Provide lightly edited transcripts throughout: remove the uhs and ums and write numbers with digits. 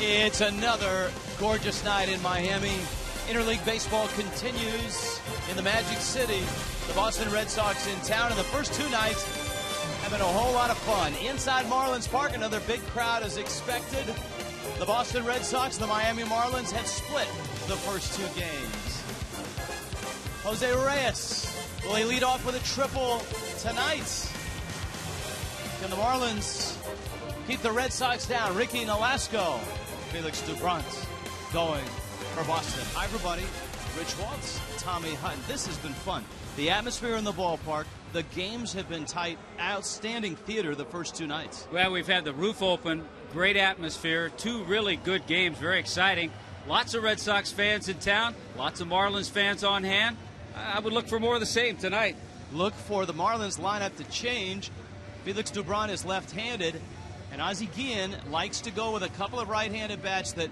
It's another gorgeous night in Miami. Interleague baseball continues in the Magic City. The Boston Red Sox in town, and the first two nights have been a whole lot of fun. Inside Marlins Park, another big crowd as expected. The Boston Red Sox and the Miami Marlins have split the first two games. Jose Reyes, will he lead off with a triple tonight? Can the Marlins keep the Red Sox down? Ricky Nolasco, Felix Doubront going for Boston. Hi, everybody. Rich Waltz, Tommy Hutton. This has been fun. The atmosphere in the ballpark, the games have been tight. Outstanding theater the first two nights. Well, we've had the roof open, great atmosphere, two really good games, very exciting. Lots of Red Sox fans in town, lots of Marlins fans on hand. I would look for more of the same tonight. Look for the Marlins lineup to change. Felix Doubront is left-handed, and Ozzie Guillen likes to go with a couple of right-handed bats that,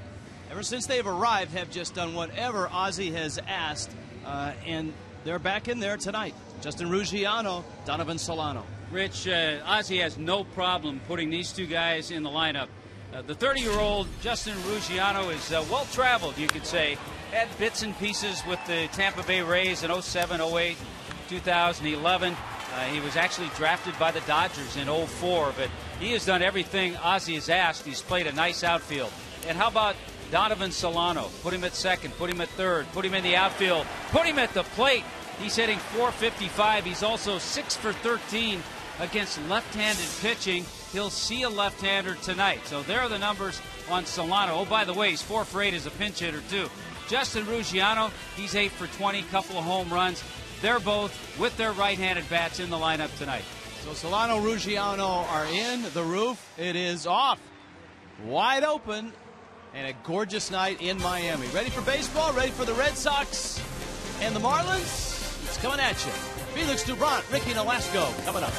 ever since they've arrived, have just done whatever Ozzie has asked, and they're back in there tonight. Justin Ruggiano, Donovan Solano. Rich, Ozzie has no problem putting these two guys in the lineup. The 30-year-old Justin Ruggiano is well-traveled, you could say. Had bits and pieces with the Tampa Bay Rays in 07, 08, 2011. He was actually drafted by the Dodgers in 04, but he has done everything Ozzie has asked. He's played a nice outfield. And how about Donovan Solano? Put him at second, put him at third, put him in the outfield, put him at the plate. He's hitting .455. He's also 6 for 13 against left-handed pitching. He'll see a left-hander tonight. So there are the numbers on Solano. Oh, by the way, he's 4 for 8 as a pinch hitter, too. Justin Ruggiano, he's 8 for 20, couple of home runs. They're both, with their right-handed bats, in the lineup tonight. So Solano, Ruggiano are in. The roof, it is off. Wide open, and a gorgeous night in Miami. Ready for baseball? Ready for the Red Sox and the Marlins? It's coming at you. Felix Doubront, Ricky Nolasco coming up.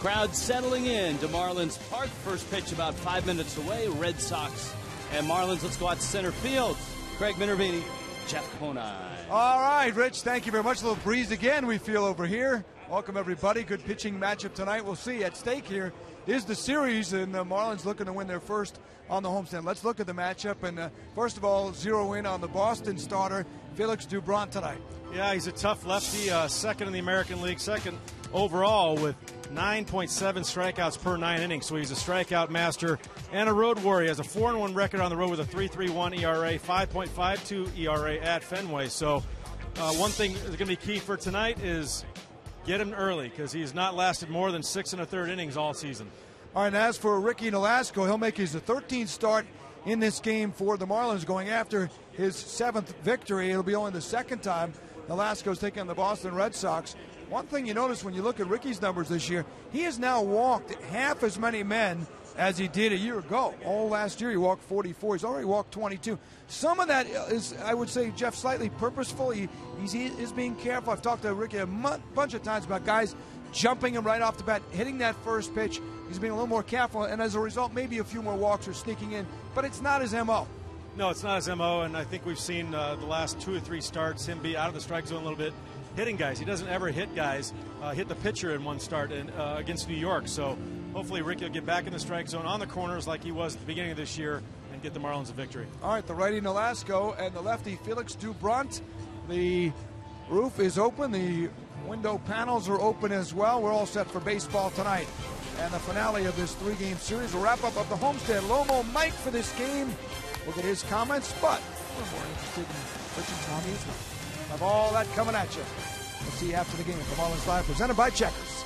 Crowd settling in to Marlins Park. First pitch about 5 minutes away. Red Sox and Marlins. Let's go out to center field. Craig Minervini. Jeff Conine. All right, Rich, thank you very much. A little breeze again we feel over here. Welcome, everybody. Good pitching matchup tonight. We'll see. At stake here is the series, and the Marlins looking to win their first on the homestand. Let's look at the matchup, and first of all, zero in on the Boston starter, Felix Doubront, tonight. Yeah, he's a tough lefty, second in the American League, second overall with 9.7 strikeouts per 9 innings. So he's a strikeout master and a road warrior. He has a 4-1 record on the road with a 3.31 ERA, 5.52 ERA at Fenway. So one thing that's going to be key for tonight is get him early, because he's not lasted more than 6 1/3 innings all season. All right, and as for Ricky Nolasco, he'll make his 13th start in this game for the Marlins, going after his 7th victory. It'll be only the second time Nolasco's taking on the Boston Red Sox. One thing you notice when you look at Ricky's numbers this year, he has now walked half as many men as he did a year ago. All last year he walked 44. He's already walked 22. Some of that is, I would say, Jeff, slightly purposeful. He is being careful. I've talked to Ricky a bunch of times about guys jumping him right off the bat, hitting that first pitch. He's being a little more careful, and as a result, maybe a few more walks are sneaking in. But it's not his M.O. No, it's not his M.O., and I think we've seen the last 2 or 3 starts him be out of the strike zone a little bit, hitting guys. He doesn't ever hit guys, hit the pitcher in one start against New York. So hopefully Ricky will get back in the strike zone on the corners like he was at the beginning of this year and get the Marlins a victory. All right, the righty Nolasco and the lefty Felix Doubront. The roof is open. The window panels are open as well. We're all set for baseball tonight. And the finale of this 3-game series will wrap up of the homestand. Lomo Mike for this game. We'll get his comments, but we're more interested in Rich and Tommy as well. Have all that coming at you. We'll see you after the game from Marlins Live, presented by Checkers.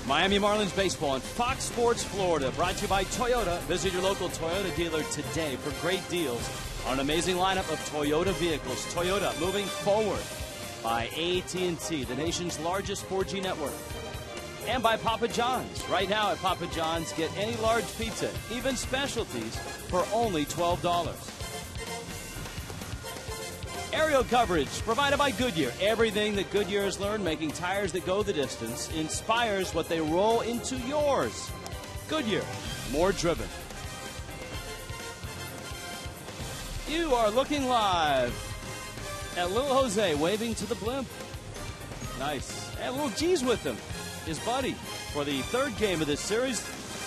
Miami Marlins baseball on Fox Sports Florida, brought to you by Toyota. Visit your local Toyota dealer today for great deals on an amazing lineup of Toyota vehicles. Toyota, moving forward. By AT&T, the nation's largest 4G network. And by Papa John's. Right now at Papa John's, get any large pizza, even specialties, for only $12. Aerial coverage provided by Goodyear. Everything that Goodyear has learned making tires that go the distance inspires what they roll into yours. Goodyear, more driven. You are looking live at Little Jose waving to the blimp. Nice. And Little G's with him, his buddy, for the 3rd game of this series,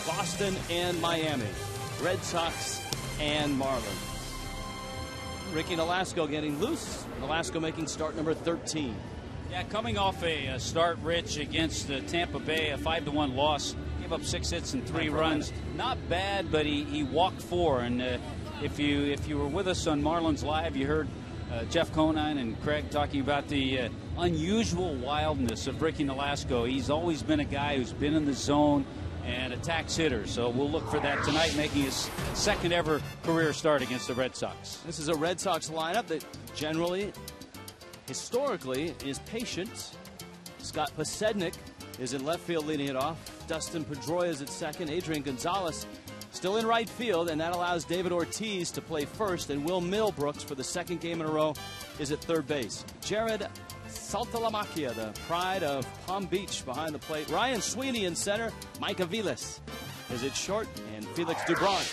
Boston and Miami, Red Sox and Marlins. Ricky Nolasco getting loose. Nolasco making start number 13. Yeah, coming off a start, Rich, against Tampa Bay, a 5-1 loss. gave up 6 hits and 3 runs. Not bad, but he walked 4. And if you were with us on Marlins Live, you heard Jeff Conine and Craig talking about the unusual wildness of Ricky Nolasco. He's always been a guy who's been in the zone and attacks hitters. So we'll look for that tonight, making his second ever career start against the Red Sox. This is a Red Sox lineup that generally, historically, is patient. Scott Pasednik is in left field leading it off. Dustin Pedroia is at second. Adrian Gonzalez still in right field, and that allows David Ortiz to play first, and Will Middlebrooks, for the second game in a row, is at third base. Jared Saltalamacchia, the pride of Palm Beach, behind the plate. Ryan Sweeney in center. Mike Aviles is at short, and Felix Dubron,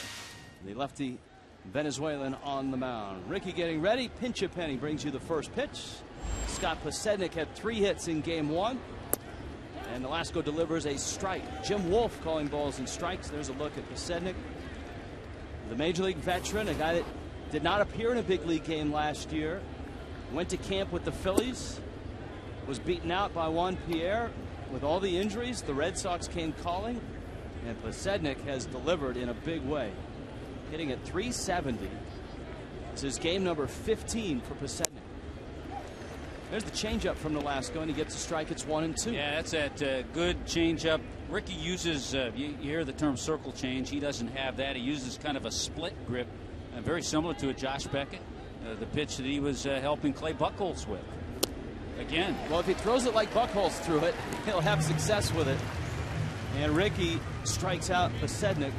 the lefty Venezuelan, on the mound. Ricky getting ready. Pinch a penny brings you the first pitch. Scott Pasednik had 3 hits in game 1. And Nolasco delivers a strike. Jim Wolf calling balls and strikes. There's a look at Pasednik, the Major League veteran, a guy that did not appear in a big league game last year. Went to camp with the Phillies. Was beaten out by Juan Pierre. With all the injuries, the Red Sox came calling. And Pasednik has delivered in a big way. Hitting at .370. This is game number 15 for Pasednik. There's the changeup from Nolasco, and he gets a strike. It's 1-2. Yeah, that's that good changeup. Ricky uses, you hear the term circle change. He doesn't have that. He uses kind of a split grip, very similar to a Josh Beckett, the pitch that he was helping Clay Buchholz with. Again. Well, if he throws it like Buchholz threw it, he'll have success with it. And Ricky strikes out Pasednik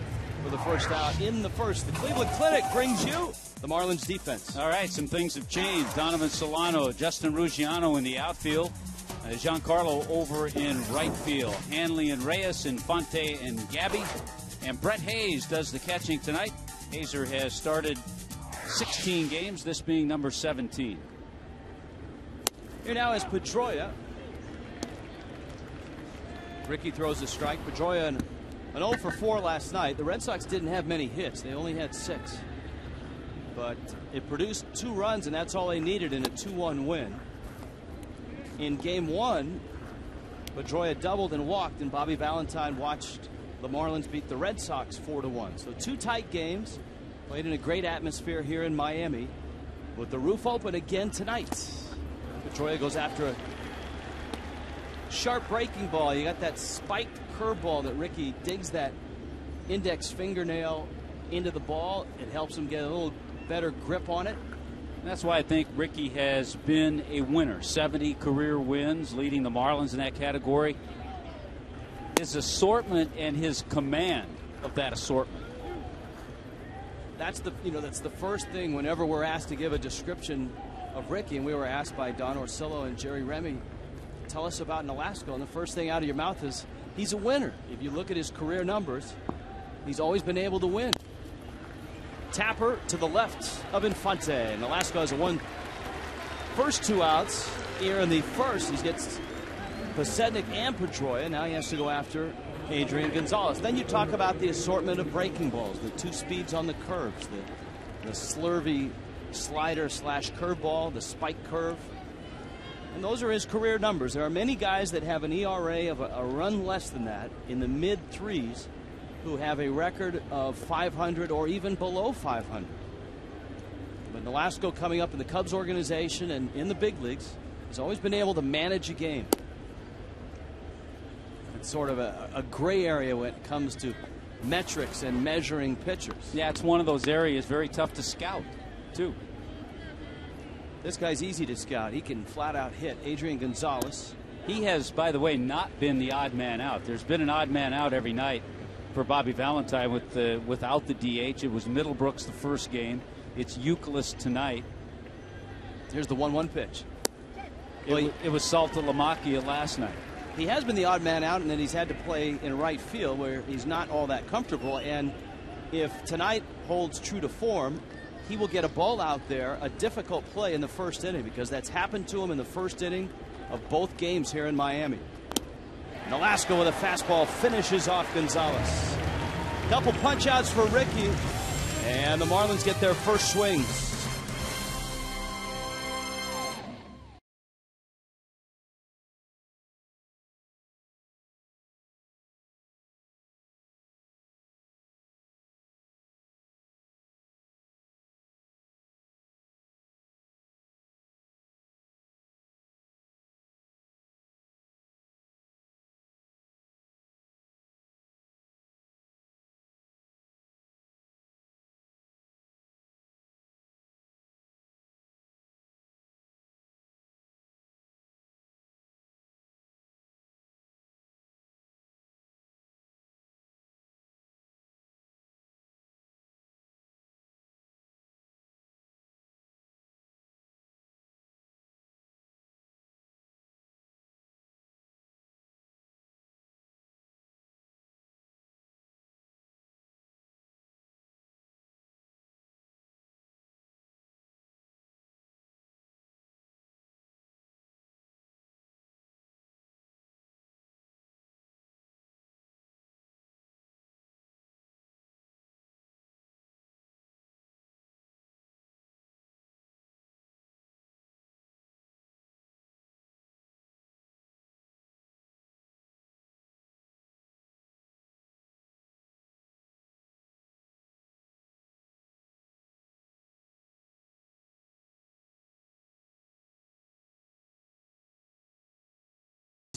for the first out in the first. The Cleveland Clinic brings you the Marlins defense. All right, some things have changed. Donovan Solano, Justin Ruggiano in the outfield. Giancarlo over in right field. Hanley and Reyes, Infante and Gabby. And Brett Hayes does the catching tonight. Hazer has started 16 games, this being number 17. Here now is Pedroia. Ricky throws a strike. Pedroia an 0 for 4 last night. The Red Sox didn't have many hits. They only had 6. But it produced 2 runs, and that's all they needed in a 2-1 win. In game 1, Pedroia doubled and walked, and Bobby Valentine watched the Marlins beat the Red Sox 4-1. So 2 tight games, played in a great atmosphere here in Miami, with the roof open again tonight. Pedroia goes after a sharp breaking ball. You got that spiked curveball that Ricky digs that index fingernail into the ball. It helps him get a little better grip on it. That's why I think Ricky has been a winner. 70 career wins, leading the Marlins in that category. His assortment and his command of that assortment. That's the first thing whenever we're asked to give a description of Ricky, and we were asked by Don Orsillo and Jerry Remy, tell us about Nolasco, and the first thing out of your mouth is he's a winner. If you look at his career numbers, he's always been able to win. Tapper to the left of Infante. Nolasco has a first 2 outs here in the first. He gets Pasednik and Pedroia. Now he has to go after Adrian Gonzalez. Then you talk about the assortment of breaking balls, the 2 speeds on the curves, the slurvy slider / curveball, the spike curve. And those are his career numbers. There are many guys that have an ERA of a run less than that, in the mid-3s, who have a record of 500 or even below 500. But Nolasco, coming up in the Cubs organization and in the big leagues, has always been able to manage a game. It's sort of a gray area when it comes to metrics and measuring pitchers. Yeah, it's one of those areas very tough to scout, too. This guy's easy to scout. He can flat out hit. Adrian Gonzalez. He has, by the way, not been the odd man out. There's been an odd man out every night for Bobby Valentine without the DH. It was Middlebrooks the first game. It's Youkilis tonight. Here's the 1-1 pitch. It was Saltalamacchia last night. He has been the odd man out, and then he's had to play in right field where he's not all that comfortable. And if tonight holds true to form, he will get a ball out there, a difficult play in the first inning, because that's happened to him in the first inning of both games here in Miami. Nolasco with a fastball finishes off Gonzalez. Couple punch outs for Ricky, and the Marlins get their first swings.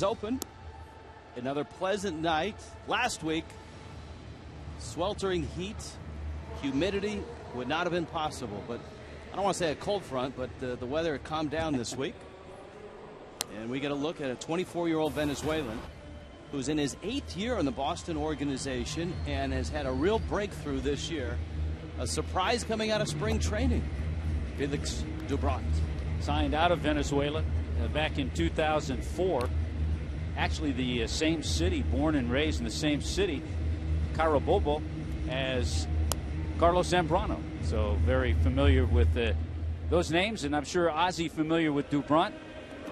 It's open. Another pleasant night. Last week, sweltering heat, humidity would not have been possible. But I don't want to say a cold front, but the weather calmed down this week. And we get a look at a 24-year-old Venezuelan who's in his 8th year in the Boston organization and has had a real breakthrough this year. A surprise coming out of spring training. Felix Doubront. Signed out of Venezuela back in 2004. Actually, the same city, born and raised in the same city, Carabobo, as Carlos Zambrano. So very familiar with those names, and I'm sure Ozzie familiar with Doubront.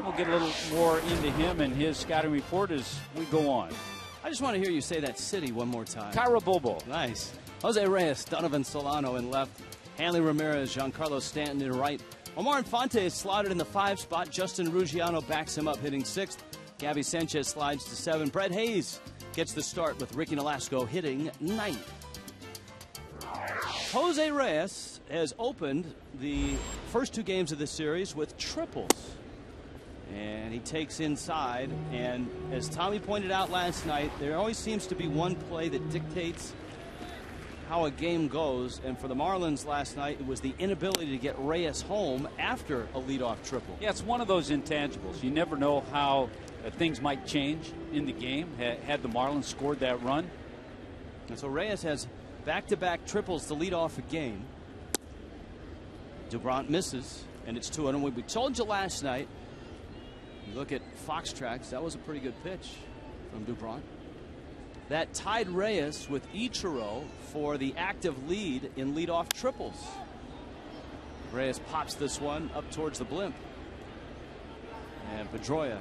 We'll get a little more into him and his scouting report as we go on. I just want to hear you say that city one more time. Carabobo. Nice. Jose Reyes, Donovan Solano in left, Hanley Ramirez, Giancarlo Stanton in right. Omar Infante is slotted in the 5 spot. Justin Ruggiano backs him up, hitting 6th. Gabby Sanchez slides to 7. Brett Hayes gets the start with Ricky Nolasco hitting 9th. Jose Reyes has opened the first 2 games of the series with triples. And he takes inside, and as Tommy pointed out last night, there always seems to be one play that dictates how a game goes. And for the Marlins last night, it was the inability to get Reyes home after a leadoff triple. Yeah, it's one of those intangibles. You never know how things might change in the game had the Marlins scored that run. And so Reyes has back-to-back triples to lead off a game. Doubront misses, and it's 2-0. We told you last night, you look at Fox Tracks, that was a pretty good pitch from Doubront. That tied Reyes with Ichiro for the active lead in leadoff triples. Reyes pops this one up towards the blimp. And Pedroia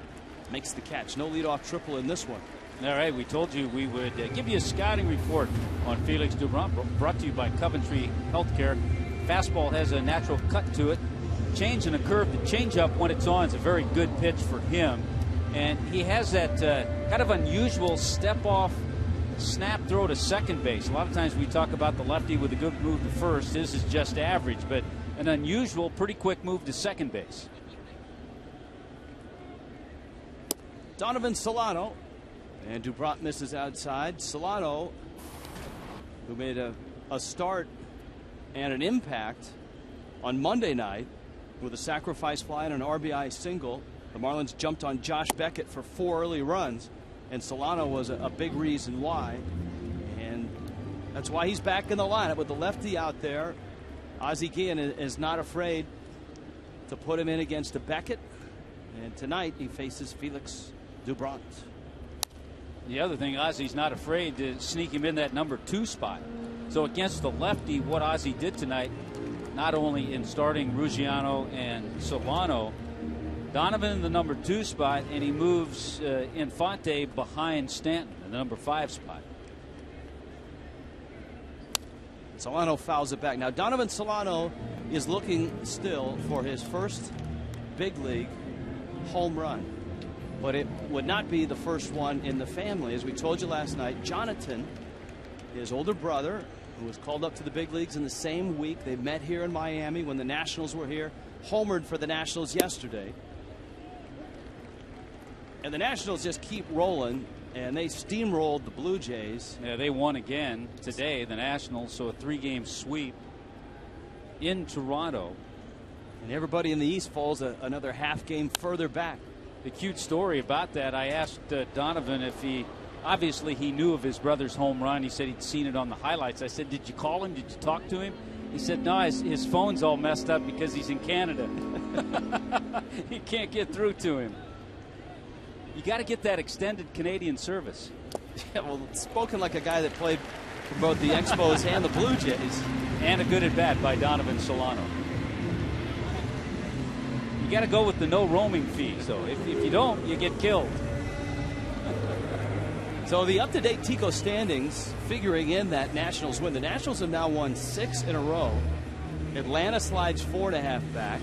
makes the catch. No leadoff triple in this one. All right, we told you we would give you a scouting report on Felix Doubront, brought to you by Coventry Healthcare. Fastball has a natural cut to it. Change and a curve. The changeup, when it's on, is a very good pitch for him. And he has that kind of unusual step-off snap throw to second base. A lot of times we talk about the lefty with a good move to first. His is just average, but an unusual, pretty quick move to second base. Donovan Solano. And Doubront misses outside. Solano, who made a start and an impact on Monday night with a sacrifice fly and an RBI single. The Marlins jumped on Josh Beckett for 4 early runs, and Solano was a big reason why. And that's why he's back in the lineup with the lefty out there. Ozzie Guillen is not afraid to put him in against a Beckett. And tonight he faces Felix Doubront. The other thing, Ozzie's not afraid to sneak him in that number 2 spot. So against the lefty, what Ozzie did tonight, not only in starting Ruggiano and Solano, Donovan in the number 2 spot, and he moves Infante behind Stanton in the number 5 spot. Solano fouls it back. Now Donovan Solano is looking still for his first big league home run. But it would not be the first one in the family. As we told you last night, Jonathan, his older brother, who was called up to the big leagues in the same week, they met here in Miami when the Nationals were here, homered for the Nationals yesterday. And the Nationals just keep rolling, and they steamrolled the Blue Jays. Yeah, they won again today, the Nationals, so a 3-game sweep in Toronto. And everybody in the East falls another half game further back. The cute story about that, I asked Donovan if obviously he knew of his brother's home run. He said he'd seen it on the highlights. I said, did you call him? Did you talk to him? He said, no, his phone's all messed up because he's in Canada. He can't get through to him. You got to get that extended Canadian service. Yeah, well, spoken like a guy that played for both the Expos and the Blue Jays. And a good at-bat by Donovan Solano. You got to go with the no roaming fee. So if you don't, you get killed. So the up-to-date Tico standings figuring in that Nationals win. The Nationals have now won 6 in a row. Atlanta slides 4.5 back.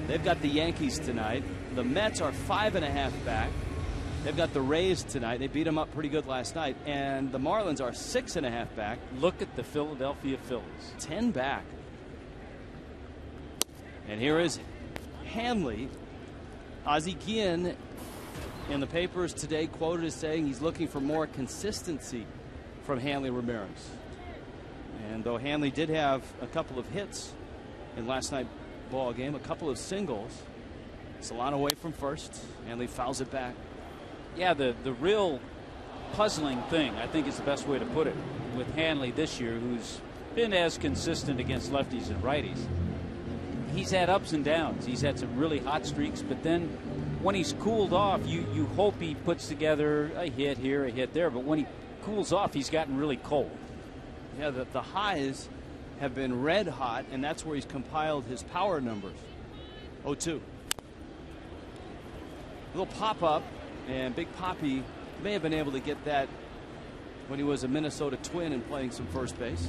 They've got the Yankees tonight. The Mets are 5.5 back. They've got the Rays tonight. They beat them up pretty good last night. And the Marlins are 6.5 back. Look at the Philadelphia Phillies. 10 back. And here is Hanley. Ozzie Guillen in the papers today quoted as saying he's looking for more consistency from Hanley Ramirez. And though Hanley did have a couple of hits in last night's ball game, a couple of singles, Solano away from first. Hanley fouls it back. Yeah, the real puzzling thing, I think is the best way to put it, with Hanley this year, who's been as consistent against lefties and righties. He's had ups and downs. He's had some really hot streaks, but then when he's cooled off, you hope he puts together a hit here, a hit there. But when he cools off, he's gotten really cold. Yeah, the highs have been red hot, and that's where he's compiled his power numbers. 0-2. A little pop up, and Big Papi may have been able to get that when he was a Minnesota Twin and playing some first base.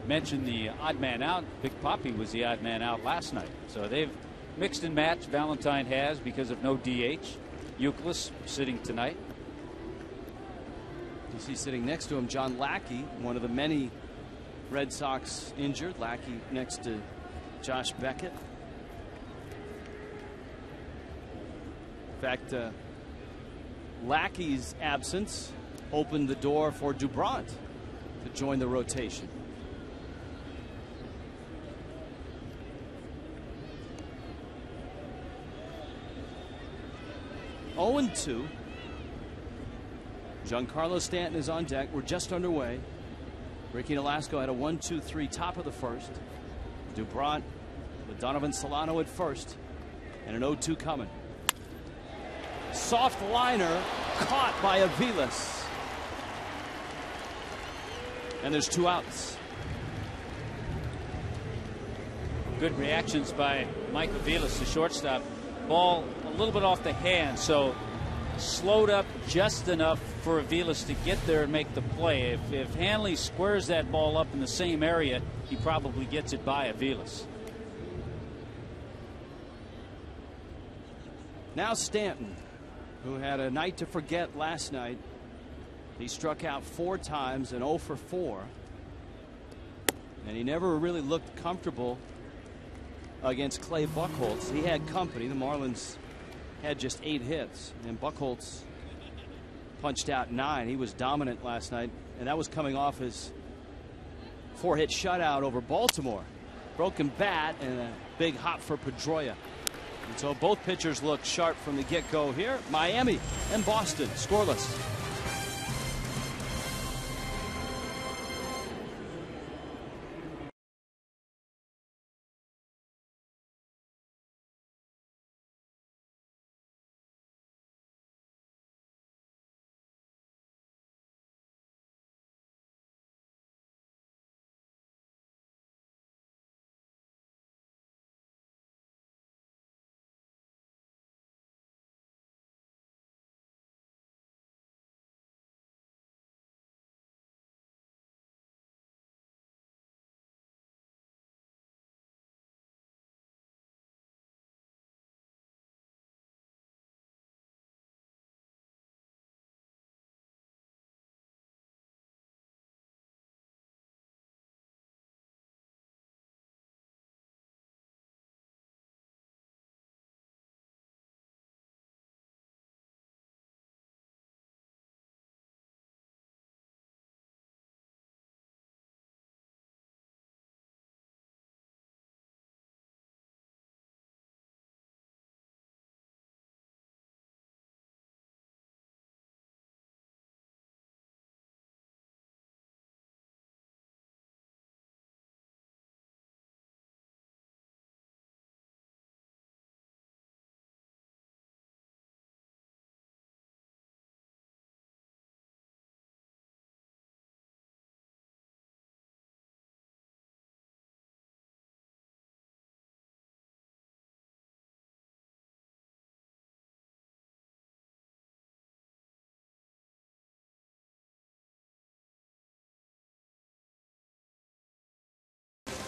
Mentioned the odd man out. Big Papi was the odd man out last night. So they've mixed and matched. Valentine has because of no DH. Euclid sitting tonight. You see sitting next to him John Lackey, one of the many Red Sox injured. Lackey next to Josh Beckett. In fact, Lackey's absence opened the door for Dubront to join the rotation. Oh and 2. Giancarlo Stanton is on deck. We're just underway. Ricky Nolasco had a 1-2-3 top of the first. Dubront with Donovan Solano at first, and an 0-2 coming. Soft liner caught by Aviles. And there's 2 outs. Good reactions by Mike Aviles, the shortstop. Ball a little bit off the hand, so slowed up just enough for Aviles to get there and make the play. If Hanley squares that ball up in the same area, he probably gets it by Aviles. Now Stanton, who had a night to forget last night. He struck out 4 times and 0 for 4. And he never really looked comfortable against Clay Buchholz. He had company. The Marlins had just 8 hits, and Buchholz punched out 9. He was dominant last night, and that was coming off his 4-hit shutout over Baltimore. Broken bat and a big hop for Pedroia. And so both pitchers look sharp from the get-go here. Miami and Boston scoreless.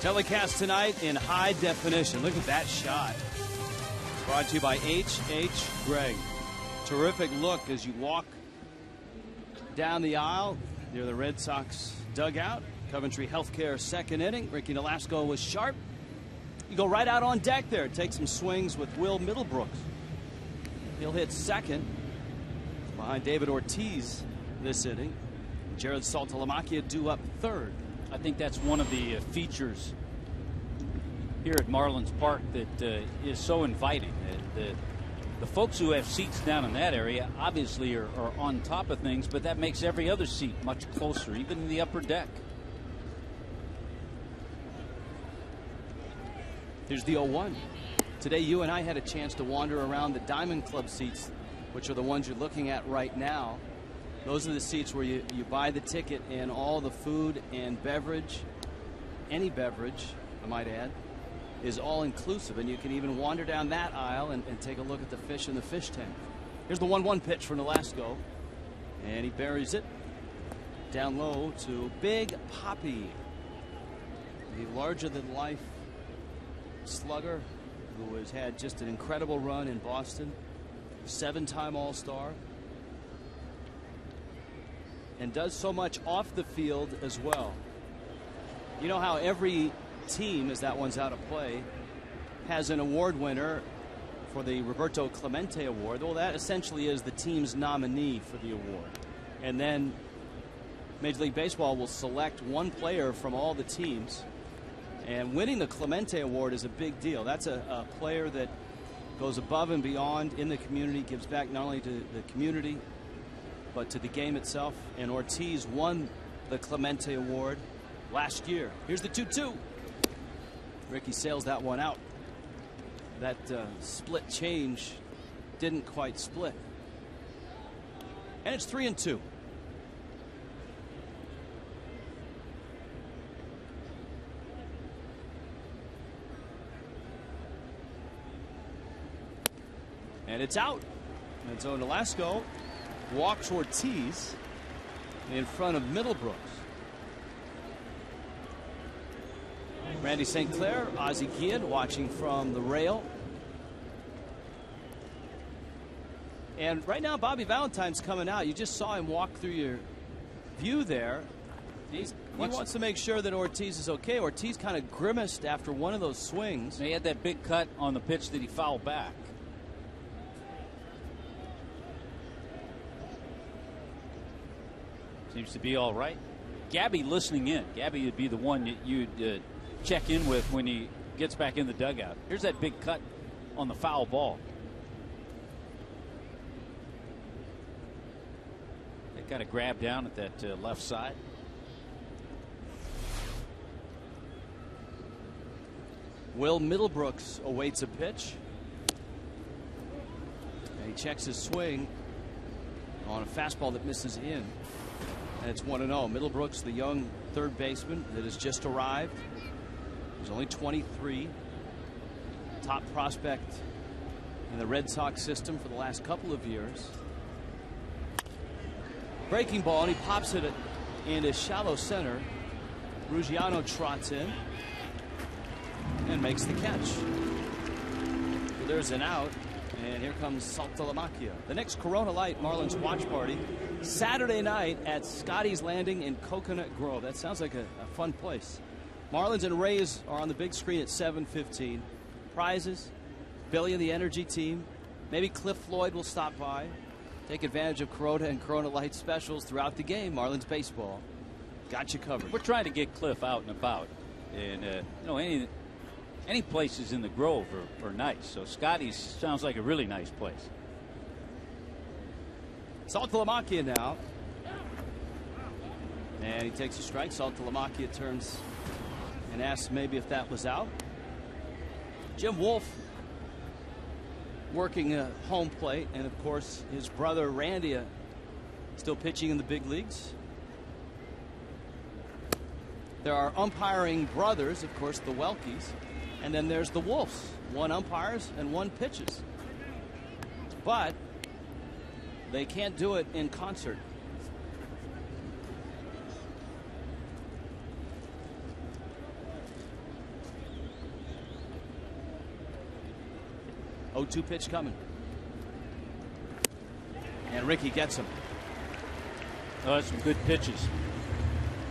Telecast tonight in high definition. Look at that shot. Brought to you by H.H. Gregg. Terrific look as you walk down the aisle near the Red Sox dugout. Coventry Healthcare second inning. Ricky Nolasco was sharp. You go right out on deck there. Take some swings with Will Middlebrooks. He'll hit second behind David Ortiz this inning. Jared Saltalamacchia due up third. I think that's one of the features here at Marlins Park that is so inviting. The folks who have seats down in that area obviously are on top of things, but that makes every other seat much closer, even in the upper deck. Here's the 0-1. Today you and I had a chance to wander around the Diamond Club seats, which are the ones you're looking at right now. Those are the seats where you buy the ticket and all the food and beverage, any beverage, I might add, is all inclusive, and you can even wander down that aisle and take a look at the fish in the fish tank. Here's the 1-1 pitch from Nolasco, and he buries it down low to Big Poppy, the larger-than-life slugger who has had just an incredible run in Boston, 7-time All-Star, and does so much off the field as well. You know how every team, as that one's out of play, has an award winner for the Roberto Clemente Award. Well, that essentially is the team's nominee for the award. And then Major League Baseball will select one player from all the teams. And winning the Clemente Award is a big deal. That's a player that goes above and beyond in the community, gives back not only to the community, but to the game itself. And Ortiz won the Clemente Award last year. Here's the 2-2. Ricky sails that one out. That split change didn't quite split. And it's 3-2. And it's out. And so Nolasco walks Ortiz in front of Middlebrooks. Randy St. Clair, Ozzie Guillen watching from the rail. And right now Bobby Valentine's coming out. You just saw him walk through your view there. He wants to make sure that Ortiz is okay. Ortiz kind of grimaced after one of those swings. He had that big cut on the pitch that he fouled back. Seems to be all right. Gabby listening in. Gabby would be the one that you'd check in with when he gets back in the dugout. Here's that big cut on the foul ball. They got to grab down at that left side. Will Middlebrooks awaits a pitch. And he checks his swing on a fastball that misses in. And it's 1-0. Middlebrooks, the young third baseman that has just arrived. He's only 23. Top prospect in the Red Sox system for the last couple of years. Breaking ball, and he pops it into shallow center. Ruggiano trots in and makes the catch. So there's an out, and here comes Saltalamacchia. The next Corona Light Marlins watch party Saturday night at Scotty's Landing in Coconut Grove. That sounds like a fun place. Marlins and Rays are on the big screen at 7:15. Prizes, Billy and the Energy Team. Maybe Cliff Floyd will stop by. Take advantage of Corona and Corona Light specials throughout the game. Marlins baseball got you covered. We're trying to get Cliff out and about, and you know, any places in the Grove are nice. So Scotty's sounds like a really nice place. Saltalamacchia now, and he takes a strike. Saltalamacchia turns and asks maybe if that was out. Jim Wolf working a home plate, and of course his brother Randy still pitching in the big leagues. There are umpiring brothers, of course, the Welkies, and then there's the Wolves. One umpires and one pitches, but they can't do it in concert. Oh, 2 pitch coming. And Ricky gets him. Oh, that's some good pitches.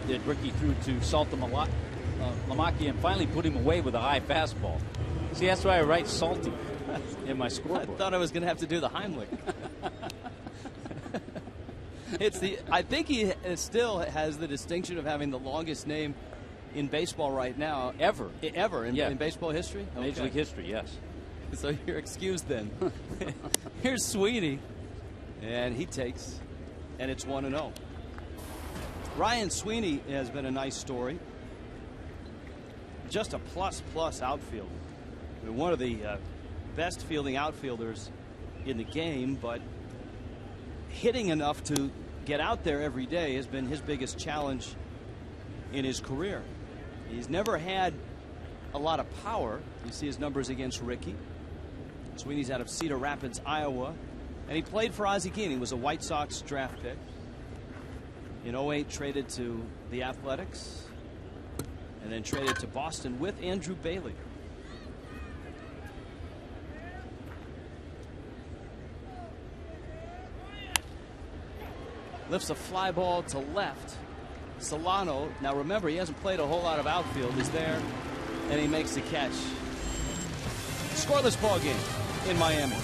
Did Ricky threw to Saltalamacchia and finally put him away with a high fastball. See, that's why I write salty. in my scoreboard. I thought I was going to have to do the Heimlich. I think he still has the distinction of having the longest name in baseball right now. Ever in baseball history? Major League history, yes. So you're excused then. Here's Sweeney, and he takes, and it's 1-0. Ryan Sweeney has been a nice story. Just a plus outfielder. I mean, one of the best fielding outfielders in the game, but hitting enough to get out there every day has been his biggest challenge in his career. He's never had a lot of power. You see his numbers against Ricky. Sweeney's out of Cedar Rapids, Iowa, and he played for Ozzie Guillen. He was a White Sox draft pick. In 08, traded to the Athletics, and then traded to Boston with Andrew Bailey. Lifts a fly ball to left. Solano, now remember, he hasn't played a whole lot of outfield, is there, and he makes the catch. Scoreless ball game in Miami.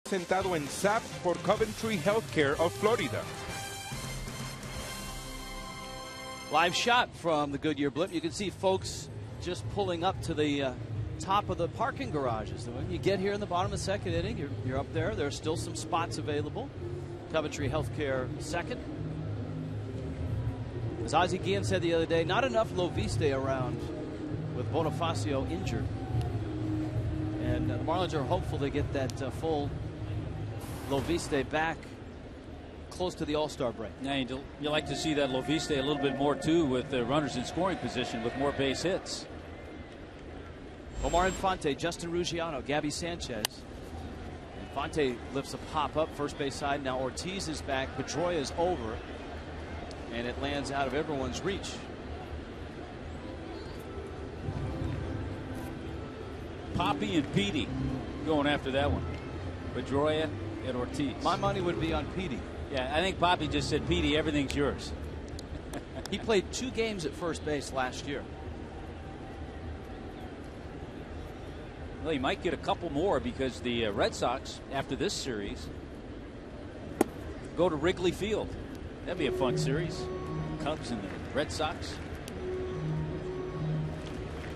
Presentado en SAP por Coventry Healthcare of Florida. Live shot from the Goodyear Blimp. You can see folks just pulling up to the top of the parking garages. When you get here in the bottom of the second inning, you're up there. There are still some spots available. Coventry Healthcare second. As Ozzie Guillen said the other day, not enough Loviste around with Bonifacio injured. And the Marlins are hopeful to get that full Loviste back close to the All-Star break. Yeah, you like to see that Loviste a little bit more too, with the runners in scoring position with more base hits. Omar Infante, Justin Ruggiano, Gabby Sanchez. Infante lifts a pop up first base side. Now Ortiz is back. Pedroia is over, and it lands out of everyone's reach. Poppy and Petey going after that one. Pedroia and Ortiz. My money would be on Petey. Yeah, I think Poppy just said, Petey, everything's yours. He played 2 games at first base last year. Well, he might get a couple more because the Red Sox, after this series, go to Wrigley Field. That'd be a fun series. Cubs and the Red Sox.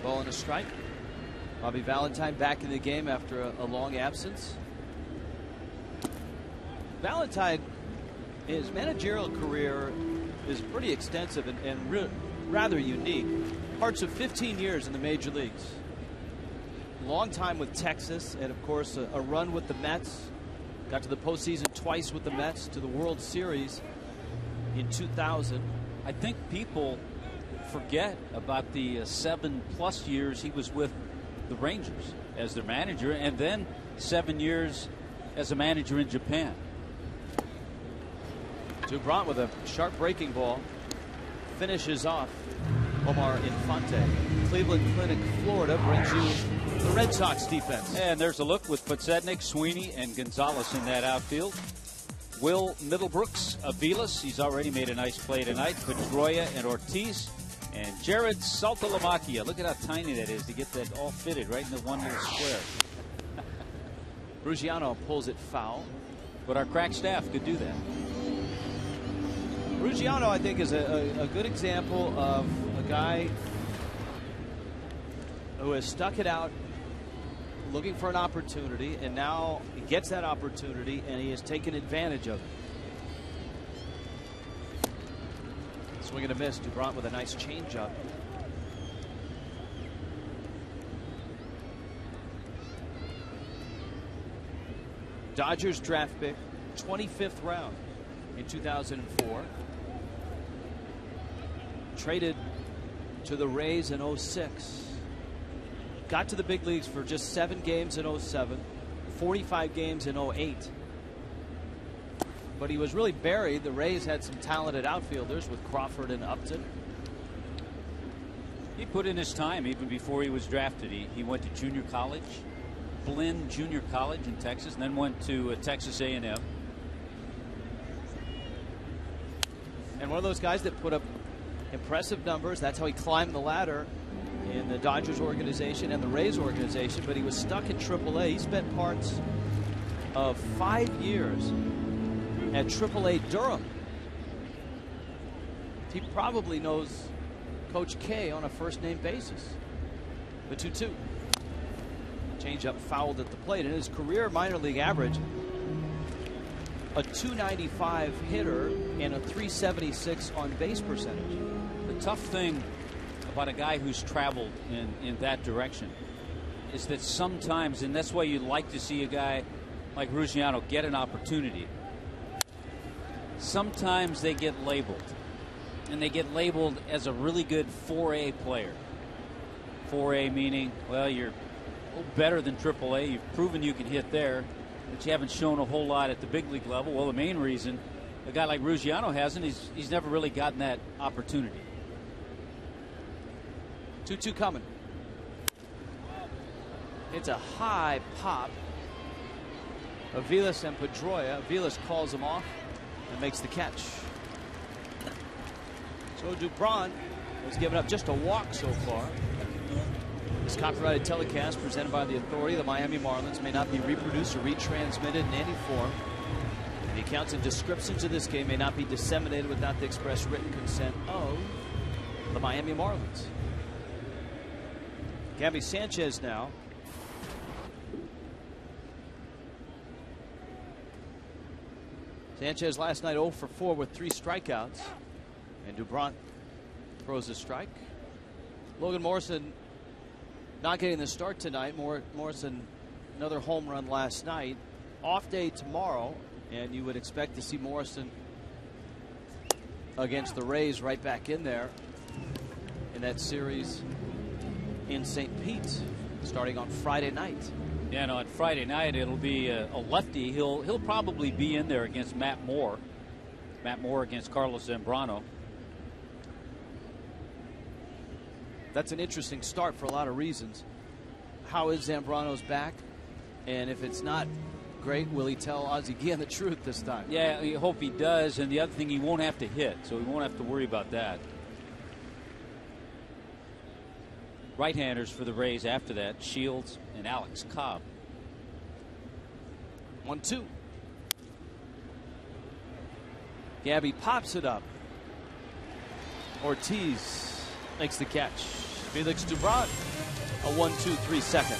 Ball and a strike. Bobby Valentine back in the game after a long absence. Valentine, his managerial career is pretty extensive and rather unique. Parts of 15 years in the major leagues. Long time with Texas, and of course a run with the Mets. Got to the postseason twice with the Mets, to the World Series in 2000. I think people forget about the 7+ years he was with the Rangers as their manager, and then 7 years as a manager in Japan. Dubron with a sharp breaking ball finishes off Omar Infante. Cleveland Clinic, Florida brings you the Red Sox defense. And there's a look with Podsednik, Sweeney, and Gonzalez in that outfield. Will Middlebrooks, Aviles, he's already made a nice play tonight. Pedroia and Ortiz. And Jared Saltalamacchia. Look at how tiny that is to get that all fitted right in the one little square. Ruggiano pulls it foul. But our crack staff could do that. Ruggiano, I think, is a good example of a guy who has stuck it out looking for an opportunity, and now he gets that opportunity and he has taken advantage of it. Swing and a miss. Dubron with a nice changeup. Dodgers draft pick, 25th round in 2004. Traded to the Rays in 06. Got to the big leagues for just 7 games in 07, 45 games in 08. But he was really buried. The Rays had some talented outfielders with Crawford and Upton. He put in his time even before he was drafted. He went to junior college, Blinn Junior College in Texas, and then went to Texas A&M. And one of those guys that put up impressive numbers. That's how he climbed the ladder in the Dodgers organization and the Rays organization. But he was stuck in AAA. He spent parts of 5 years at AAA Durham. He probably knows Coach K on a first-name basis. The 2-2. Changeup fouled at the plate. In his career minor league average, a .295 hitter and a .376 on base percentage. The tough thing about a guy who's traveled in that direction is that sometimes, and that's why you'd like to see a guy like Ruggiano get an opportunity, sometimes they get labeled. And they get labeled as a really good 4A player. 4A meaning, well, you're a little better than AAA. You've proven you can hit there, but you haven't shown a whole lot at the big league level. Well, the main reason a guy like Ruggiano hasn't, he's never really gotten that opportunity. 2-2 coming. It's a high pop. Aviles and Pedroia. Aviles calls him off and makes the catch. So Dubron has given up just a walk so far. This copyrighted telecast presented by the authority of the Miami Marlins may not be reproduced or retransmitted in any form. The accounts and descriptions of this game may not be disseminated without the express written consent of the Miami Marlins. Gabby Sanchez now. Sanchez last night 0 for 4 with 3 strikeouts. And Dubron throws a strike. Logan Morrison not getting the start tonight. Morrison, another home run last night. Off day tomorrow, and you would expect to see Morrison against the Rays right back in there in that series in St. Pete starting on Friday night. Yeah, no, on Friday night it'll be a lefty. He'll probably be in there against Matt Moore. Matt Moore against Carlos Zambrano. That's an interesting start for a lot of reasons. How is Zambrano's back? And if it's not great, will he tell Ozzie Guillen the truth this time? Yeah, I hope he does. And the other thing, he won't have to hit, so he won't have to worry about that. Right-handers for the Rays after that, Shields and Alex Cobb. 1-2. Gabby pops it up. Ortiz makes the catch. Felix Dubron, a 1-2-3 second.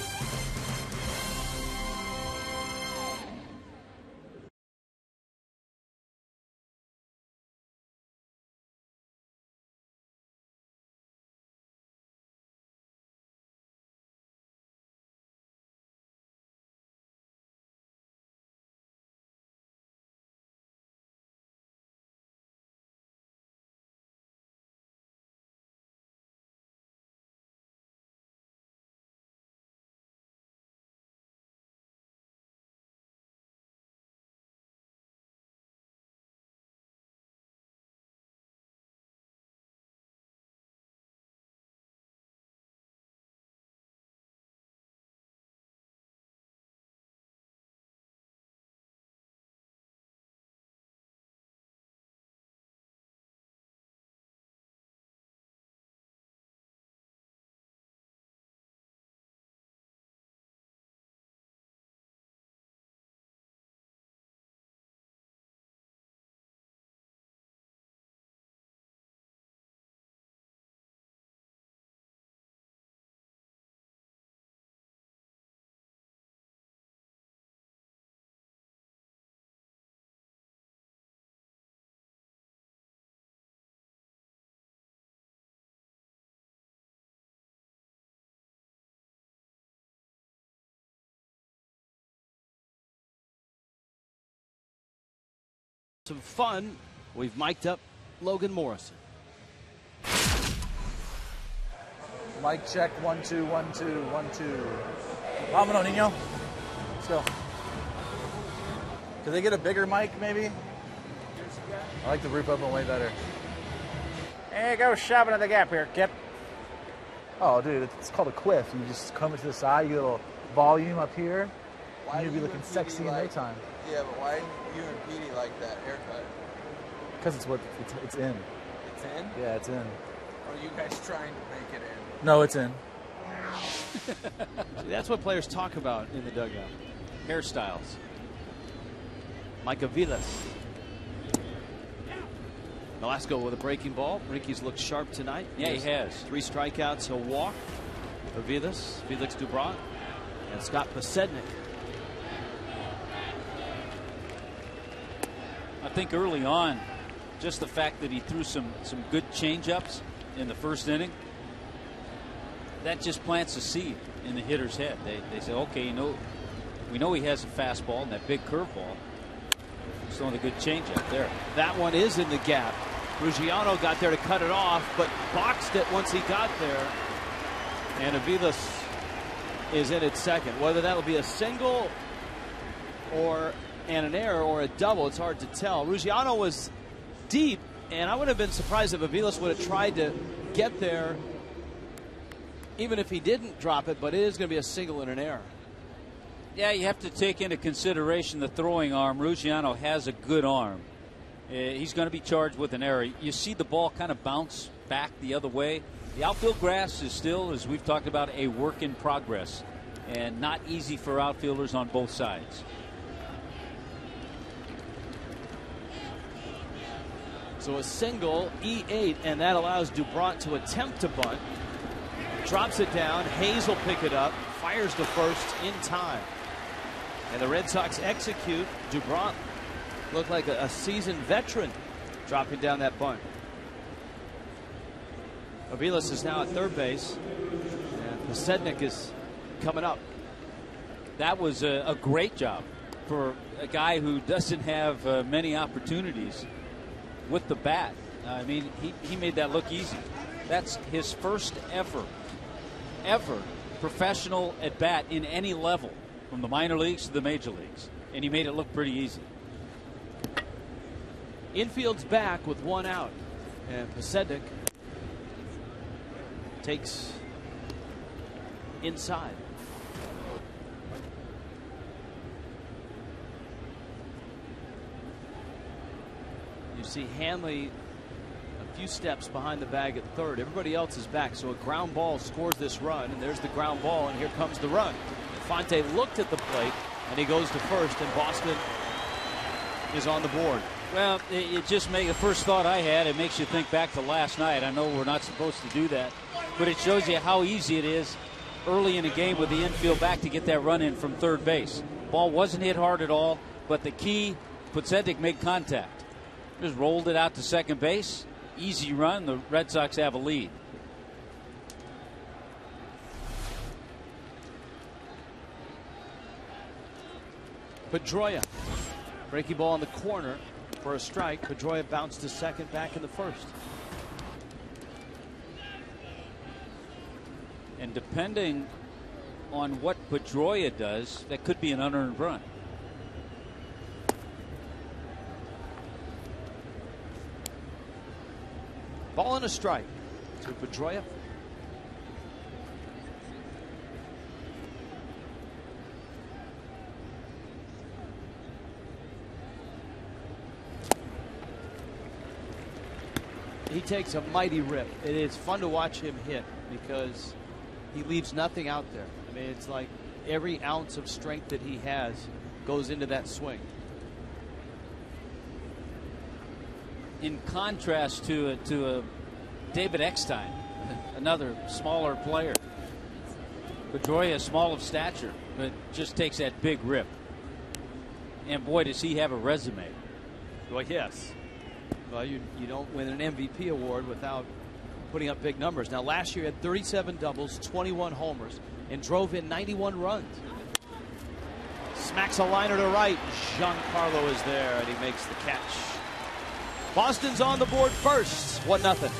Some fun. We've mic'd up Logan Morrison. Mic check, 1 2 1 2 1 2. Vámonos, niño. Let's go. Could they get a bigger mic, maybe? I like the roof up one way better. Hey, go shopping at the Gap here, kid. Oh, dude, it's called a quiff. You just come to the side, you get a little volume up here, Why and you'll be do you looking and sexy Petey in no like- time. Yeah, but why you and Petey like that haircut? Because it's in. It's in? Yeah, it's in. Or are you guys trying to make it in? No, it's in. See, that's what players talk about in the dugout. Hairstyles. Micah Vilas. Nolasco with a breaking ball. Ricky's looked sharp tonight. Yeah, he has. 3 strikeouts, he'll walk. Avilas, Felix Dubron, and Scott Posednik. I think early on, just the fact that he threw some good changeups in the first inning, that just plants a seed in the hitter's head. They say, okay, we know he has a fastball and that big curveball. He's throwing a good changeup there. That one is in the gap. Ruggiano got there to cut it off, but boxed it once he got there. And Avilas is in at second. Whether that'll be a single and an error or a double, it's hard to tell. Ruggiano was deep, and I would have been surprised if Avilas would have tried to get there, even if he didn't drop it, but it is going to be a single and an error. Yeah, you have to take into consideration the throwing arm. Ruggiano has a good arm. He's going to be charged with an error. You see the ball kind of bounce back the other way. The outfield grass is still, as we've talked about, a work in progress and not easy for outfielders on both sides. So a single, E8, and that allows Dubron to attempt to bunt. Drops it down. Hayes will pick it up. Fires to first in time. And the Red Sox execute. Dubron looked like a seasoned veteran dropping down that bunt. Avilas is now at third base. And Posednik is coming up. That was a great job for a guy who doesn't have many opportunities with the bat. I mean, he made that look easy. That's his first ever professional at bat in any level, from the minor leagues to the major leagues, and he made it look pretty easy. Infield's back with 1 out, and Posednik takes inside. You see Hanley a few steps behind the bag at third. Everybody else is back, so a ground ball scores this run, and there's the ground ball, and here comes the run. Fonte looked at the plate, and he goes to first, and Boston is on the board. Well, it just makes the first thought I had. It makes you think back to last night. I know we're not supposed to do that, but it shows you how easy it is early in a game with the infield back to get that run in from third base. Ball wasn't hit hard at all, but the key, Posednik made contact. Just rolled it out to second base. Easy run. The Red Sox have a lead. Pedroia. Breaking ball in the corner for a strike. Pedroia bounced to second, back in the first. And depending on what Pedroia does, that could be an unearned run. Ball and a strike to Pedroia. He takes a mighty rip. It is fun to watch him hit because he leaves nothing out there. I mean, it's like every ounce of strength that he has goes into that swing. In contrast to a David Eckstein, another smaller player. Pedroia, small of stature, but just takes that big rip. And boy, does he have a resume. Well, yes. Well, you don't win an MVP award without putting up big numbers. Now, last year he had 37 doubles, 21 homers, and drove in 91 runs. Smacks a liner to right. Giancarlo is there, and he makes the catch. Boston's on the board first, 1-0.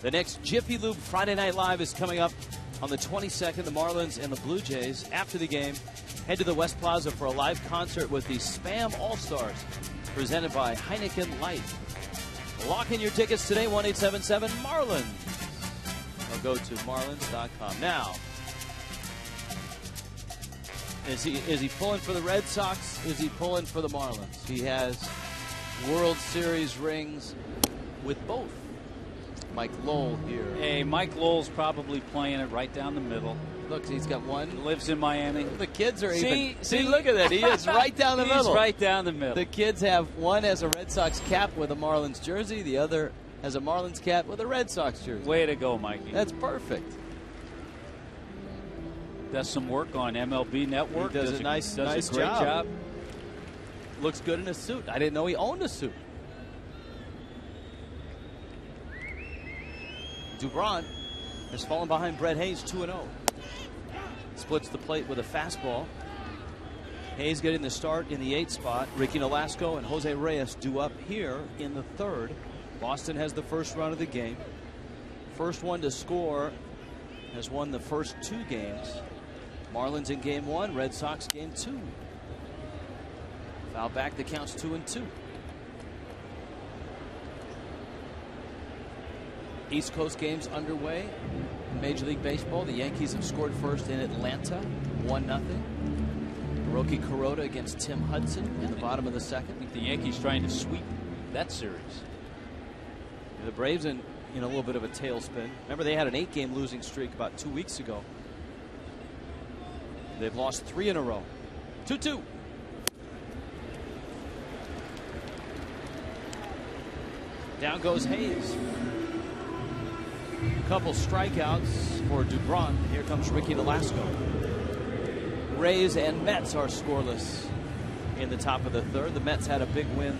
The next Jiffy Lube Friday Night Live is coming up on the 22nd. The Marlins and the Blue Jays, after the game, head to the West Plaza for a live concert with the Spam All-Stars, presented by Heineken Light. Lock in your tickets today, 1-877-MARLINS. Or go to marlins.com. Now, is he pulling for the Red Sox? Is he pulling for the Marlins? He has World Series rings with both. Mike Lowell here. Hey, Mike Lowell's probably playing it right down the middle. Look, he's got one. Lives in Miami. The kids are See, look at that. He is right down the middle. He's right down the middle. The kids have one has a Red Sox cap with a Marlins jersey. The other has a Marlins cap with a Red Sox jersey. Way to go, Mikey. That's perfect. Does some work on MLB Network. He does a nice great job. Looks good in a suit. I didn't know he owned a suit. Dubron has fallen behind Brett Hayes 2-0. Splits the plate with a fastball. Hayes getting the start in the 8th spot. Ricky Nolasco and Jose Reyes due up here in the 3rd. Boston has the first run of the game. First one to score has won the first 2 games. Marlins in game 1, Red Sox game 2. Foul back, the count's 2-2. East Coast games underway in Major League Baseball. The Yankees have scored first in Atlanta, 1-0. Hiroki Kuroda against Tim Hudson in the bottom of the 2nd. I think the Yankees trying to sweep that series. The Braves in a little bit of a tailspin. Remember, they had an 8-game losing streak about 2 weeks ago. They've lost 3 in a row. 2-2. Down goes Hayes. A couple strikeouts for Dubron. Here comes Ricky Nolasco. Rays and Mets are scoreless in the top of the 3rd. The Mets had a big win.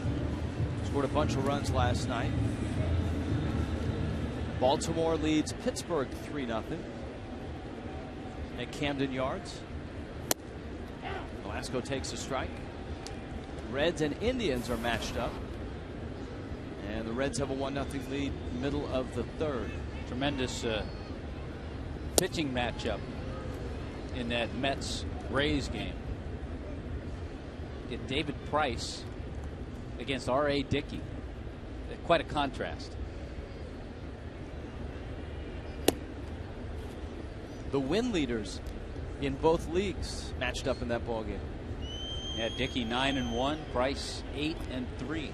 Scored a bunch of runs last night. Baltimore leads Pittsburgh 3-0 at Camden Yards. Nolasco takes a strike. Reds and Indians are matched up. And the Reds have a 1-0 lead middle of the 3rd. Tremendous pitching matchup in that Mets-Rays game. Get David Price against R.A. Dickey. Quite a contrast. The win leaders in both leagues matched up in that ballgame. Yeah, Dickey 9-1, Price 8-3.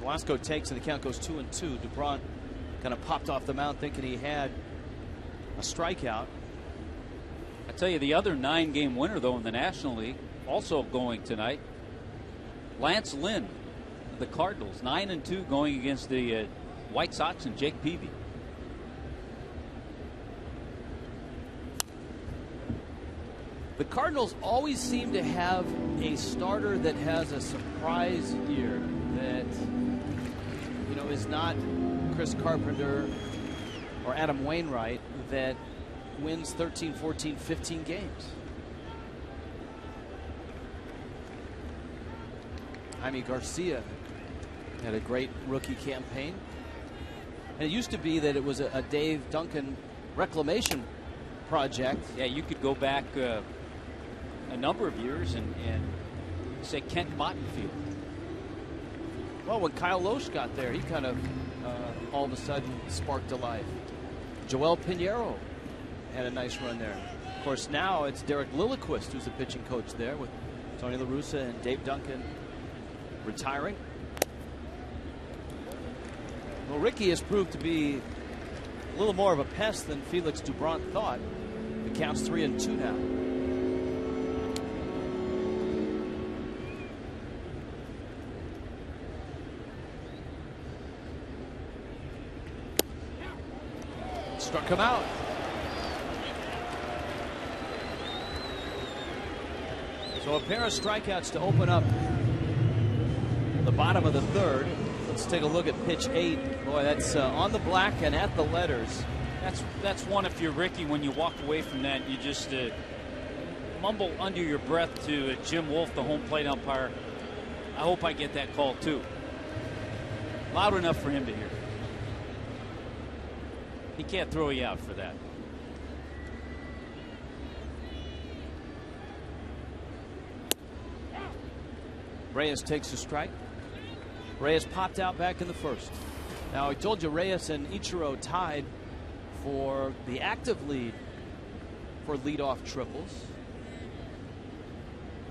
Nolasco takes and the count goes 2-2. Dubron kind of popped off the mound thinking he had a strikeout. I tell you, the other 9-game winner though in the National League, also going tonight. Lance Lynn, the Cardinals, 9-2, going against the White Sox and Jake Peavy. The Cardinals always seem to have a starter that has a surprise year, that, you know, is not Chris Carpenter or Adam Wainwright, that wins 13, 14, 15 games. Jaime Garcia had a great rookie campaign. And it used to be that it was a Dave Duncan reclamation project. Yeah, you could go back a number of years and say Kent Bottenfield. Well, when Kyle Loesch got there, he kind of all of a sudden sparked a life. Joel Pinheiro had a nice run there. Of course, now it's Derek Lilliquist who's the pitching coach there, with Tony La Russa and Dave Duncan retiring. Well, Ricky has proved to be a little more of a pest than Felix Doubront thought. The count's 3-2 now. Struck him out. So a pair of strikeouts to open up the bottom of the third. Let's take a look at pitch 8. Boy, that's on the black and at the letters. That's one, if you're Ricky, when you walk away from that, you just mumble under your breath to Jim Wolf, the home plate umpire. I hope I get that call too. Loud enough for him to hear. He can't throw you out for that. Reyes takes a strike. Reyes popped out back in the first. Now, I told you Reyes and Ichiro tied for the active lead for leadoff triples,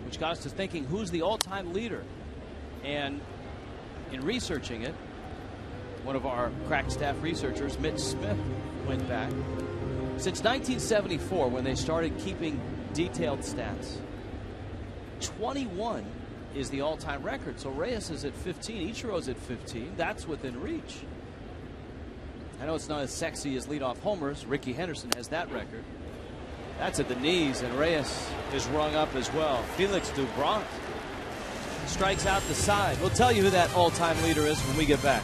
which got us to thinking, who's the all-time leader? And in researching it, one of our crack staff researchers, Mitch Smith, went back. Since 1974, when they started keeping detailed stats, 21 is the all-time record. So Reyes is at 15, Ichiro's at 15. That's within reach. I know it's not as sexy as leadoff homers. Ricky Henderson has that record. That's at the knees, and Reyes is rung up as well. Felix Doubront strikes out the side. We'll tell you who that all-time leader is when we get back.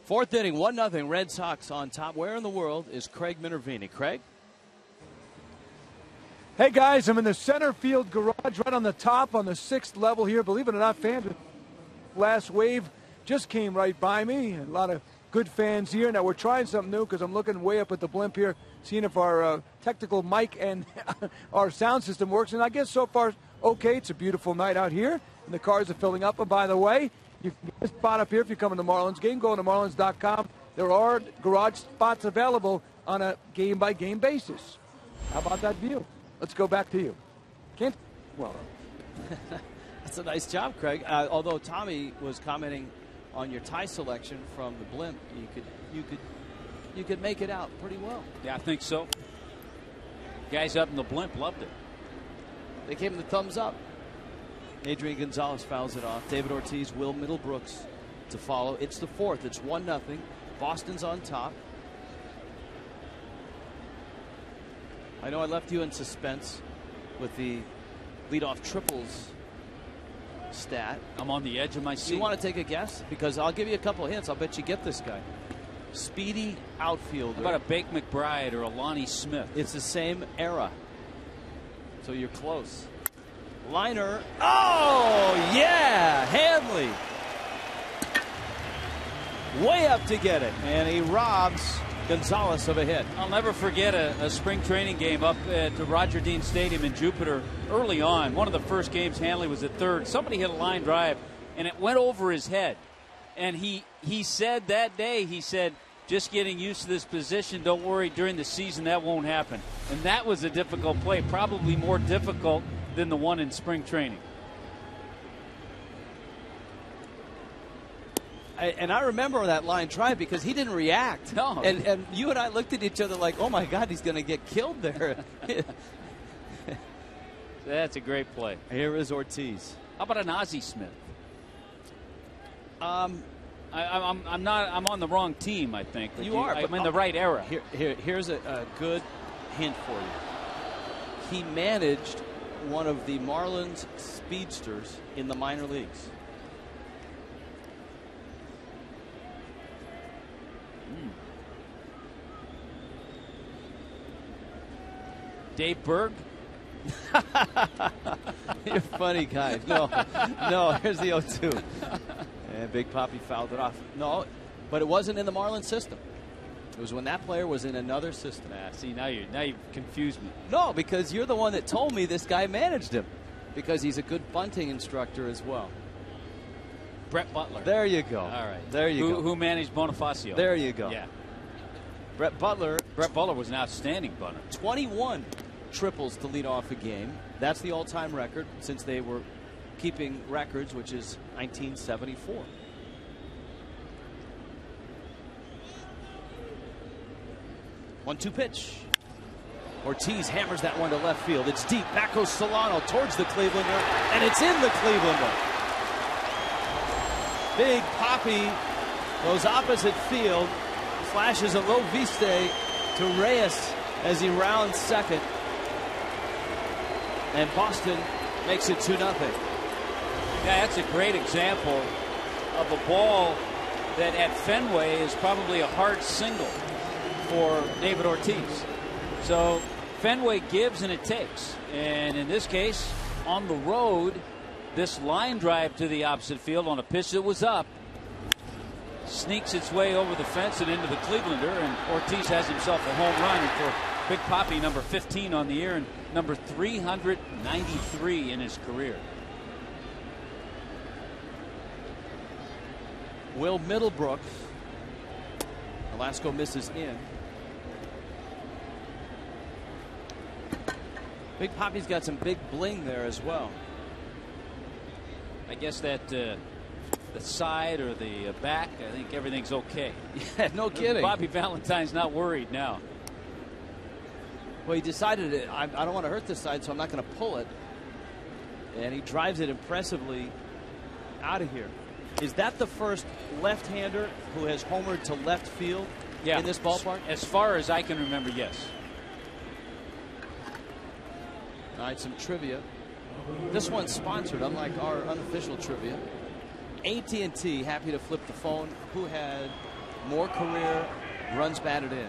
Fourth inning, 1-0, Red Sox on top. Where in the world is Craig Minervini? Craig? Hey guys, I'm in the center field garage right on the top on the 6th level here. Believe it or not, fans, last wave just came right by me. A lot of good fans here. Now we're trying something new because I'm looking way up at the blimp here. seeing if our technical mic and our sound system works. And I guess so far, okay. It's a beautiful night out here, and the cars are filling up. And by the way, you can get a spot up here if you come to the Marlins game. Go to Marlins.com. There are garage spots available on a game-by-game basis. How about that view? Let's go back to you. Well, that's a nice job, Craig. Although Tommy was commenting on your tie selection from the blimp, you could make it out pretty well. Yeah, I think so. Guys up in the blimp loved it. They gave him the thumbs up. Adrian Gonzalez fouls it off. David Ortiz, Will Middlebrooks to follow. It's the fourth. It's 1-0. Boston's on top. I know I left you in suspense with the leadoff triples stat. I'm on the edge of my seat. You want to take a guess? Because I'll give you a couple of hints. I'll bet you get this guy. Speedy outfielder. How about a Bake McBride or a Lonnie Smith? It's the same era. So you're close. Liner. Oh, yeah. Hanley. Way up to get it. And he robs Gonzalez of a hit. I'll never forget a spring training game up at the Roger Dean Stadium in Jupiter early on. One of the first games, Hanley was at third. Somebody hit a line drive, and it went over his head. And he said that day, he said, just getting used to this position. Don't worry, during the season that won't happen. And that was a difficult play, probably more difficult than the one in spring training. And I remember that line drive because he didn't react. No. And you and I looked at each other like, oh, my God, he's going to get killed there. That's a great play. Here is Ortiz. How about an Ozzie Smith? I'm on the wrong team, I think. You are. I'm in the right era. Here's a good hint for you. He managed one of the Marlins speedsters in the minor leagues. Dave Berg? You're a funny guy. No, here's the 0-2. And Big Papi fouled it off. No, but it wasn't in the Marlins system. It was when that player was in another system. See, now you've confused me. No, because you're the one that told me this guy managed him. Because he's a good bunting instructor as well. Brett Butler. There you go. All right. There you go. Who managed Bonifacio? There you go. Yeah. Brett Butler was an outstanding bunter. 21 triples to lead off a game. That's the all-time record since they were keeping records, which is 1974. One-two pitch. Ortiz hammers that one to left field. It's deep. Back goes Solano towards the Clevelander, and it's in the Clevelander. Big Papi goes opposite field, flashes a low viste to Reyes as he rounds second. And Boston makes it 2-0. Yeah, that's a great example of a ball that at Fenway is probably a hard single for David Ortiz. So Fenway gives and it takes. And in this case, on the road, this line drive to the opposite field on a pitch that was up sneaks its way over the fence and into the Clevelander, and Ortiz has himself a home run for Big Papi, number 15 on the year and number 393 in his career. Will Middlebrooks. Velasco misses in. Big Papi's got some big bling there as well. I guess that the side or the back, I think everything's okay. Yeah, no kidding. Bobby Valentine's not worried now. Well, he decided I don't want to hurt this side, so I'm not going to pull it. And he drives it impressively out of here. Is that the first left-hander who has homered to left field in this ballpark? As far as I can remember, yes. All right, some trivia. This one's sponsored, unlike our unofficial trivia. AT&T happy to flip the phone. Who had more career runs batted in?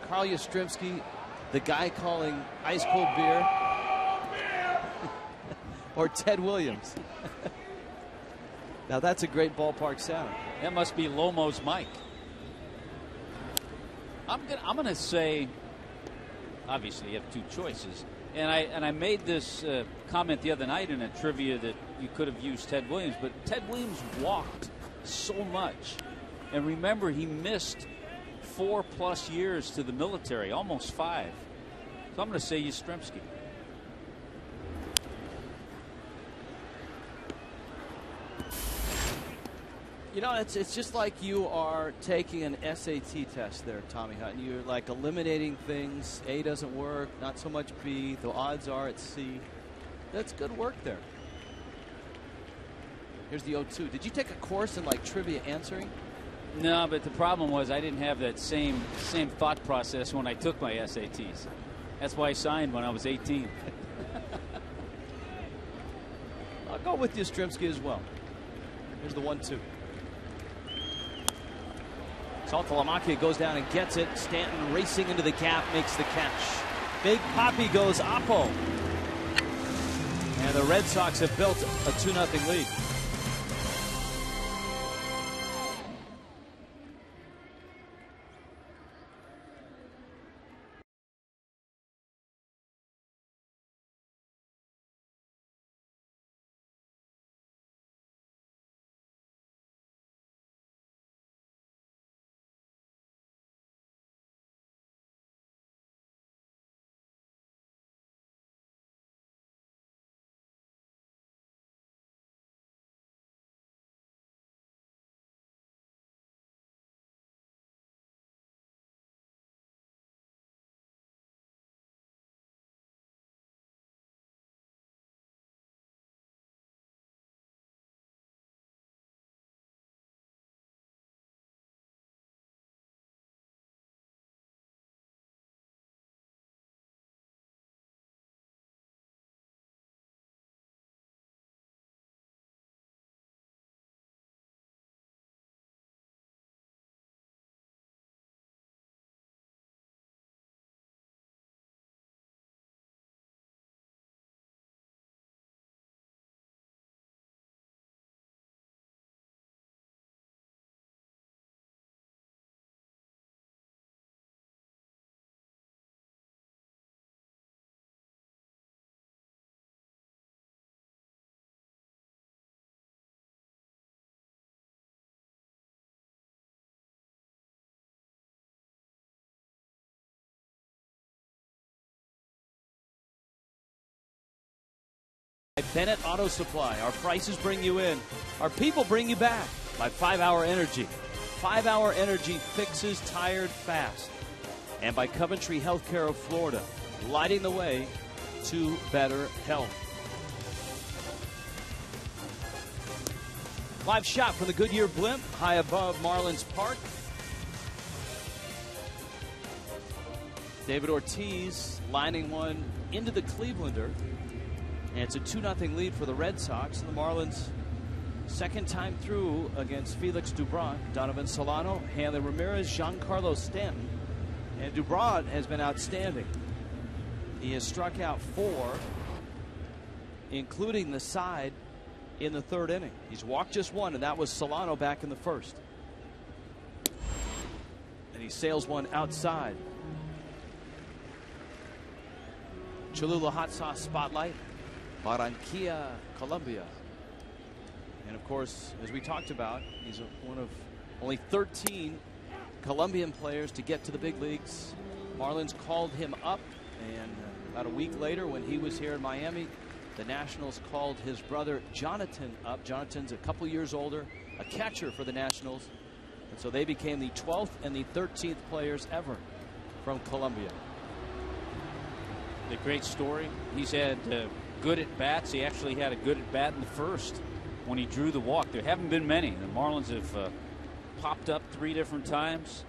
Carl Yastrzemski, the guy calling ice cold beer, or Ted Williams? Now that's a great ballpark sound. That must be Lomo's mic. I'm gonna say, obviously you have two choices, and I made this comment the other night in a trivia that you could have used Ted Williams, but Ted Williams walked so much, and remember he missed 4+ years to the military, almost 5. So I'm going to say Yastrzemski. You know, it's just like you are taking an SAT test there, Tommy Hutton. You're like eliminating things. A doesn't work, not so much B. The odds are it's C. That's good work there. Here's the 0-2. Did you take a course in like trivia answering? No, but the problem was I didn't have that same thought process when I took my SATs. That's why I signed when I was 18. I'll go with Yastrzemski as well. Here's the 1-2. Saltalamacchia goes down and gets it. Stanton racing into the gap, makes the catch. Big Poppy goes Oppo. And the Red Sox have built a 2-0 lead. Bennett Auto Supply. Our prices bring you in. Our people bring you back. By 5-Hour Energy. 5-Hour Energy fixes tired fast. And by Coventry Healthcare of Florida. Lighting the way to better health. Live shot from the Goodyear blimp high above Marlins Park. David Ortiz lining one into the Clevelander. And it's a 2-0 lead for the Red Sox. And the Marlins, second time through against Felix Dubron, Donovan Solano, Hanley Ramirez, Giancarlo Stanton. And Dubron has been outstanding. He has struck out 4, including the side in the 3rd inning. He's walked just 1, and that was Solano back in the 1st. And he sails one outside. Cholula Hot Sauce Spotlight. Barranquilla, Colombia. And of course, as we talked about, he's one of only 13 Colombian players to get to the big leagues. Marlins called him up, and about a week later when he was here in Miami, the Nationals called his brother Jonathan up. Jonathan's a couple years older, a catcher for the Nationals. And so they became the 12th and the 13th players ever from Colombia. A great story. He's had good at bats. He actually had a good at bat in the 1st when he drew the walk. There haven't been many. The Marlins have popped up 3 different times.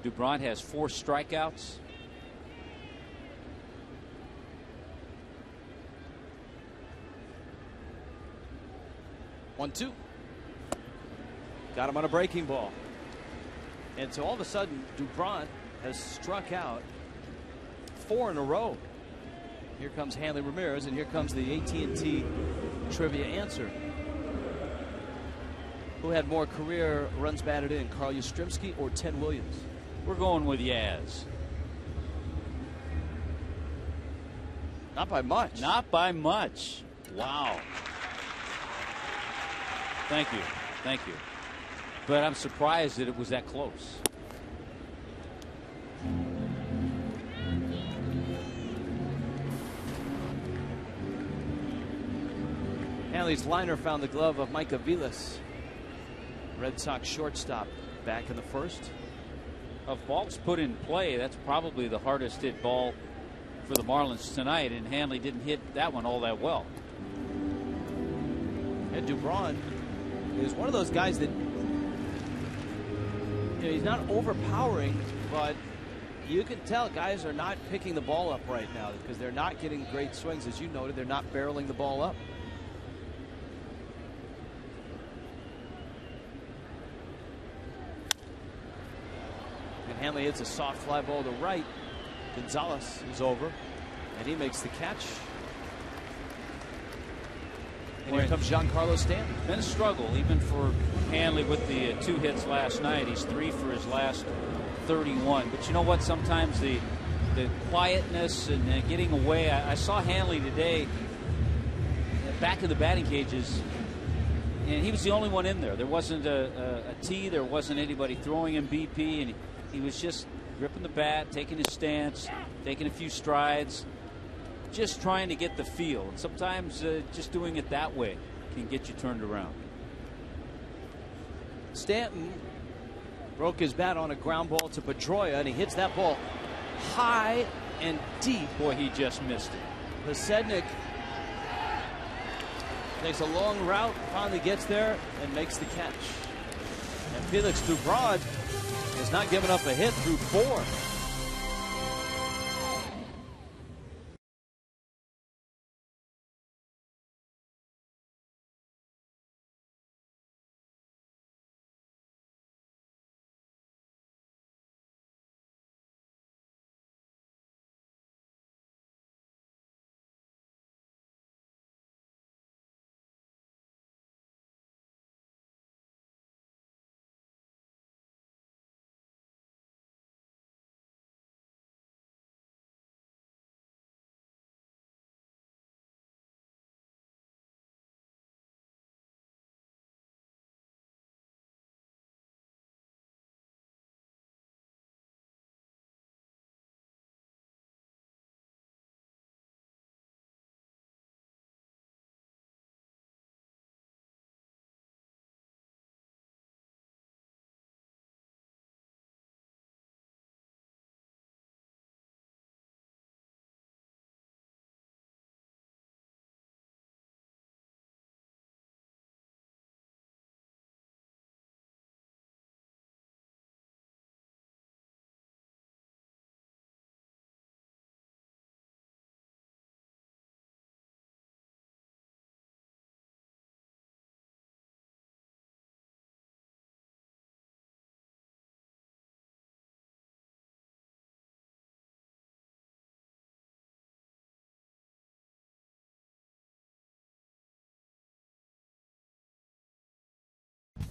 Dubron has 4 strikeouts. One, 2. Got him on a breaking ball. And so all of a sudden, Dubron has struck out 4 in a row. Here comes Hanley Ramirez, and here comes the AT&T trivia answer. Who had more career runs batted in, Carl Yastrzemski or Ted Williams? We're going with Yaz. Not by much. Not by much. Wow. Thank you. Thank you. But I'm surprised that it was that close. Hanley's liner found the glove of Micah Vilas. Red Sox shortstop back in the first. Of balls put in play, that's probably the hardest hit ball for the Marlins tonight, and Hanley didn't hit that one all that well. And Dubron is one of those guys that, he's not overpowering, but you can tell guys are not picking the ball up right now because they're not getting great swings. As you noted, they're not barreling the ball up. And Hanley hits a soft fly ball to right. Gonzalez is over, and he makes the catch. And here comes Giancarlo Stanton. Been a struggle even for Hanley with the 2 hits last night. He's 3 for his last 31. But you know what? Sometimes the quietness and getting away. I saw Hanley today back in the batting cages, and he was the only one in there. There wasn't a tee. There wasn't anybody throwing him BP, and he was just gripping the bat, taking his stance, taking a few strides, just trying to get the feel. And sometimes just doing it that way can get you turned around. Stanton broke his bat on a ground ball to Pedroia, and he hits that ball high and deep. Boy, he just missed it. Pasednik takes a long route, finally gets there, and makes the catch. And Felix Dubron has not given up a hit through 4.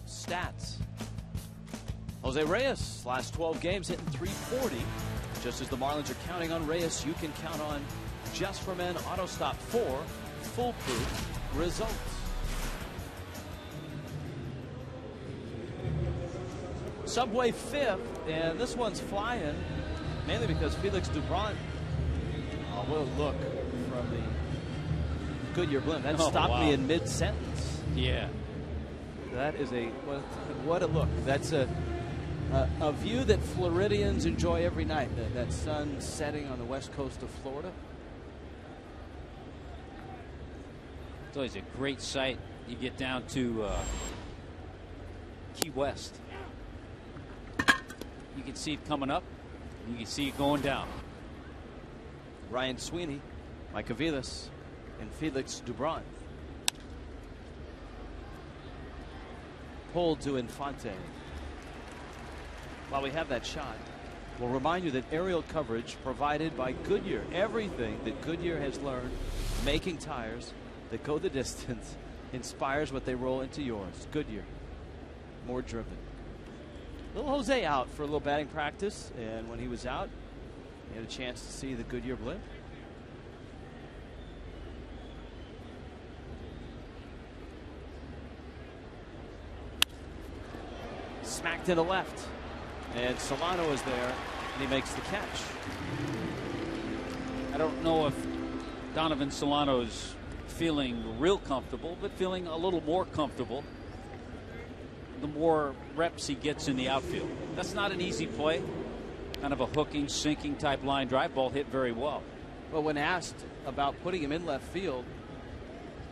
Stats. Jose Reyes, last 12 games hitting .340. Just as the Marlins are counting on Reyes, you can count on Just for Men Auto Stop 4 foolproof results. Subway 5th, and this one's flying mainly because Felix Dubron. Oh, what a look from the Goodyear blimp. That stopped me in mid-sentence. Yeah. That is what a look. That's a view that Floridians enjoy every night. That sun setting on the west coast of Florida. It's always a great sight. You get down to Key West. You can see it coming up. You can see it going down. Ryan Sweeney, Micah Vilas, and Felix Dubron. Pulled to Infante. While we have that shot, we'll remind you that aerial coverage provided by Goodyear. Everything that Goodyear has learned making tires that go the distance inspires what they roll into yours. Goodyear, more driven. Little Jose out for a little batting practice, and when he was out, he had a chance to see the Goodyear blimp. Smacked to the left, and Solano is there, and he makes the catch. I don't know if Donovan Solano's feeling real comfortable, but feeling a little more comfortable the more reps he gets in the outfield. That's not an easy play. Kind of a hooking, sinking type line drive ball, hit very well. Well, when asked about putting him in left field,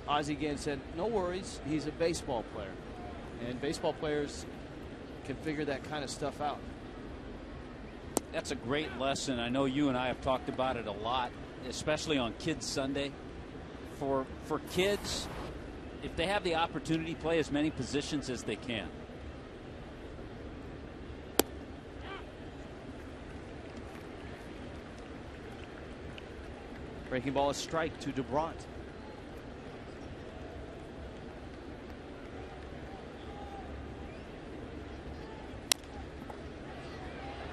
Ozzie again said, no worries, he's a baseball player. And baseball players can figure that kind of stuff out. That's a great lesson. I know you and I have talked about it a lot, especially on Kids Sunday. For kids, if they have the opportunity, play as many positions as they can. Breaking ball, a strike to DeBront.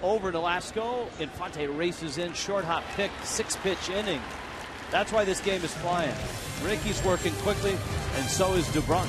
Over to Lasco. Infante races in, short hop pick, 6-pitch inning. That's why this game is flying. Ricky's working quickly, and so is DeBront.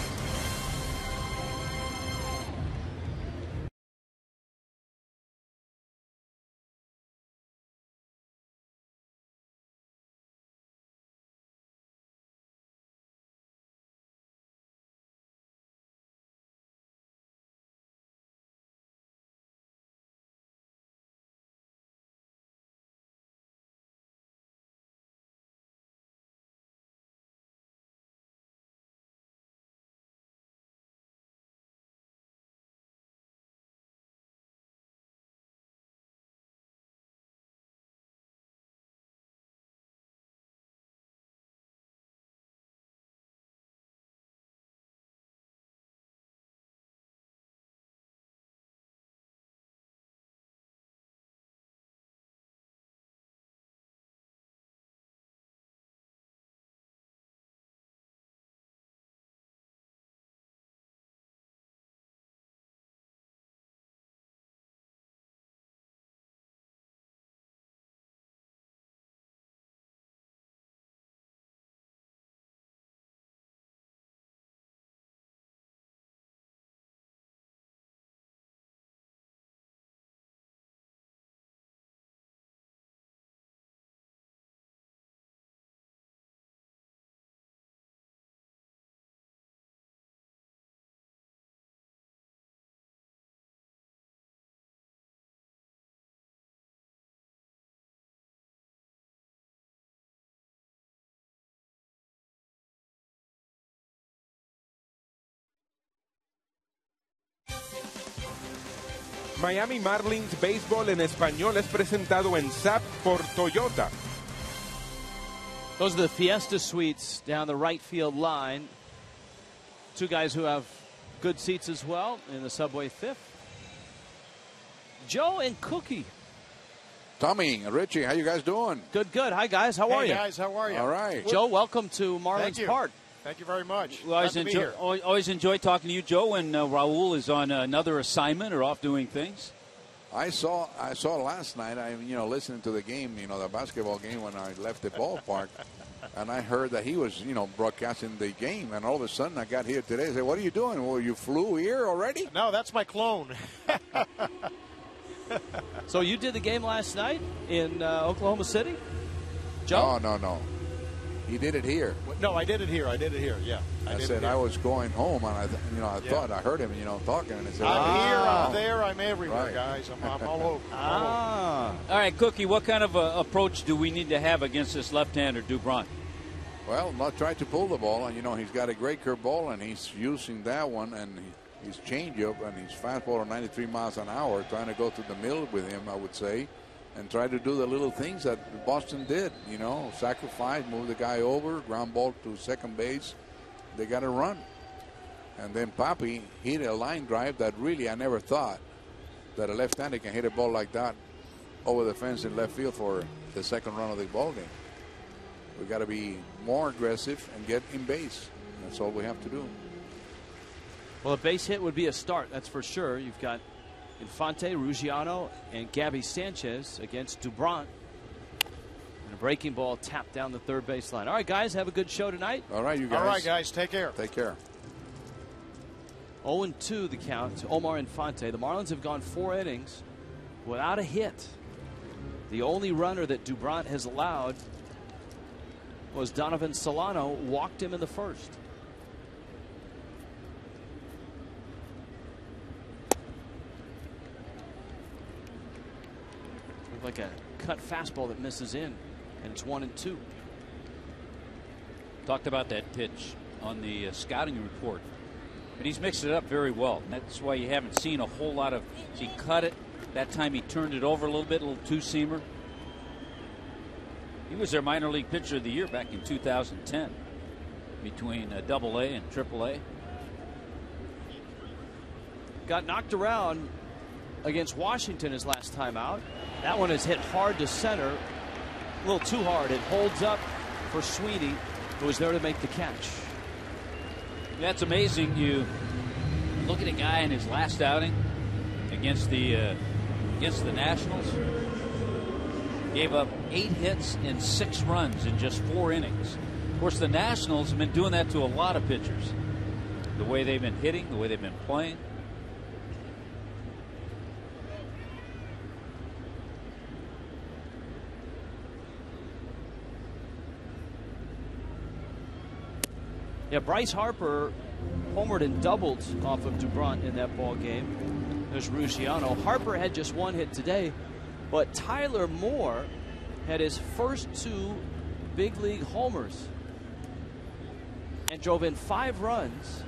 Miami Marlins Béisbol en español es presentado en SAP por Toyota. Those are the Fiesta Suites down the right field line. Two guys who have good seats as well in the subway fifth. Joe and Cookie. Tommy, Richie, how you guys doing? Good, good. Hi, guys. How are you? Hey, guys. How are you? All right. Joe, welcome to Marlins Park. Thank you very much. We always enjoy talking to you, Joe, when Raul is on another assignment or off doing things. I saw last night. Listening to the game, the basketball game when I left the ballpark, and I heard that he was, broadcasting the game, and all of a sudden I got here today. I said, "What are you doing? Well, you flew here already?" No, that's my clone. So you did the game last night in Oklahoma City, Joe? No. He did it here. No, I did it here. Yeah. I said I was going home, and I thought I heard him, talking, and I said, I'm here, I'm there, I'm everywhere, guys. I'm all over. All right, Cookie, what kind of approach do we need to have against this left-hander, DeBront? Well, not try to pull the ball, and he's got a great curveball, and he's using that one, and his changeup and his fastball at 93 miles an hour, trying to go to the middle with him, I would say. And try to do the little things that Boston did, sacrifice, move the guy over, ground ball to second base. They got to run. And then Papi hit a line drive that really I never thought that a left-hander can hit a ball like that over the fence in left field for the second run of the ball game. We got to be more aggressive and get in base. That's all we have to do. Well, a base hit would be a start, that's for sure. You've got Infante, Ruggiano, and Gabby Sanchez against Dubront. And a breaking ball tapped down the third baseline. All right, guys, have a good show tonight. All right, you guys. All right, guys, take care. Take care. 0-2 the count to Omar Infante. The Marlins have gone 4 innings without a hit. The only runner that Dubront has allowed was Donovan Solano, walked him in the first. Looked like a cut fastball that misses in, and it's 1-2. Talked about that pitch on the scouting report. But he's mixed it up very well. And that's why you haven't seen a whole lot of. He cut it. That time he turned it over a little bit, a little two-seamer. He was their minor league pitcher of the year back in 2010 between AA and AAA. Got knocked around against Washington his last time out. That one is hit hard to center. A little too hard. It holds up for Sweeney, who was there to make the catch. That's amazing. You look at a guy in his last outing against the Nationals. Gave up 8 hits and 6 runs in just 4 innings. Of course, the Nationals have been doing that to a lot of pitchers. The way they've been hitting, the way they've been playing. Yeah, Bryce Harper homered and doubled off of Dubront in that ball game. There's Ruggiano. Harper had just 1 hit today, but Tyler Moore had his first 2 big league homers and drove in 5 runs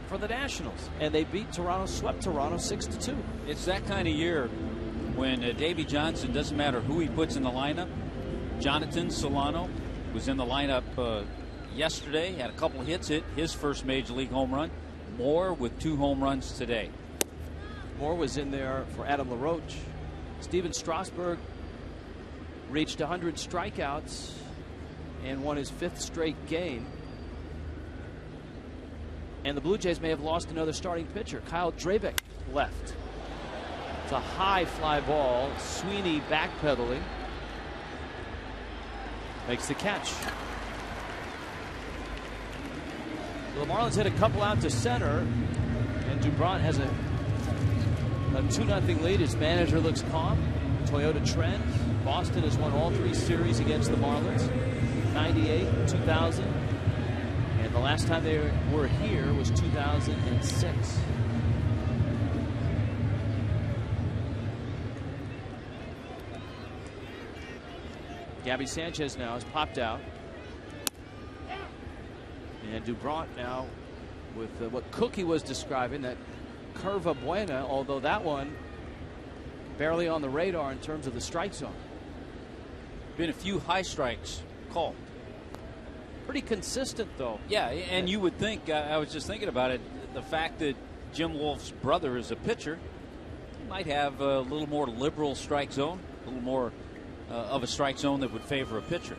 for the Nationals, and they beat Toronto, swept Toronto 6-2. It's that kind of year when Davey Johnson, doesn't matter who he puts in the lineup. Jonathan Solano was in the lineup yesterday, had a couple hits, hit his first major league home run. Moore with 2 home runs today. Moore was in there for Adam LaRoche. Steven Strasburg reached 100 strikeouts and won his 5th straight game. And the Blue Jays may have lost another starting pitcher. Kyle Drabeck left. It's a high fly ball. Sweeney backpedaling. Makes the catch. The Marlins hit a couple out to center, and Dubront has a 2-0 lead. His manager looks calm. Toyota trend. Boston has won all 3 series against the Marlins. 98, 2000, and the last time they were here was 2006. Gabby Sanchez now has popped out. And Dubront now with what Cookie was describing, that curva buena, although that one barely on the radar in terms of the strike zone. Been a few high strikes called. Pretty consistent, though. Yeah, and you would think, I was just thinking about it, the fact that Jim Wolf's brother is a pitcher, he might have a little more liberal strike zone, a little more of a strike zone that would favor a pitcher.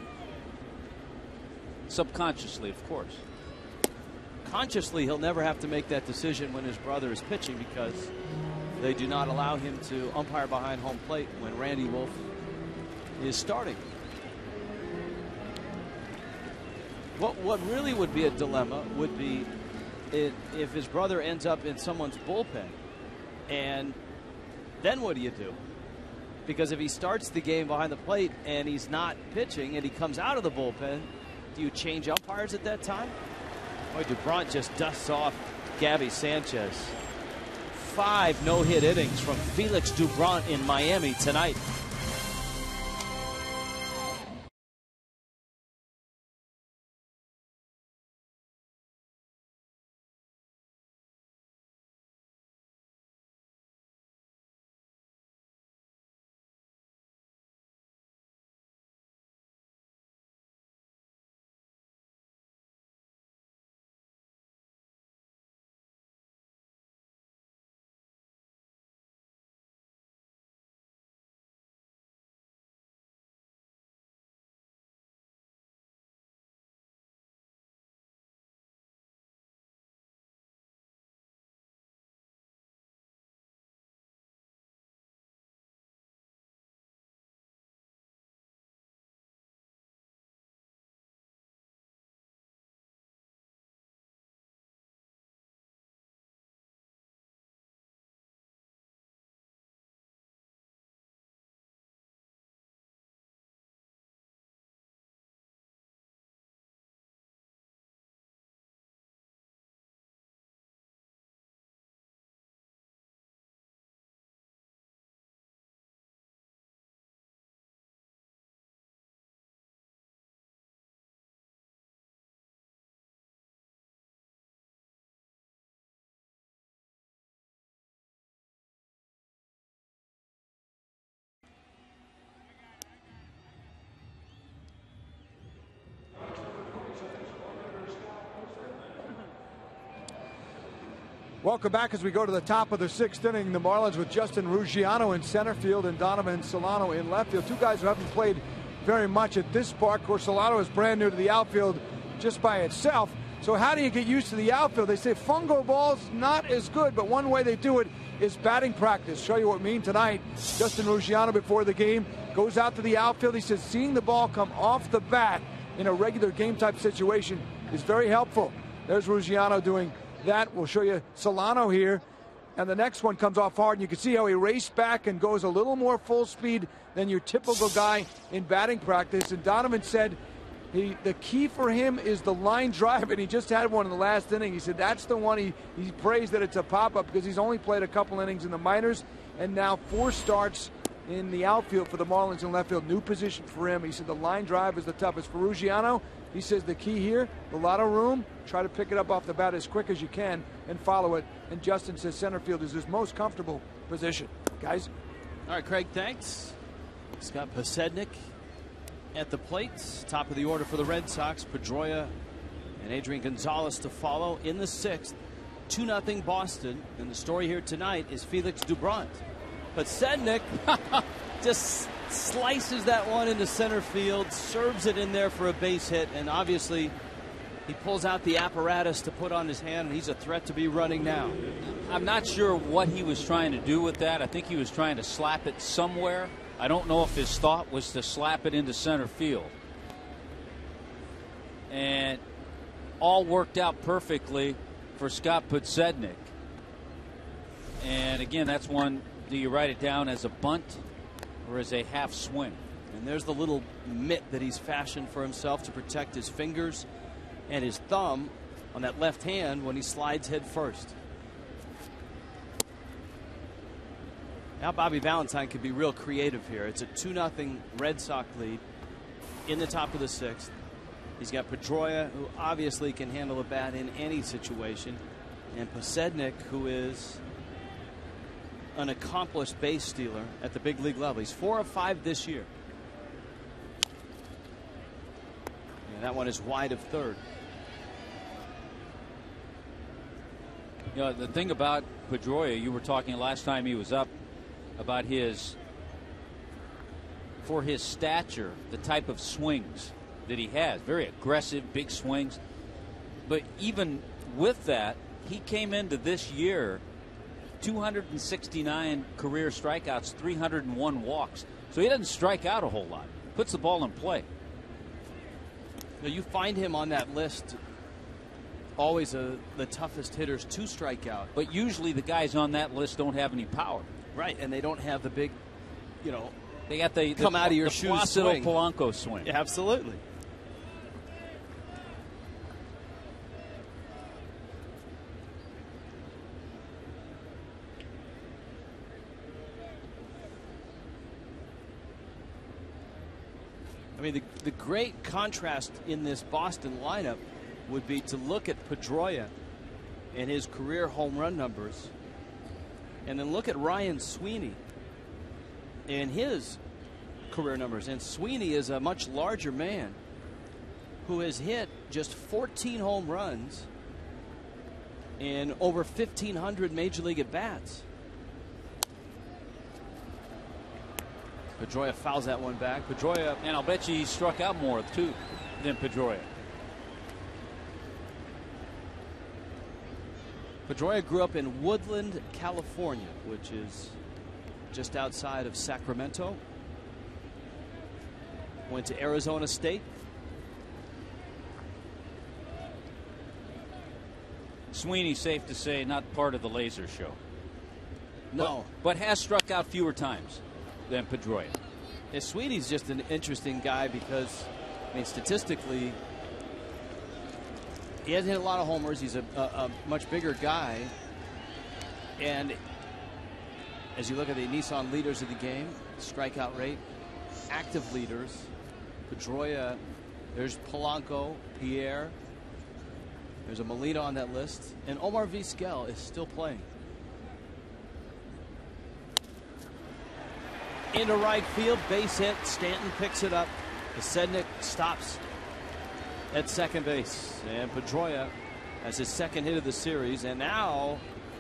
Subconsciously, of course. Consciously, he'll never have to make that decision when his brother is pitching, because they do not allow him to umpire behind home plate when Randy Wolf is starting. What really would be a dilemma would be if his brother ends up in someone's bullpen, and then what do you do? Because if he starts the game behind the plate and he's not pitching and he comes out of the bullpen, do you change umpires at that time? Boy, Dubront just dusts off Gabby Sanchez. 5 no-hit innings from Felix Dubront in Miami tonight. Welcome back as we go to the top of the 6th inning. The Marlins with Justin Ruggiano in center field and Donovan Solano in left field. Two guys who haven't played very much at this park. Of course, Solano is brand new to the outfield just by itself. So how do you get used to the outfield? They say fungo balls not as good, but one way they do it is batting practice. Show you what I mean tonight. Justin Ruggiano before the game goes out to the outfield. He says seeing the ball come off the bat in a regular game type situation is very helpful. There's Ruggiano doing that. We'll show you Solano here. And the next one comes off hard, and you can see how he raced back and goes a little more full speed than your typical guy in batting practice. And Donovan said the key for him is the line drive, and he just had one in the last inning. He said that's the one he praised that it's a pop-up because he's only played a couple innings in the minors, and now 4 starts in the outfield for the Marlins in left field. New position for him. He said the line drive is the toughest. For Ruggiano, he says the key here, a lot of room, try to pick it up off the bat as quick as you can and follow it. And Justin says center field is his most comfortable position. Guys? All right, Craig, thanks. Scott Posednik at the plate. Top of the order for the Red Sox. Pedroia and Adrian Gonzalez to follow in the 6th. 2-0 Boston. And the story here tonight is Felix Doubront. Posednik just slices that one into center field, serves it in there for a base hit, and obviously he pulls out the apparatus to put on his hand, and he's a threat to be running now. I'm not sure what he was trying to do with that. I think he was trying to slap it somewhere. I don't know if his thought was to slap it into center field. And all worked out perfectly for Scott Posednik. And again, that's one, do you write it down as a bunt or as a half swing? And there's the little mitt that he's fashioned for himself to protect his fingers and his thumb on that left hand when he slides head first. Now Bobby Valentine could be real creative here. It's a 2-0 Red Sox lead in the top of the 6th. He's got Pedroia, who obviously can handle a bat in any situation, and Posednik, who is an accomplished base stealer at the big league level. He's 4 of 5 this year. And that one is wide of third. You know, the thing about Pedroia, you were talking last time he was up about for his stature, the type of swings that he has. Very aggressive, big swings. But even with that, he came into this year 269 career strikeouts, 301 walks. So he doesn't strike out a whole lot. Puts the ball in play. Now you find him on that list always the toughest hitters to strike out. But usually the guys on that list don't have any power. Right, and they don't have the big, they got the come out of your shoes Placido swing. Polanco swing. Yeah, absolutely. I mean, the great contrast in this Boston lineup would be to look at Pedroia and his career home run numbers, and then look at Ryan Sweeney and his career numbers. And Sweeney is a much larger man who has hit just 14 home runs in over 1,500 major league at-bats. Pedroia fouls that one back. Pedroia, and I'll bet you he struck out more too than Pedroia. Pedroia grew up in Woodland, California, which is just outside of Sacramento. Went to Arizona State. Sweeney, safe to say, not part of the laser show. No. But has struck out fewer times than Pedroia. Yeah, Sweeney's just an interesting guy because, I mean, statistically, he hasn't hit a lot of homers. He's a much bigger guy. And as you look at the Nissan leaders of the game, strikeout rate, active leaders, Pedroia, there's Polanco, Pierre, there's a Molina on that list, and Omar Vizquel is still playing. Into right field, base hit. Stanton picks it up. Posednik stops at second base. And Pedroia has his second hit of the series. And now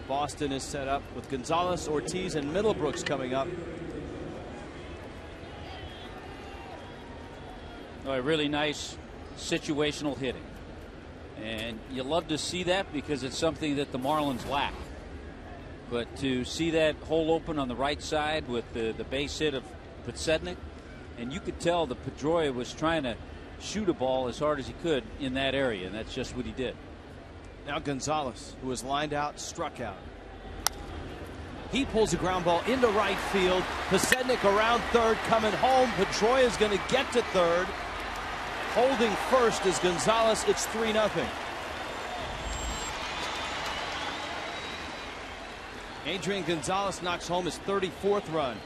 Boston is set up with Gonzalez, Ortiz, and Middlebrooks coming up. Oh, a really nice situational hitting. And you love to see that because it's something that the Marlins lack. But to see that hole open on the right side with the base hit of Podsednik, and you could tell that Pedroia was trying to shoot a ball as hard as he could in that area, and that's just what he did. Now Gonzalez, who was lined out, struck out. He pulls a ground ball into right field. Podsednik around third, coming home. Pedroia is going to get to third. Holding first is Gonzalez. It's 3-0. Adrian Gonzalez knocks home his 34th run.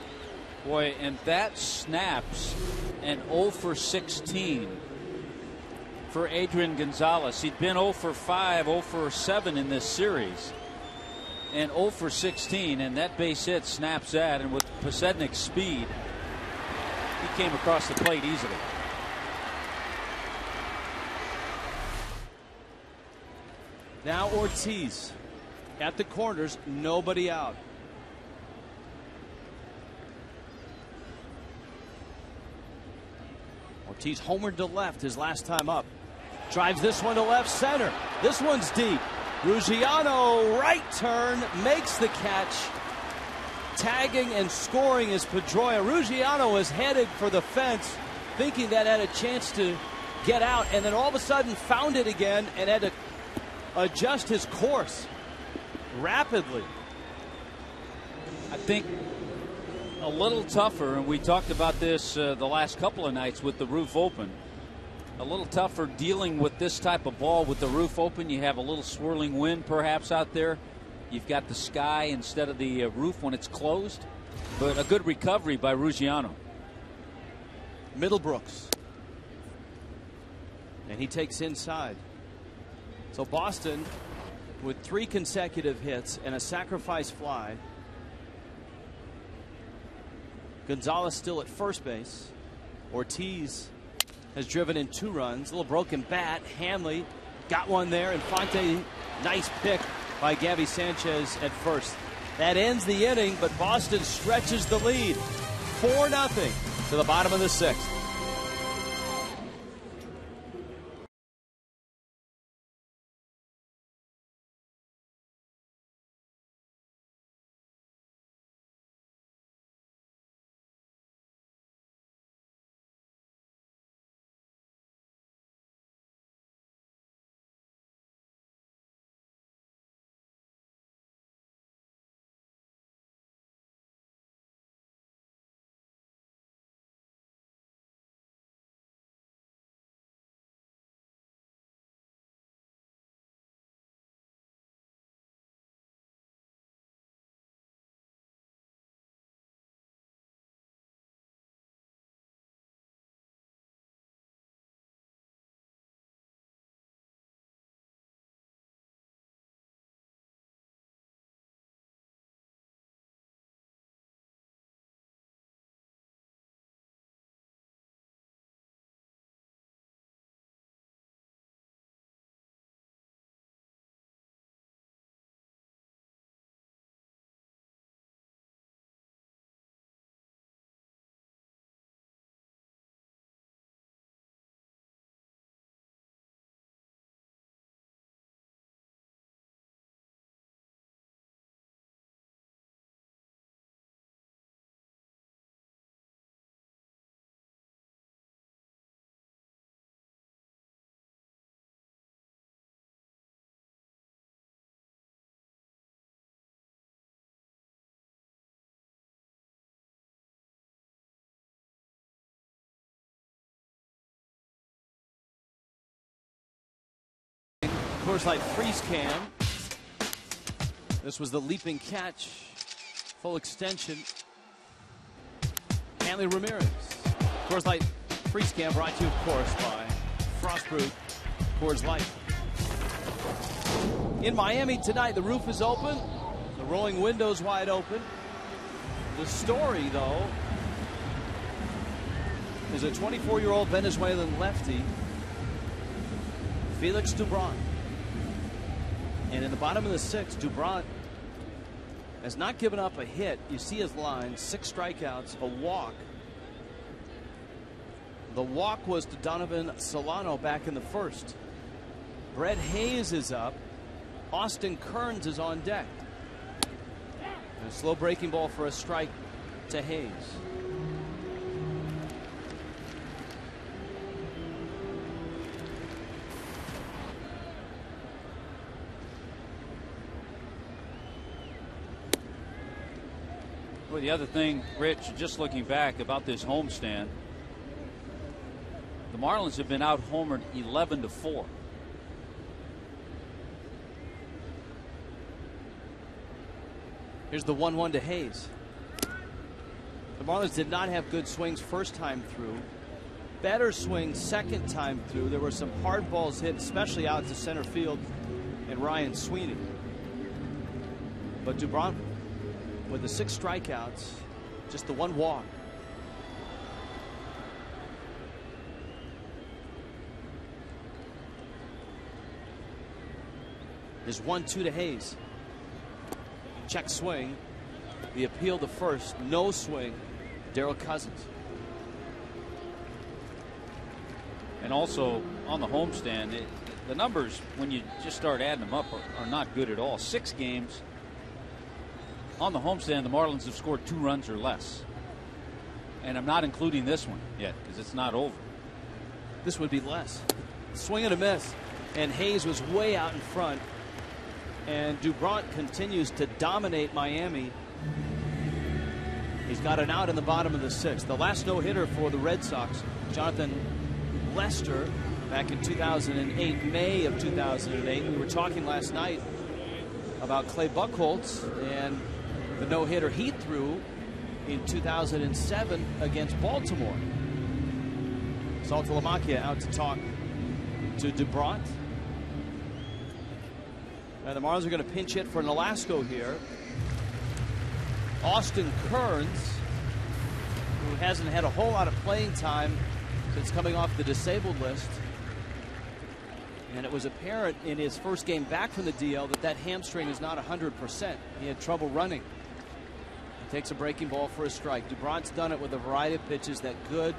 Boy, and that snaps an 0 for 16 for Adrian Gonzalez. He'd been 0 for 5, 0 for 7 in this series. And 0 for 16, and that base hit snaps that. And with Podsednik's speed, he came across the plate easily. Now Ortiz at the corners, nobody out. Ortiz homered to left his last time up. Drives this one to left center. This one's deep. Ruggiano, right turn, makes the catch. Tagging and scoring is Pedroia. Ruggiano was headed for the fence, thinking that had a chance to get out, and then all of a sudden found it again and had to adjust his course rapidly. I think a little tougher, and we talked about this the last couple of nights with the roof open. A little tougher dealing with this type of ball with the roof open. You have a little swirling wind perhaps out there. You've got the sky instead of the roof when it's closed. But a good recovery by Ruggiano. Middlebrooks. And he takes inside. So Boston with 3 consecutive hits and a sacrifice fly. Gonzalez still at first base. Ortiz has driven in 2 runs. A little broken bat. Hanley got one there. Infante, nice pick by Gabby Sanchez at first. That ends the inning, but Boston stretches the lead. 4-0 to the bottom of the 6th. Coors Light freeze cam. This was the leaping catch, full extension. Hanley Ramirez. Coors Light freeze cam brought to you, of course, by Frostbrewed Coors Light. In Miami tonight, the roof is open, the rolling windows wide open. The story, though, is a 24-year-old Venezuelan lefty, Felix Dubron. And in the bottom of the 6th, Dubron has not given up a hit. You see his line, 6 strikeouts, a walk. The walk was to Donovan Solano back in the first. Brett Hayes is up. Austin Kearns is on deck. And a slow breaking ball for a strike to Hayes. Well, the other thing, Rich, just looking back about this homestand, the Marlins have been out homered 11-4. Here's the 1-1 to Hayes. The Marlins did not have good swings first time through. Better swing second time through. There were some hard balls hit, especially out to center field and Ryan Sweeney. But Dubron, with the 6 strikeouts, just the 1 walk. There's 1-2 to Hayes. Check swing. The appeal to first. No swing. Darrell Cousins. And also on the homestand, the numbers, when you just start adding them up, are not good at all. 6 games on the homestand, the Marlins have scored 2 runs or less. And I'm not including this one yet because it's not over. This would be less. Swing and a miss. And Hayes was way out in front. And Dubron continues to dominate Miami. He's got an out in the bottom of the 6th. The last no-hitter for the Red Sox, Jonathan Lester, back in 2008, May of 2008. We were talking last night about Clay Buchholz and the no-hitter he threw in 2007 against Baltimore. Saltalamacchia out to talk to Dubron. And the Marlins are going to pinch hit for Nolasco here. Austin Kearns, who hasn't had a whole lot of playing time since coming off the disabled list. And it was apparent in his first game back from the DL that hamstring is not 100%. He had trouble running. He takes a breaking ball for a strike. Dubron's done it with a variety of pitches. That good,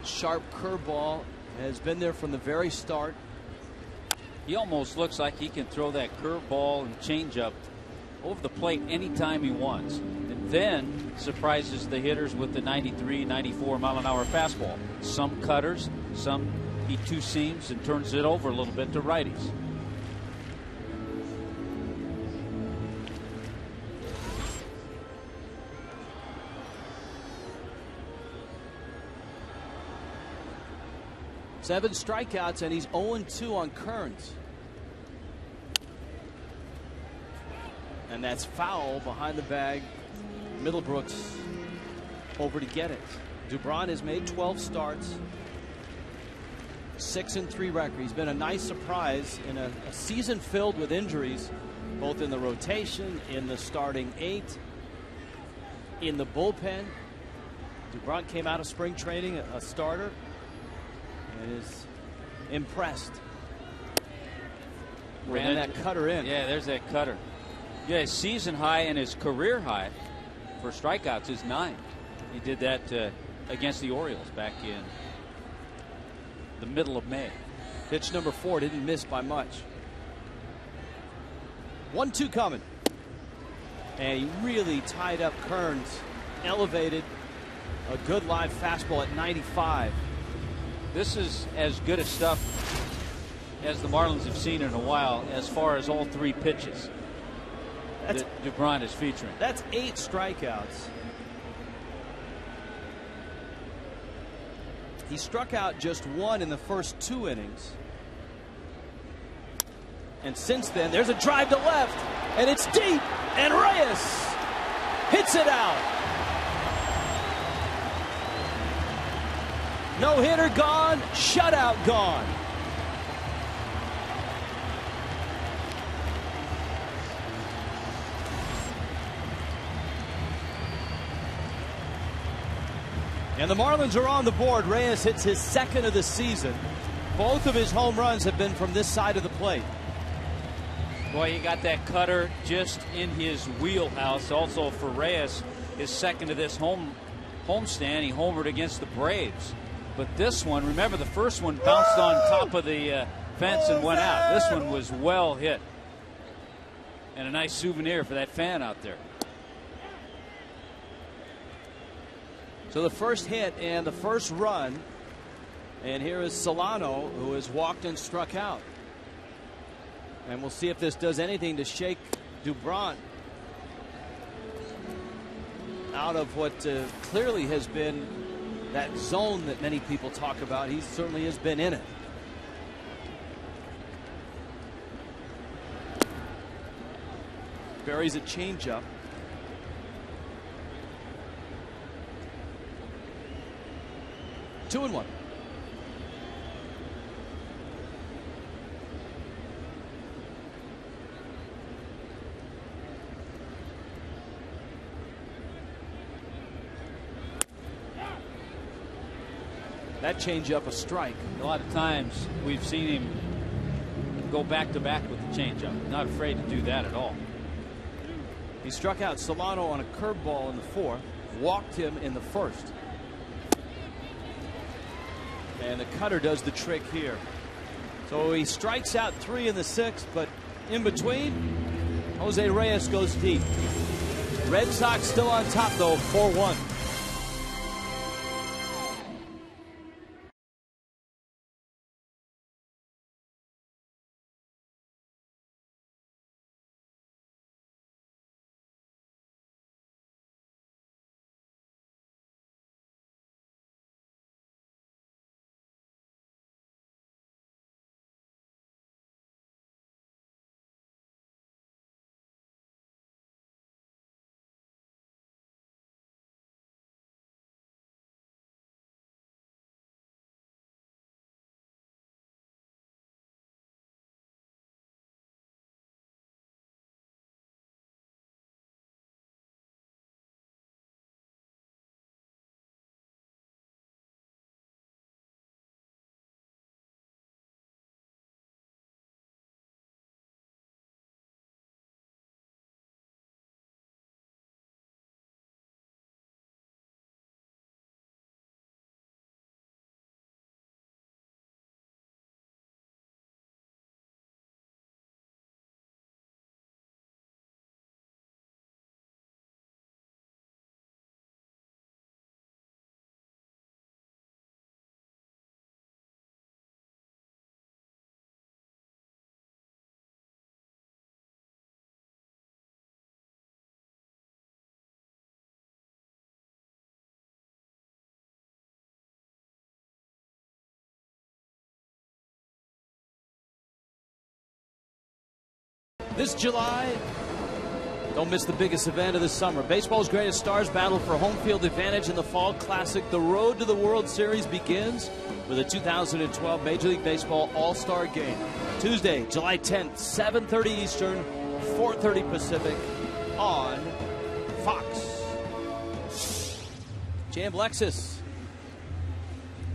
sharp curveball has been there from the very start. He almost looks like he can throw that curveball and changeup over the plate anytime he wants, and then surprises the hitters with the 93, 94 mile-an-hour fastball. Some cutters, some he two seams and turns it over a little bit to righties. Seven strikeouts, and he's 0-2 on Kearns. And that's foul behind the bag. Middlebrooks over to get it. Dubron has made 12 starts. 6-3 record. He's been a nice surprise in a season filled with injuries, both in the rotation, in the starting 8, in the bullpen. Dubron came out of spring training a starter and is impressed. Ran that cutter in. Yeah, there's that cutter. Yeah, his season high and his career high for strikeouts is 9. He did that against the Orioles back in the middle of May. Pitch number 4 didn't miss by much. 1-2 coming. And he really tied up Kearns. Elevated a good live fastball at 95. This is as good a stuff as the Marlins have seen in a while as far as all 3 pitches that Dubron is featuring. That's 8 strikeouts. He struck out just 1 in the first 2 innings. And since then, there's a drive to left, and it's deep, and Reyes hits it out. No hitter gone, shutout gone. And the Marlins are on the board. Reyes hits his 2nd of the season. Both of his home runs have been from this side of the plate. Boy, he got that cutter just in his wheelhouse. Also for Reyes, his second of this homestand. He homered against the Braves. But this one, remember the first one bounced on top of the fence and went out. This one was well hit. And a nice souvenir for that fan out there. So the first hit and the first run. And here is Solano, who has walked and struck out. And we'll see if this does anything to shake Dubron out of what clearly has been that zone that many people talk about. He certainly has been in it. Buries a changeup. Two and one. That changeup a strike. A lot of times we've seen him go back to back with the changeup. Not afraid to do that at all. He struck out Solano on a curveball in the fourth, walked him in the first. And the cutter does the trick here. So he strikes out 3 in the sixth, but in between, Jose Reyes goes deep. Red Sox still on top though, 4-1. This July, don't miss the biggest event of the summer. Baseball's greatest stars battle for home field advantage in the Fall Classic. The road to the World Series begins with the 2012 Major League Baseball All-Star Game. Tuesday, July 10th, 7:30 Eastern, 4:30 Pacific on Fox. Jam Lexus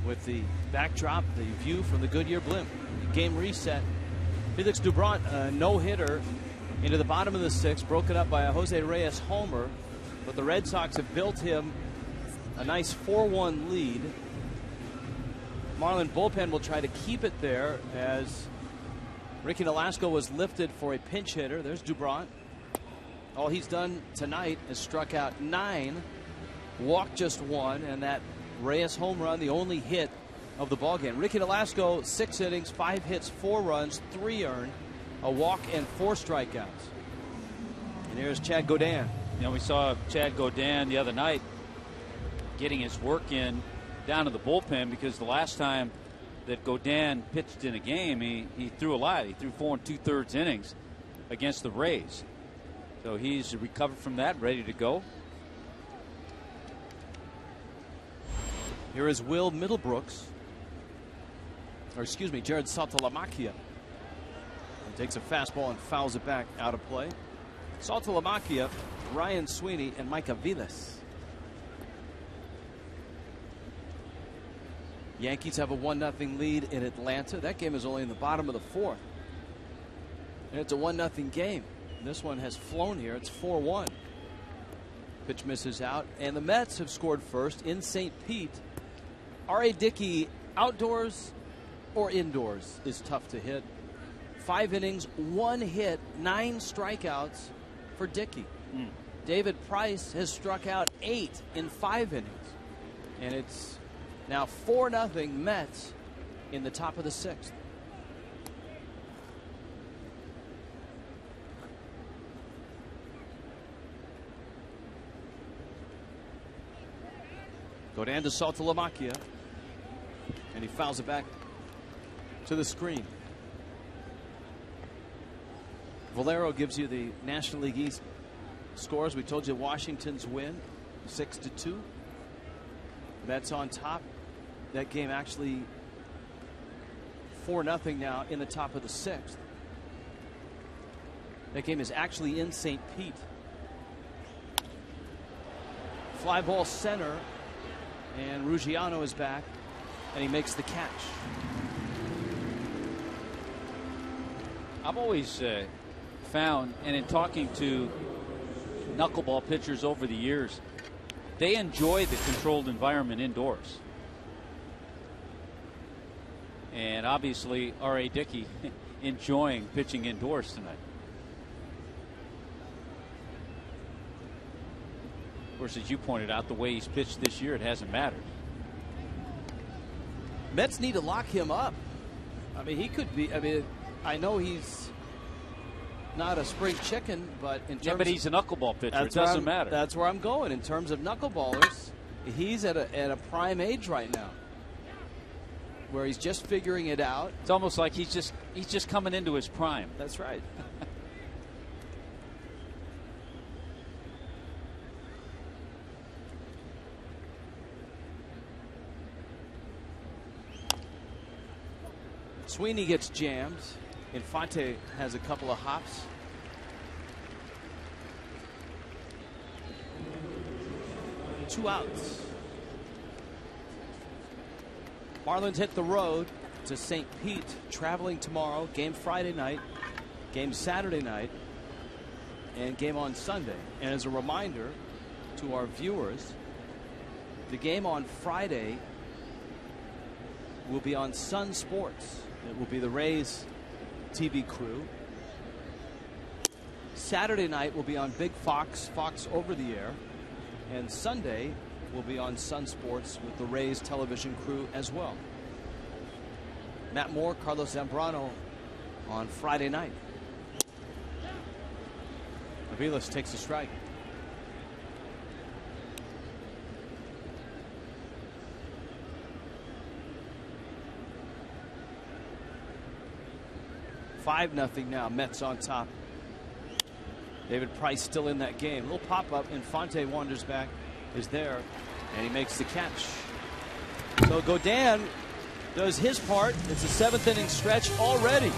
with the backdrop, the view from the Goodyear blimp. Game reset. Felix Dubron, a no-hitter into the bottom of the sixth, broken up by a Jose Reyes homer. But the Red Sox have built him a nice 4-1 lead. Marlin bullpen will try to keep it there as Ricky Nolasco was lifted for a pinch hitter. There's Dubron. All he's done tonight is struck out 9, walked just 1, and that Reyes home run, the only hit of the ballgame. Ricky Nolasco, 6 innings, 5 hits, 4 runs, 3 earned, a walk, and 4 strikeouts. And here's Chad Godin. You know, we saw Chad Godin the other night getting his work in down to the bullpen, because the last time that Godin pitched in a game, he threw a lot. He threw 4 2/3 innings against the Rays. So he's recovered from that, ready to go. Here is Will Middlebrooks. Or excuse me, Jared Saltalamacchia. He takes a fastball and fouls it back out of play. Saltalamacchia, Ryan Sweeney, and Micah Vilas. Yankees have a 1-0 lead in Atlanta. That game is only in the bottom of the fourth. And it's a 1-0 game. This one has flown here. It's 4-1. Pitch misses out, and the Mets have scored first in St. Pete. R.A. Dickey, outdoors or indoors, is tough to hit. 5 innings, 1 hit, 9 strikeouts for Dickey. David Price has struck out 8 in 5 innings. And it's now 4-0 Mets in the top of the 6th. Go down to Saltalamacchia, and he fouls it back to the screen. Valero gives you the National League East scores. We told you Washington's win, 6-2. Mets on top. That game actually 4-0 now in the top of the 6th. That game is actually in St. Pete. Fly ball center, and Ruggiano is back, and he makes the catch. I've always found, and in talking to knuckleball pitchers over the years, they enjoy the controlled environment indoors. And obviously, R.A. Dickey enjoying pitching indoors tonight. Of course, as you pointed out, the way he's pitched this year, it hasn't mattered. Mets need to lock him up. I mean, he could be. I mean, I know he's not a spring chicken, but in terms but he's a knuckleball pitcher. It doesn't matter. That's where I'm going in terms of knuckleballers. He's at a prime age right now, where he's just figuring it out. It's almost like he's just coming into his prime. That's right. Sweeney gets jammed. Infante has a couple of hops. Two outs. Marlins hit the road to St. Pete, traveling tomorrow. Game Friday night, game Saturday night, and game on Sunday. And as a reminder to our viewers, the game on Friday will be on Sun Sports. It will be the Rays TV crew. Saturday night will be on Big Fox, Fox over the air. And Sunday will be on Sun Sports with the Rays television crew as well. Matt Moore, Carlos Zambrano on Friday night. Aviles takes a strike. Five nothing now. Mets on top. David Price still in that game. Little pop up. Infante wanders back. Is there, and he makes the catch. So Godin does his part. It's a 7th inning stretch already.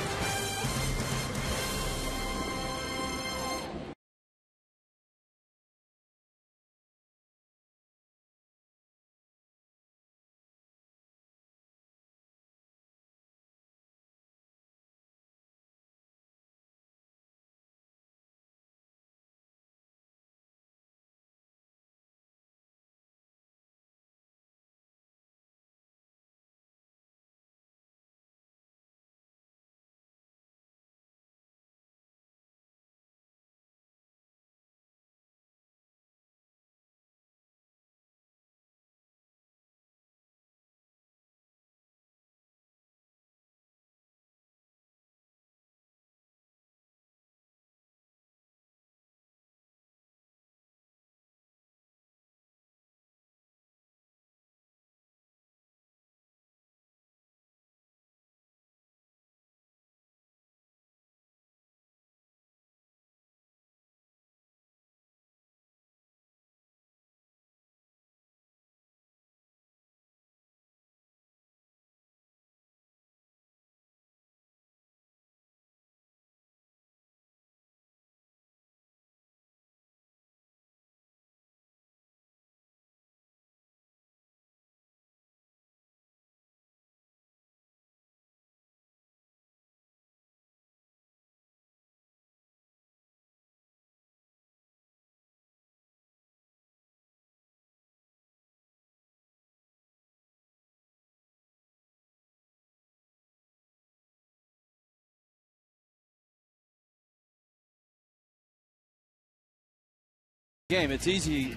Game. It's easy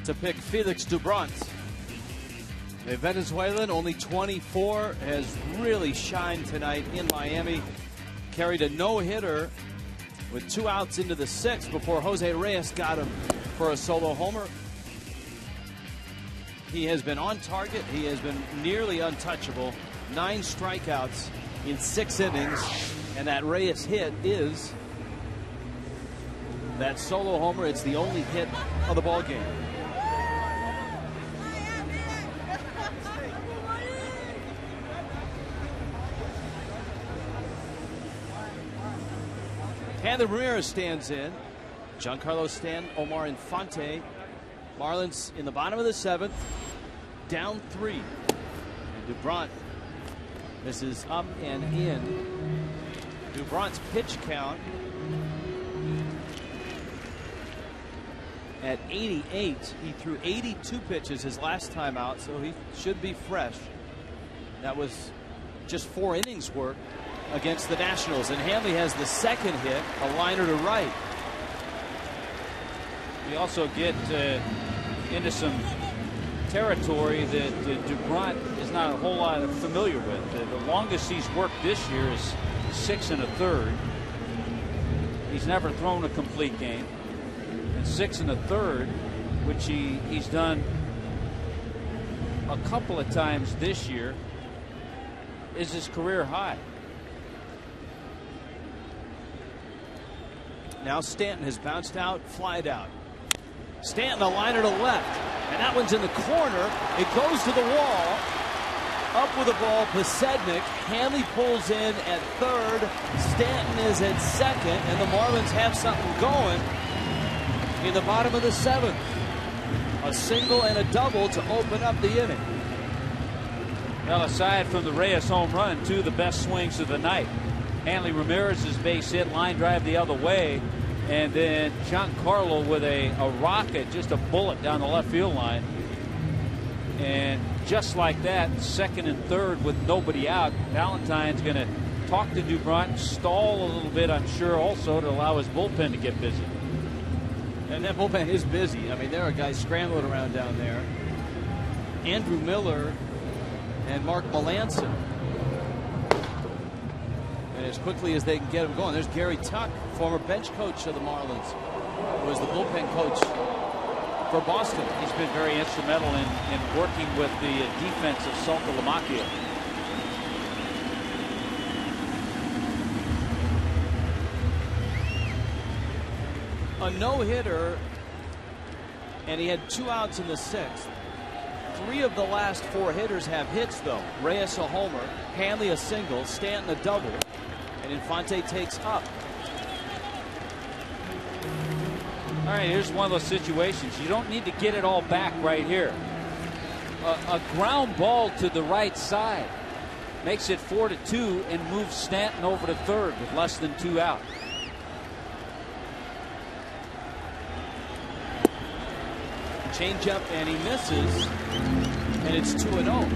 to pick Felix Doubront. A Venezuelan, only 24, has really shined tonight in Miami. Carried a no-hitter with 2 outs into the 6th before Jose Reyes got him for a solo homer. He has been on target. He has been nearly untouchable. 9 strikeouts in 6 innings. And that Reyes hit is that solo homer. It's the only hit of the ball game. Hanley Ramirez stands in. Giancarlo Stanton, Omar Infante. Marlins in the bottom of the 7th, down 3. And Doubront misses up and in. Dubront's pitch count at 88. He threw 82 pitches his last time out, so he should be fresh. That was just 4 innings work against the Nationals. And Hanley has the 2nd hit, a liner to right. We also get into some territory that Doubront is not a whole lot familiar with. The longest he's worked this year is 6 1/3. He's never thrown a complete game. And 6 1/3, which he's done a couple of times this year, is his career high. Now Stanton has bounced out, flied out. Stanton a liner to left, and that one's in the corner. It goes to the wall. Up with the ball, Posednik. Hanley pulls in at 3rd. Stanton is at 2nd, and the Marlins have something going in the bottom of the 7th. A single and a double to open up the inning. Well, aside from the Reyes home run, 2 of the best swings of the night. Hanley Ramirez's base hit, line drive the other way, and then Giancarlo with a rocket, just a bullet down the left field line. And just like that, 2nd and 3rd with nobody out. Valentine's going to talk to Doubront, stall a little bit, I'm sure, also to allow his bullpen to get busy. And that bullpen is busy. I mean, there are guys scrambling around down there. Andrew Miller and Mark Melanson. And as quickly as they can get him going, there's Gary Tuck, former bench coach of the Marlins, who was the bullpen coach for Boston. He's been very instrumental in working with the defense of Saltalamacchia. A no-hitter, and he had 2 outs in the 6th. 3 of the last 4 hitters have hits, though. Reyes a homer, Hanley a single, Stanton a double, and Infante takes up. All right, here's one of those situations. You don't need to get it all back right here. A ground ball to the right side makes it 4-2 and moves Stanton over to 3rd with less than 2 out. Changeup, and he misses, and it's 2-0.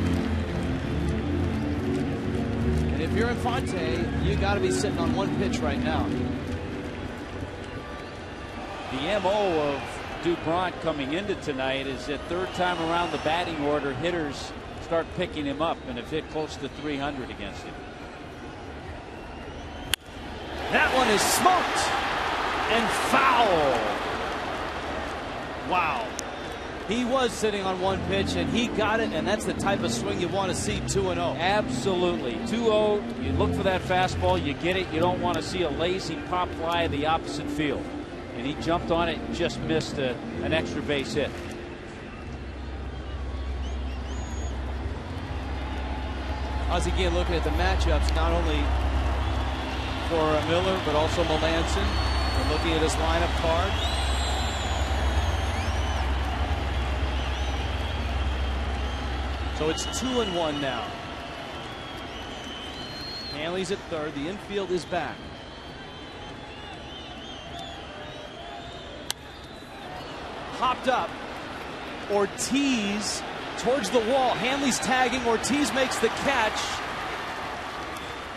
And if you're Infante, you got to be sitting on 1 pitch right now. The MO of Doubront coming into tonight is that 3rd time around the batting order, hitters start picking him up and have hit close to 300 against him. That one is smoked and foul. Wow. He was sitting on 1 pitch, and he got it, and that's the type of swing you want to see. 2-0. Absolutely. 2-0. You look for that fastball, you get it. You don't want to see a lazy pop fly the opposite field. And he jumped on it and just missed an extra base hit. Ozzie again looking at the matchups, not only for Miller, but also Melanson. And looking at his lineup card. So it's 2-1 now. Hanley's at 3rd. The infield is back. Hopped up. Ortiz towards the wall. Hanley's tagging. Ortiz makes the catch.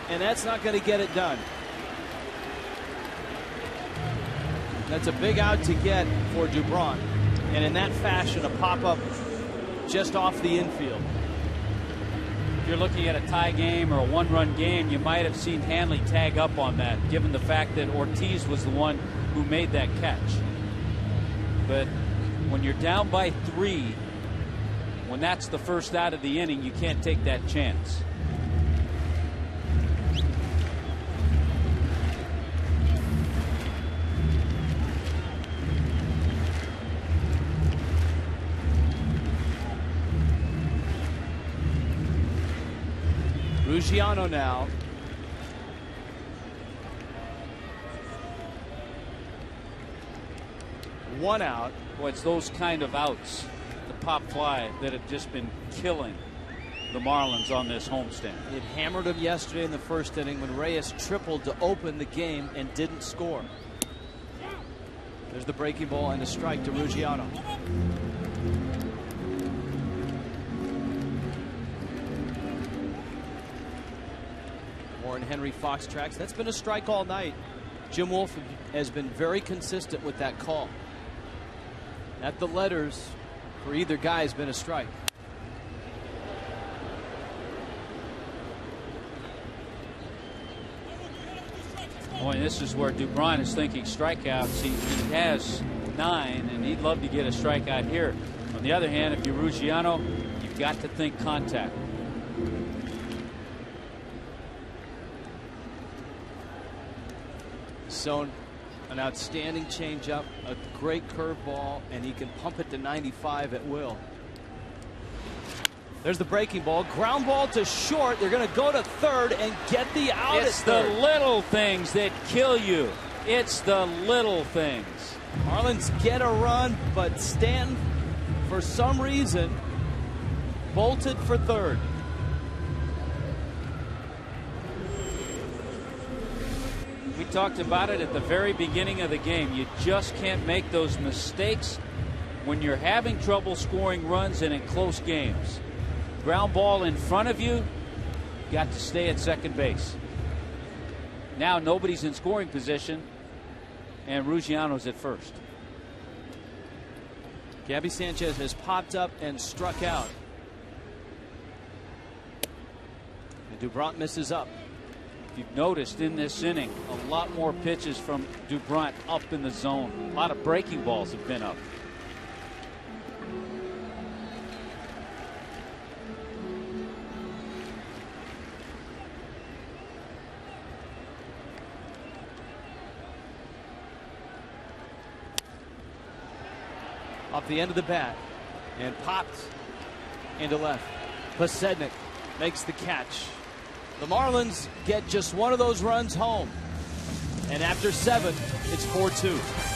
And that's not going to get it done. That's a big out to get for Dubron. And in that fashion, a pop-up just off the infield. If you're looking at a tie game or a one-run game, you might have seen Hanley tag up on that, given the fact that Ortiz was the one who made that catch. But when you're down by 3, when that's the first out of the inning, you can't take that chance. Ruggiano now. One out. Boy, it's those kind of outs, the pop fly, that have just been killing the Marlins on this homestand. It hammered him yesterday in the first inning when Reyes tripled to open the game and didn't score. There's the breaking ball and a strike to Ruggiano. Warren Henry Fox tracks. That's been a strike all night. Jim Wolf has been very consistent with that call. At the letters for either guy has been a strike. Boy, this is where Dubron is thinking strikeouts. He has 9, and he'd love to get a strikeout here. On the other hand, if you're Ruggiano, you've got to think contact. So an outstanding changeup, a great curveball, and he can pump it to 95 at will. There's the breaking ball, ground ball to short. They're going to go to third and get the out. It's the little things that kill you. It's the little things. Marlins get a run, but Stanton, for some reason, bolted for third. We talked about it at the very beginning of the game. You just can't make those mistakes when you're having trouble scoring runs and in close games. Ground ball in front of you, got to stay at second base. Now nobody's in scoring position, and Ruggiano's at first. Gabby Sanchez has popped up and struck out. And Dubron misses up. If you've noticed in this inning, a lot more pitches from Dubron up in the zone. A lot of breaking balls have been up. Off the end of the bat and popped into left. Posednik makes the catch. The Marlins get just one of those runs home. And after 7, it's 4-2.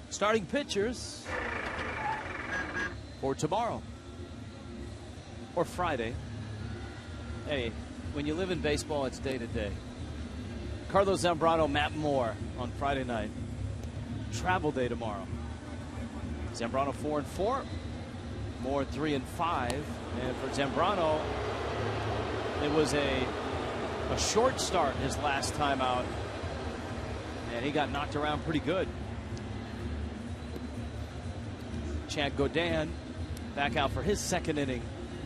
Starting pitchers for tomorrow. or Friday. Hey, when you live in baseball, it's day to day. Carlos Zambrano, Matt Moore on Friday night. Travel day tomorrow. Zambrano 4-4. Moore 3-5. And for Zambrano, it was a short start his last time out. And he got knocked around pretty good. Chad Godin back out for his second inning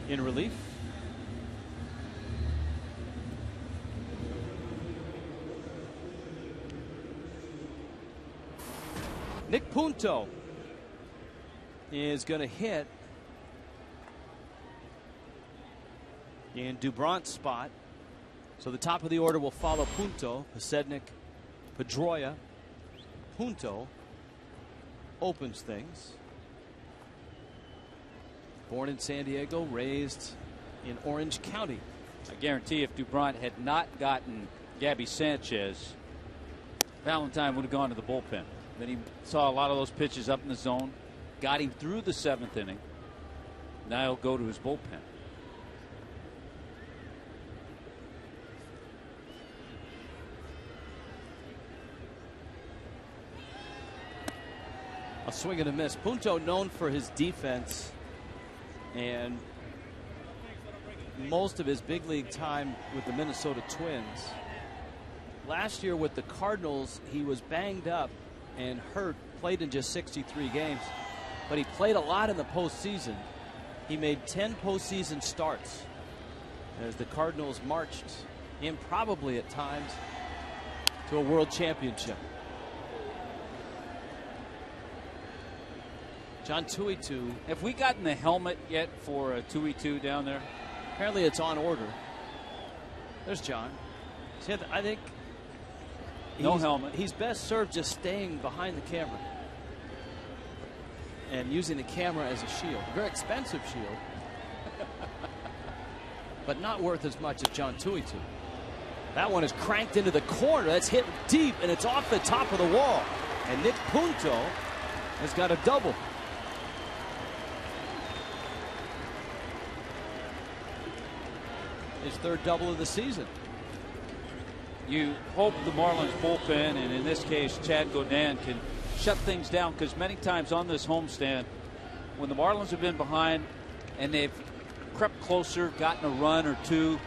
in relief. Nick Punto is going to hit in Dubrant's spot. So the top of the order will follow Punto, Pasednik, Pedroia. Punto opens things. Born in San Diego, raised in Orange County. I guarantee if Dubrant had not gotten Gabby Sanchez, Valentine would have gone to the bullpen. Then he saw a lot of those pitches up in the zone, got him through the 7th inning. Now he'll go to his bullpen. A swing and a miss. Punto known for his defense, and most of his big league time with the Minnesota Twins. Last year with the Cardinals, he was banged up and hurt, played in just 63 games, but he played a lot in the postseason. He made 10 postseason starts as the Cardinals marched improbably at times to a world championship. John Tuitu. Have we gotten the helmet yet for Tuitu down there? Apparently it's on order. There's John. See, I think no helmet. He's best served just staying behind the camera and using the camera as a shield. A very expensive shield, but not worth as much as John Tuitu. That one is cranked into the corner. That's hit deep, and it's off the top of the wall. And Nick Punto has got a double. His third double of the season. You hope the Marlins bullpen, and in this case Chad Godin, can shut things down, because many times on this homestand, when the Marlins have been behind and they've crept closer, gotten a run or two,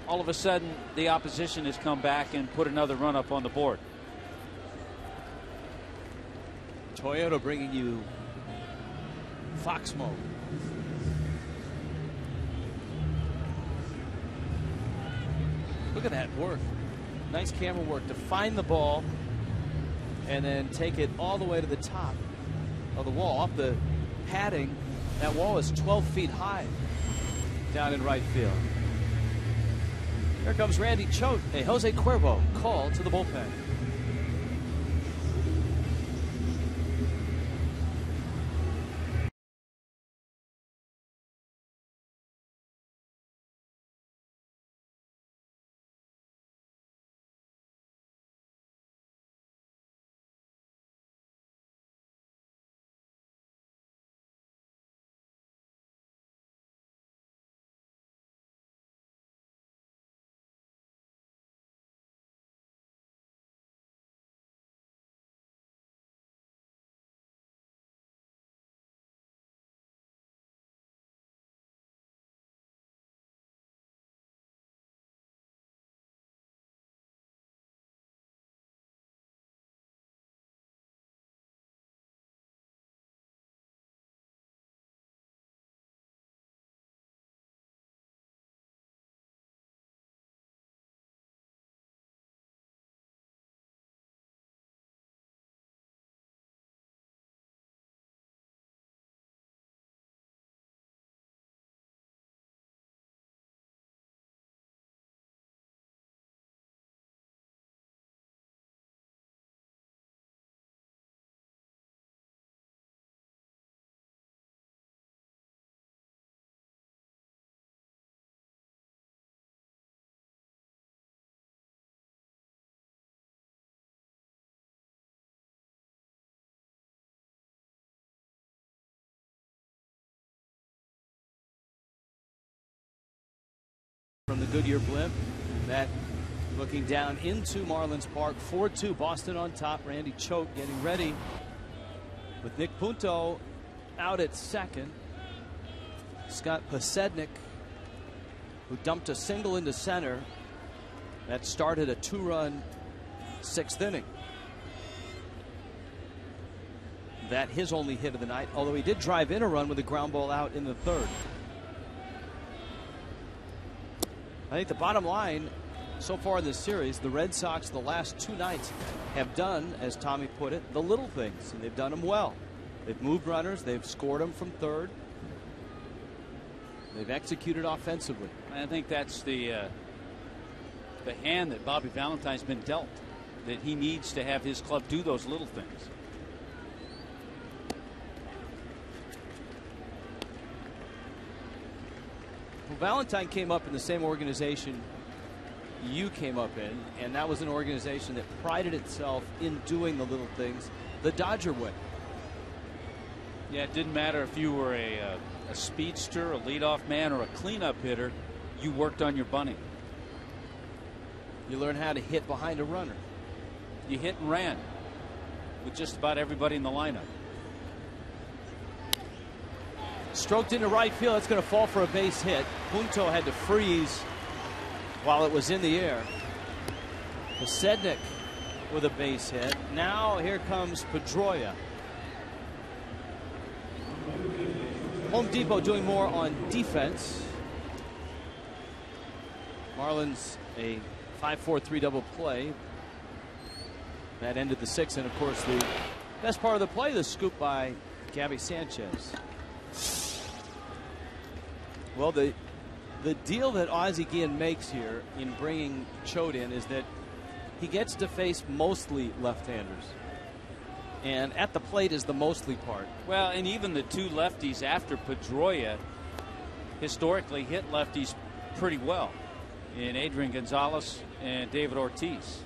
all of a sudden the opposition has come back and put another run up on the board. Toyota bringing you Fox Mode. Look at that work. Nice camera work to find the ball and then take it all the way to the top of the wall, off the padding. That wall is 12 feet high down in right field. Here comes Randy Choate, a Jose Cuervo call to the bullpen. From the Goodyear blimp, that looking down into Marlins Park. 4-2, Boston on top. Randy Choate getting ready with Nick Punto out at second. Scott Posednik, who dumped a single into center that started a 2-run 6th inning. That his only hit of the night, although he did drive in a run with a ground ball out in the 3rd. I think the bottom line so far in this series, the Red Sox the last 2 nights have done, as Tommy put it, the little things, and they've done them well. They've moved runners, they've scored them from 3rd. They've executed offensively. I think that's the hand that Bobby Valentine's been dealt, that he needs to have his club do those little things. Well, Valentine came up in the same organization you came up in, and that was an organization that prided itself in doing the little things the Dodger way. Yeah, it didn't matter if you were a speedster, a leadoff man, or a cleanup hitter. You worked on your bunting. You learn how to hit behind a runner. You hit and ran with just about everybody in the lineup. Stroked into right field. That's going to fall for a base hit. Punto had to freeze while it was in the air. Posednik with a base hit. Now here comes Pedroia. Home Depot doing more on defense. Marlins a 5-4-3 double play. That ended the 6th, and of course the best part of the play, the scoop by Gabby Sanchez. Well, the deal that Ozzie Guillen makes here in bringing Choate in is that he gets to face mostly left-handers. And at the plate is the mostly part. Well, and even the 2 lefties after Pedroia historically hit lefties pretty well in Adrian Gonzalez and David Ortiz.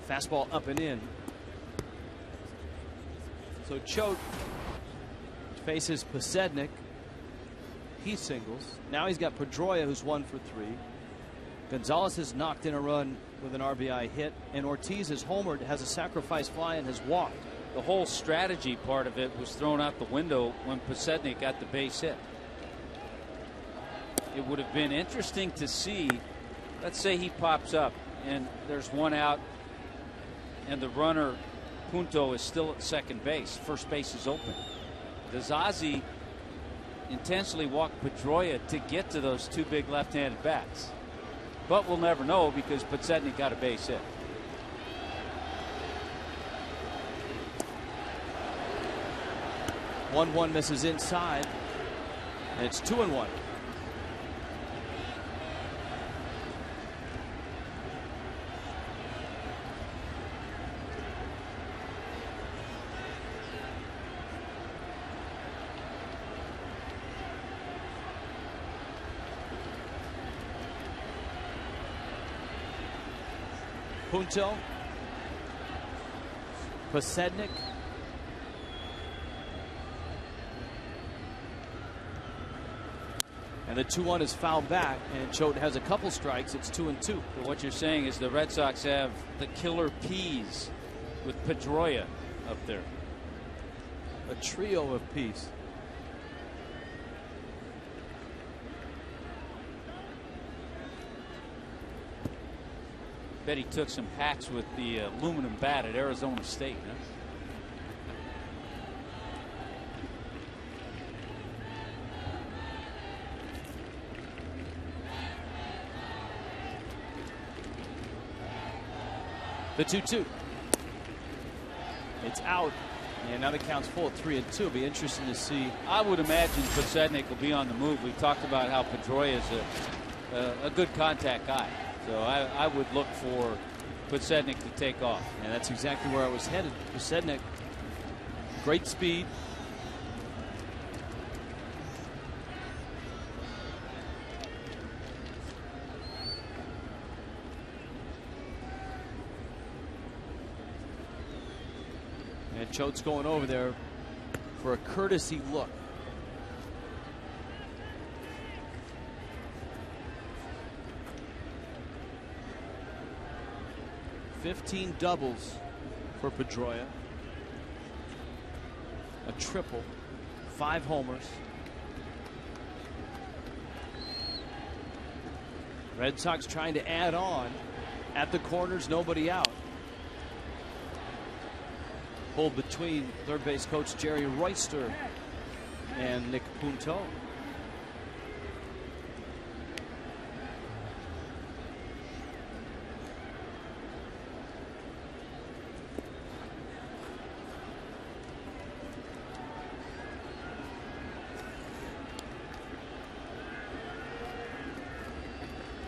Fastball up and in. So Choate faces Posednik. He singles. Now he's got Pedroia, who's 1 for 3. Gonzalez has knocked in a run with an RBI hit, and Ortiz has homered, has a sacrifice fly, and has walked. The whole strategy part of it was thrown out the window when Posednik got the base hit. It would have been interesting to see, let's say he pops up and there's 1 out and the runner Punto is still at second base. First base is open. Does Ozzie intentionally walk Pedroia to get to those 2 big left-handed bats? But we'll never know because Posednik got a base hit. One misses inside, and it's 2-1. Punto, Posednik, and the 2-1 is fouled back, and Choate has a couple strikes. It's 2-2. So what you're saying is the Red Sox have the killer peas with Pedroia up there. A trio of peas. Bet he took some hacks with the aluminum bat at Arizona State. Huh? The 2-2. It's out. And now the count's full at 3-2. It'll be interesting to see. I would imagine Posednik will be on the move. We talked about how Pedroia is a good contact guy. So I would look for Posednik to take off. And that's exactly where I was headed. Posednik, great speed. And Choate's going over there for a courtesy look. 15 doubles for Pedroia. A triple, 5 homers. Red Sox trying to add on. At the corners, nobody out. Pulled between third base coach Jerry Royster and Nick Punto.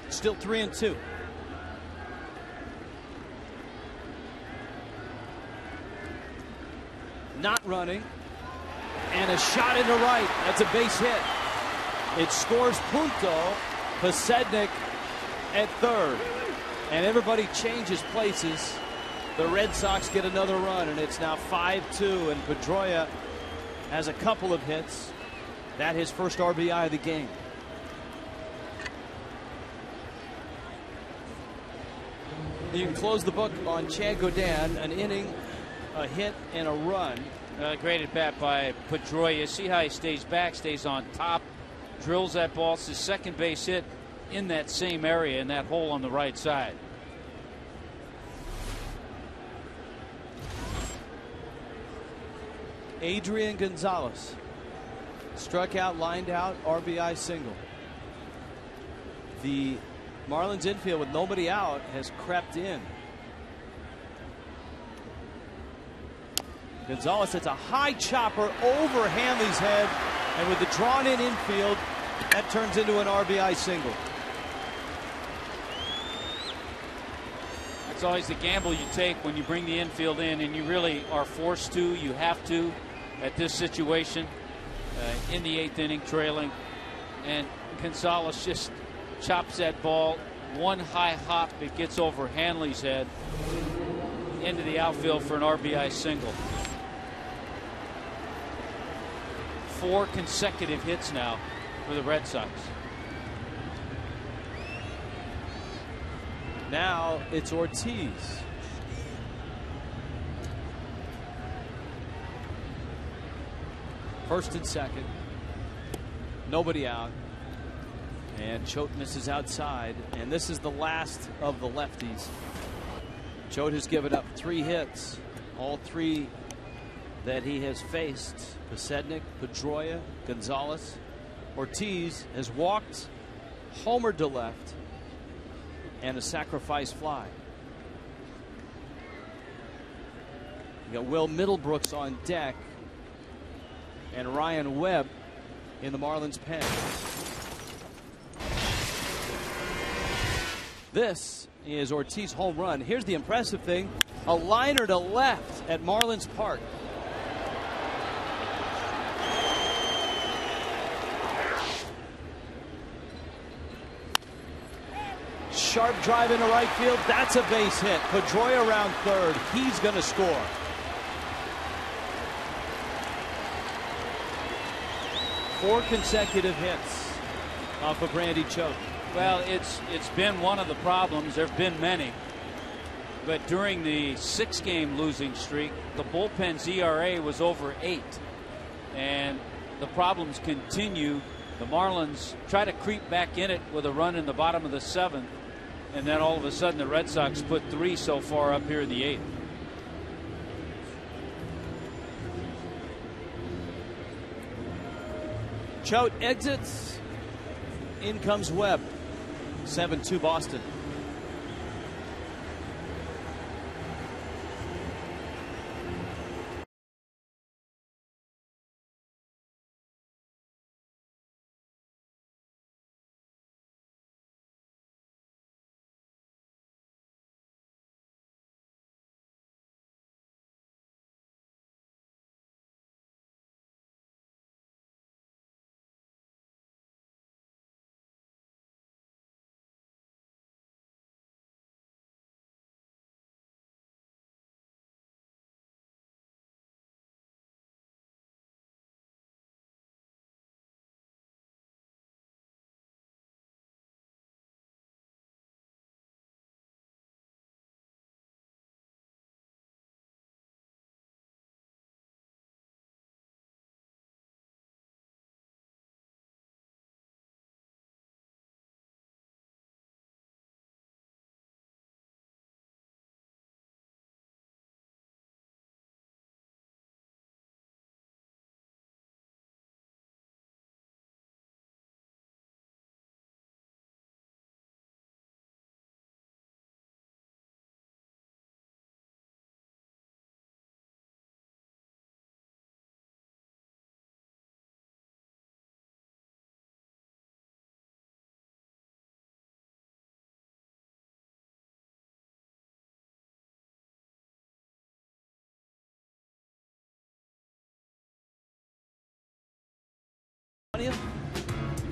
Still 3-2. Not running. And a shot into right. That's a base hit. It scores Punto. Posednik at third. And everybody changes places. The Red Sox get another run, and it's now 5-2. And Pedroia has a couple of hits. That his first RBI of the game. You can close the book on Chad Godin, an inning, a hit, and a run. Great at bat by Pedroia. See how he stays back, stays on top, drills that ball. It's his second base hit in that same area, in that hole on the right side. Adrian Gonzalez struck out, lined out, RBI single. The Marlins infield with nobody out has crept in. Gonzalez hits a high chopper over Hanley's head, and with the drawn in infield, that turns into an RBI single. That's always the gamble you take when you bring the infield in, and you really are forced to. You have to at this situation in the 8th inning, trailing, and Gonzalez just chops that ball. One high hop, it gets over Hanley's head into the outfield for an RBI single. 4 consecutive hits now for the Red Sox. Now it's Ortiz. First and second. Nobody out. And Choate misses outside. And this is the last of the lefties. Choate has given up 3 hits. All 3 that he has faced. Posednik, Pedroia, Gonzalez. Ortiz has walked, homered to left, and a sacrifice fly. You got Will Middlebrooks on deck and Ryan Webb in the Marlins pen. This is Ortiz home run. Here's the impressive thing. A liner to left at Marlins Park. Sharp drive into right field. That's a base hit. Pedroia around third. He's going to score. Four consecutive hits off of Randy Choate. Well, it's been one of the problems. There have been many. But during the 6-game losing streak, the bullpen's ERA was over 8. And the problems continue. The Marlins try to creep back in it with a run in the bottom of the 7th. And then all of a sudden the Red Sox put 3 so far up here in the 8th. Choate exits. In comes Webb. 7-2 Boston.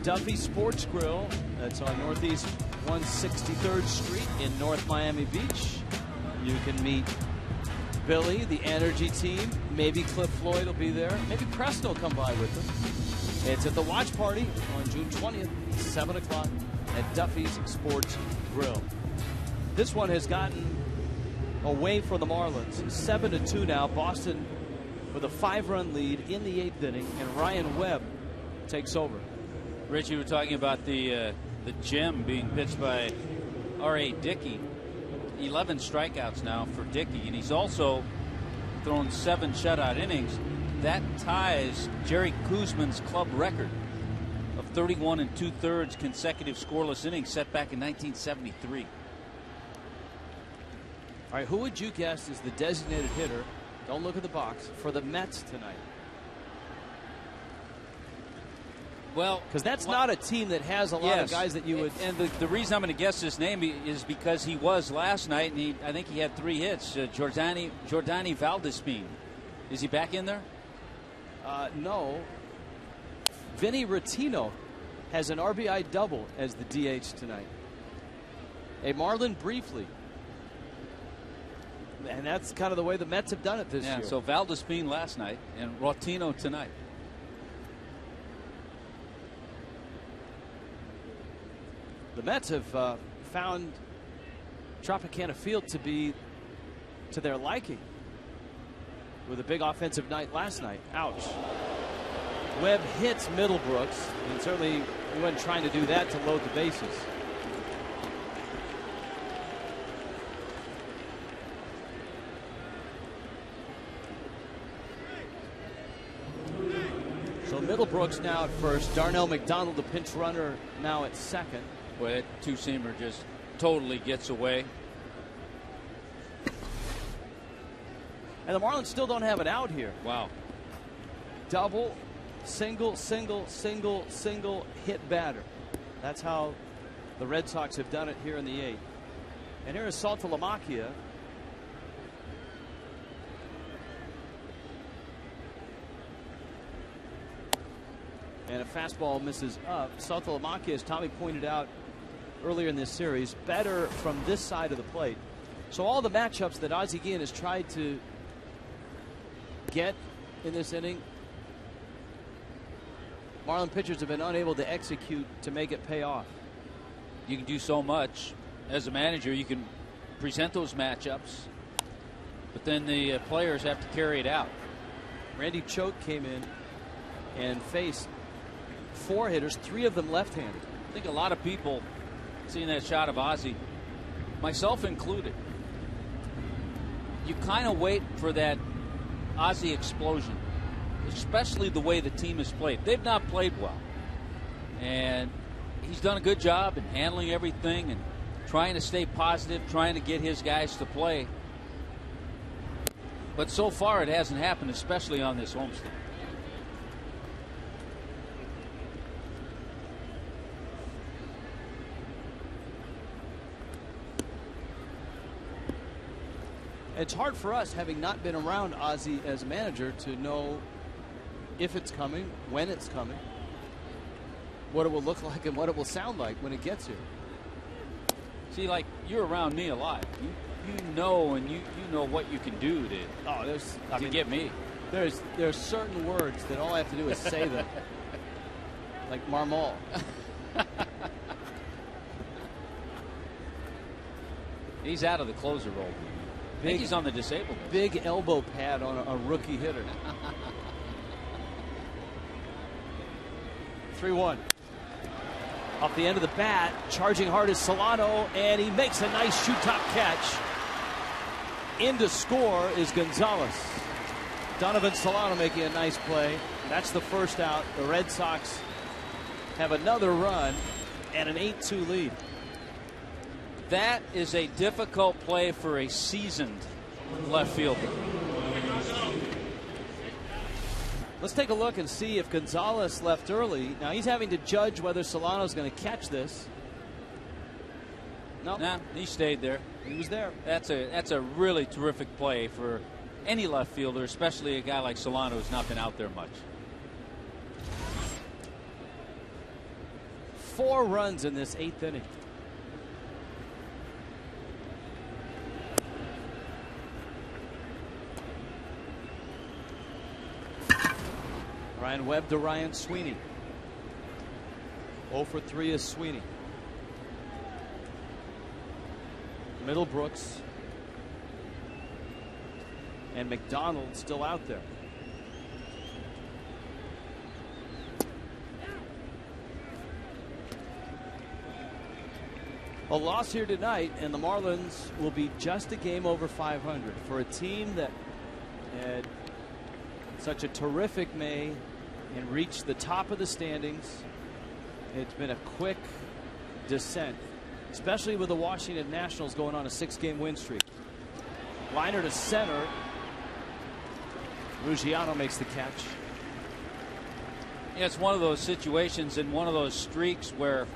Duffy Sports Grill. That's on Northeast 163rd Street in North Miami Beach. You can meet Billy, the Energy team. Maybe Cliff Floyd will be there. Maybe Preston will come by with them. It's at the watch party on June 20th, 7 o'clock at Duffy's Sports Grill. This one has gotten away for the Marlins. 7-2 now. Boston with a 5-run lead in the 8th inning, and Ryan Webb takes over. Rich, you were talking about the gem being pitched by R.A. Dickey. 11 strikeouts now for Dickey, and he's also thrown 7 shutout innings. That ties Jerry Koosman's club record of 31 2/3 consecutive scoreless innings set back in 1973. All right, who would you guess is the designated hitter? Don't look at the box for the Mets tonight. Well, because that's not a team that has a lot of guys that you would. And the reason I'm going to guess his name is because he was last night, and I think he had 3 hits. Jordani Valdespin. Is he back in there? No. Vinny Rottino has an RBI double as the DH tonight. A Marlin briefly. And that's kind of the way the Mets have done it this year. So Valdespin last night and Rottino tonight. The Mets have found Tropicana Field to be to their liking with a big offensive night last night. Ouch. Webb hits Middlebrooks, and certainly he wasn't trying to do that to load the bases. So Middlebrooks now at first. Darnell McDonald, the pinch runner, now at second. Boy, that two-seamer just totally gets away. And the Marlins still don't have it out here. Wow. Double, single, single, single, single, hit batter. That's how the Red Sox have done it here in the 8th. And here is Saltalamacchia. And a fastball misses up. Saltalamacchia, as Tommy pointed out earlier in this series, better from this side of the plate. So all the matchups that Ozzie Guillen has tried to get in this inning, Marlin pitchers have been unable to execute to make it pay off. You can do so much as a manager. You can present those matchups, but then the players have to carry it out. Randy Choate came in and faced 4 hitters, 3 of them left-handed. I think a lot of people seeing that shot of Ozzie, myself included, you kind of wait for that Ozzie explosion, especially the way the team has played. They've not played well, and he's done a good job in handling everything and trying to stay positive, trying to get his guys to play. But so far it hasn't happened, especially on this homestand. It's hard for us, having not been around Ozzie as a manager, to know if it's coming, when it's coming, what it will look like, and what it will sound like when it gets here. See, like, you're around me a lot. You know, and you know what you can do to get me. There's certain words that all I have to do is say them, like Marmol. He's out of the closer role. I think he's on the disabled list. Big elbow pad on a rookie hitter. 3-1. Off the end of the bat, charging hard is Solano, and he makes a nice shoot top catch. In to score is Gonzalez. Donovan Solano making a nice play. That's the first out. The Red Sox have another run and an 8-2 lead. That is a difficult play for a seasoned left fielder. Let's take a look and see if Gonzalez left early. Now he's having to judge whether Solano's going to catch this. No, nah, he stayed there. He was there. That's a really terrific play for any left fielder, especially a guy like Solano who's not been out there much. 4 runs in this 8th inning. Ryan Webb to Ryan Sweeney. 0 for 3 is Sweeney. Middlebrooks and McDonald still out there. A loss here tonight, and the Marlins will be just a game over 500 for a team that had such a terrific May and reached the top of the standings. It's been a quick descent, especially with the Washington Nationals going on a 6-game win streak. Liner to center. Ruggiano makes the catch. Yeah, it's one of those situations and one of those streaks where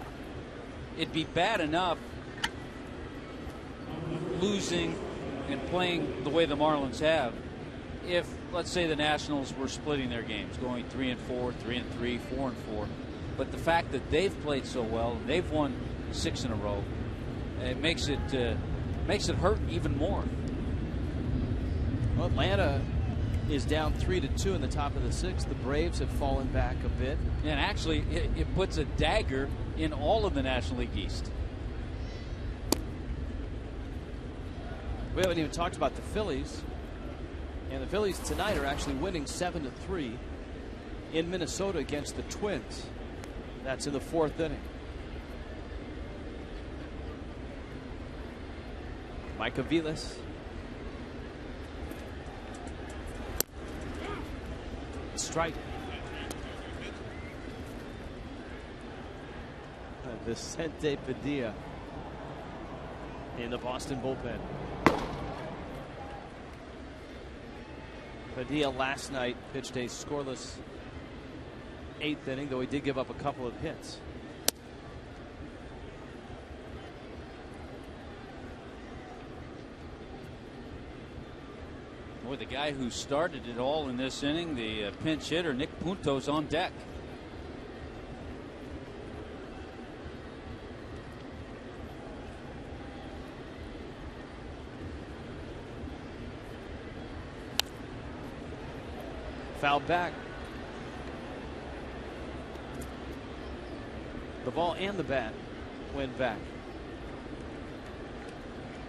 it'd be bad enough losing and playing the way the Marlins have if, let's say, the Nationals were splitting their games, going 3-4, 3-3, 4-4. But the fact that they've played so well, they've won 6 in a row, it makes it hurt even more. Well, Atlanta is down 3-2 in the top of the 6th. The Braves have fallen back a bit. And actually, it puts a dagger in all of the National League East. We haven't even talked about the Phillies. And the Phillies tonight are actually winning 7-3 in Minnesota against the Twins. That's in the 4th inning. Mike Aviles. Strike. Vicente Padilla in the Boston bullpen. Padilla last night pitched a scoreless 8th inning, though he did give up a couple of hits. Boy, the guy who started it all in this inning, the pinch hitter, Nick Punto's on deck. Foul back. The ball and the bat went back.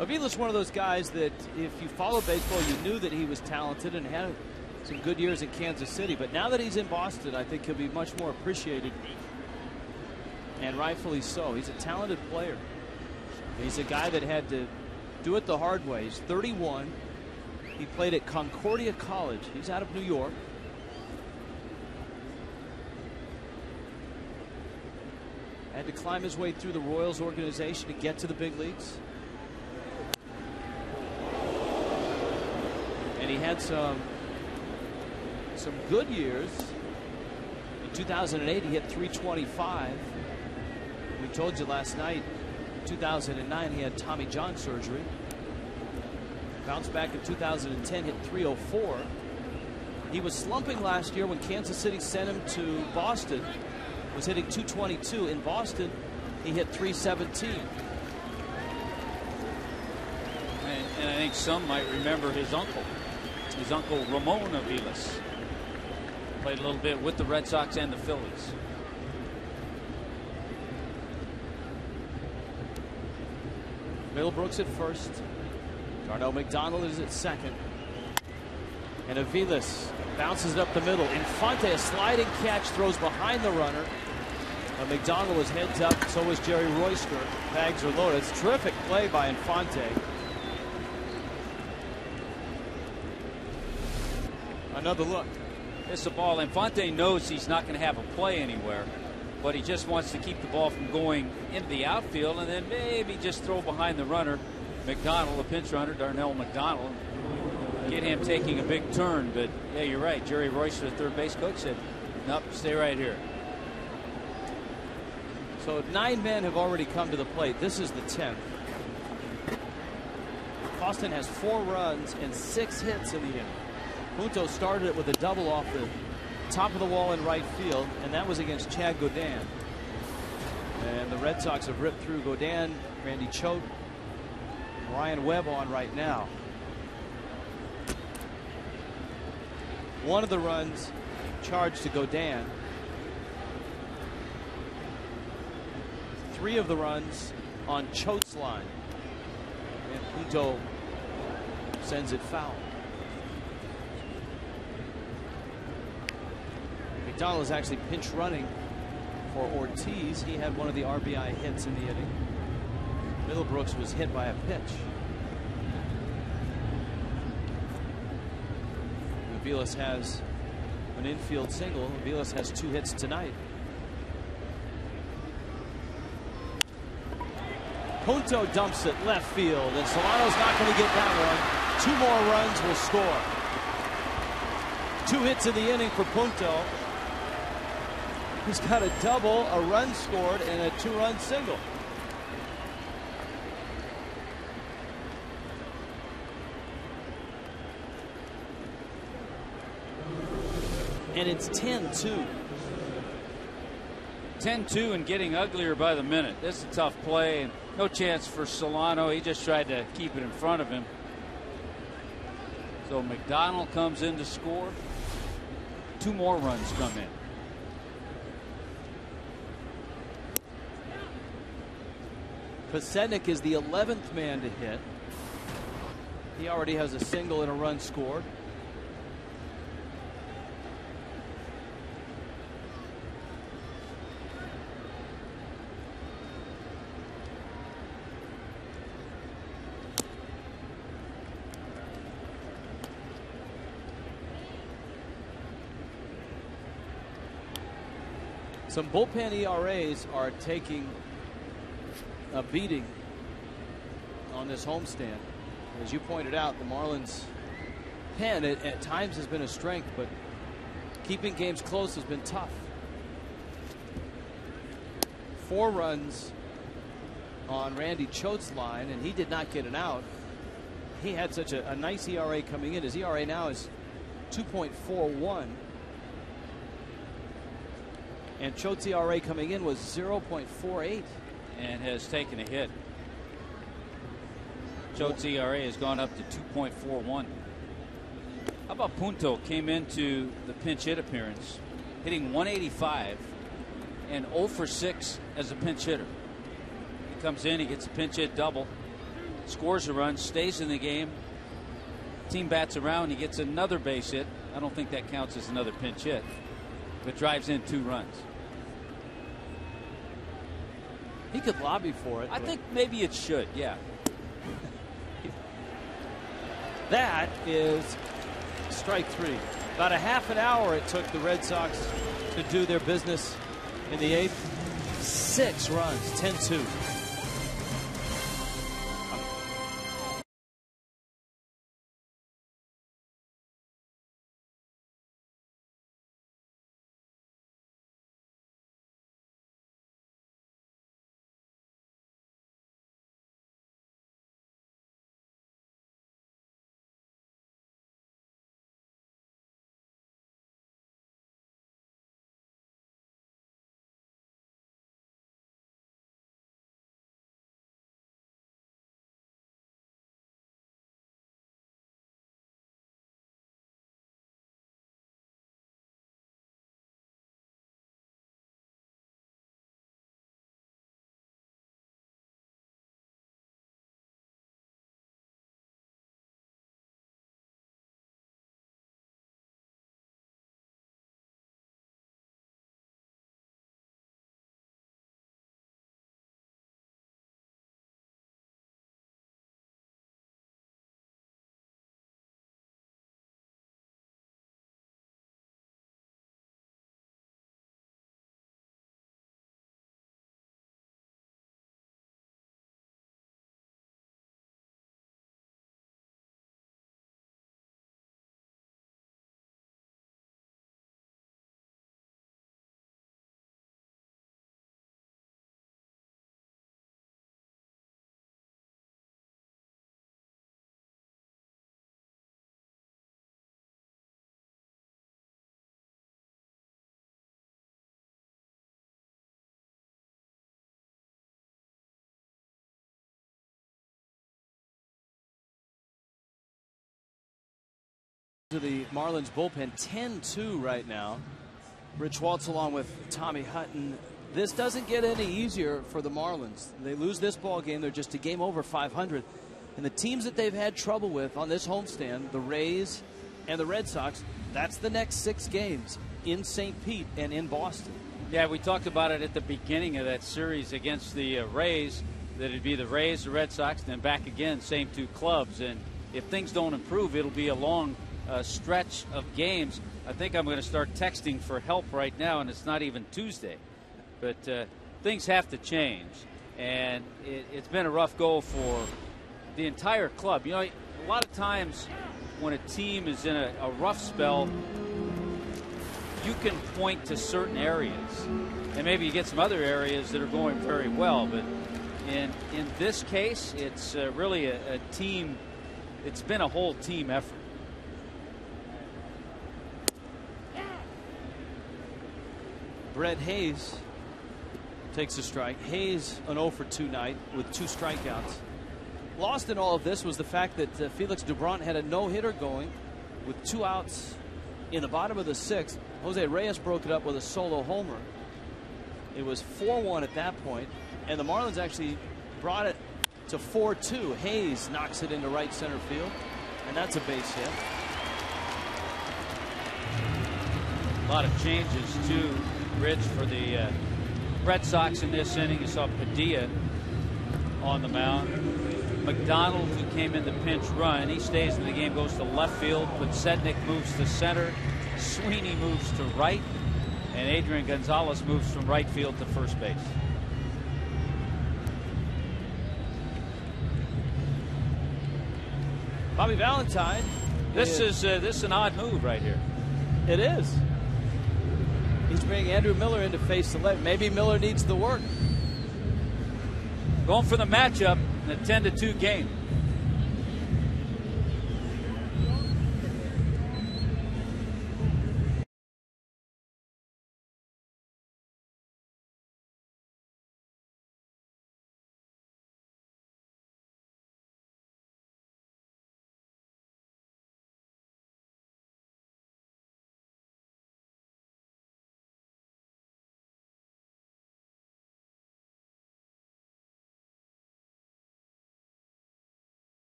Avila's one of those guys that if you follow baseball, you knew that he was talented and had some good years in Kansas City. But now that he's in Boston, I think he'll be much more appreciated, and rightfully so. He's a talented player. He's a guy that had to do it the hard way. He's 31. He played at Concordia College. He's out of New York. Had to climb his way through the Royals organization to get to the big leagues. And he had some good years. In 2008, he hit .325. We told you last night, 2009, he had Tommy John surgery. Bounced back in 2010, hit .304. He was slumping last year when Kansas City sent him to Boston. Was hitting .222. In Boston, he hit .317. And I think some might remember his uncle Ramon Aviles. Played a little bit with the Red Sox and the Phillies. Middlebrooks at first. Darnell McDonald is at second. And Aviles bounces it up the middle. Infante, a sliding catch, throws behind the runner. McDonald was heads up, so was Jerry Royster. Bags are loaded. It's a terrific play by Infante. Another look. It's a ball. Infante knows he's not going to have a play anywhere, but he just wants to keep the ball from going into the outfield and then maybe just throw behind the runner. McDonald, a pinch runner, Darnell McDonald, get him taking a big turn. But yeah, you're right. Jerry Royster, the third base coach, said, nope, stay right here. So 9 men have already come to the plate. This is the 10th. Boston has 4 runs and 6 hits in the inning. Punto started it with a double off the top of the wall in right field, and that was against Chad Godin. And the Red Sox have ripped through Godin, Randy Choate, Ryan Webb on right now. One of the runs charged to Godin. 3 of the runs on Choate's line. And Punto sends it foul. McDonald is actually pinch running for Ortiz. He had one of the RBI hits in the inning. Middlebrooks was hit by a pitch. Aviles has an infield single. Aviles has 2 hits tonight. Punto dumps it left field, and Solano's not going to get that one. 2 more runs will score. 2 hits in the inning for Punto. He's got a double, a run scored, and a 2-run single. And it's 10-2. 10-2 and getting uglier by the minute. This is a tough play, and no chance for Solano. He just tried to keep it in front of him. So McDonald comes in to score. 2 more runs come in. Pasetnik is the 11th man to hit. He already has a single and a run scored. Some bullpen ERAs are taking a beating on this homestand. As you pointed out, the Marlins pen at times has been a strength, but keeping games close has been tough. 4 runs on Randy Choate's line, and he did not get an out. He had such a nice ERA coming in. His ERA now is 2.41. And Choate's ERA coming in was 0.48. And has taken a hit. Choate's ERA has gone up to 2.41. How about Punto? Came into the pinch hit appearance hitting 185 and 0 for 6 as a pinch hitter. He comes in, he gets a pinch hit double, scores a run, stays in the game. Team bats around, he gets another base hit. I don't think that counts as another pinch hit, but drives in 2 runs. He could lobby for it. I think maybe it should, yeah. That is strike 3. About a half an hour it took the Red Sox to do their business in the 8th. 6 runs, 10-2. To the Marlins bullpen, 10-2 right now. Rich Waltz along with Tommy Hutton. This doesn't get any easier for the Marlins. They lose this ball game, they're just a game over 500. And the teams that they've had trouble with on this homestand, the Rays and the Red Sox, that's the next 6 games in St. Pete and in Boston. Yeah, we talked about it at the beginning of that series against the Rays, that it'd be the Rays, the Red Sox, then back again, same 2 clubs. And if things don't improve, it'll be a long stretch of games. I think I'm going to start texting for help right now, and it's not even Tuesday. But things have to change, and it's been a rough go for the entire club. You know, a lot of times when a team is in a rough spell, you can point to certain areas, and maybe you get some other areas that are going very well. But in this case, it's really a team. It's been a whole team effort. Brett Hayes takes a strike. Hayes an 0 for 2 night with 2 strikeouts. Lost in all of this was the fact that Felix Doubront had a no-hitter going with 2 outs in the bottom of the 6th. Jose Reyes broke it up with a solo homer. It was 4-1 at that point, and the Marlins actually brought it to 4-2. Hayes knocks it into right center field, and that's a base hit. A lot of changes too, Rich, for the Red Sox in this inning. You saw Padilla on the mound. McDonald, who came in the pinch run, he stays in the game, goes to left field. Podsednik moves to center. Sweeney moves to right. And Adrian Gonzalez moves from right field to first base. Bobby Valentine. This is an odd move right here. It is. He's bringing Andrew Miller in to face the left. Maybe Miller needs the work. Going for the matchup in a 10-2 game.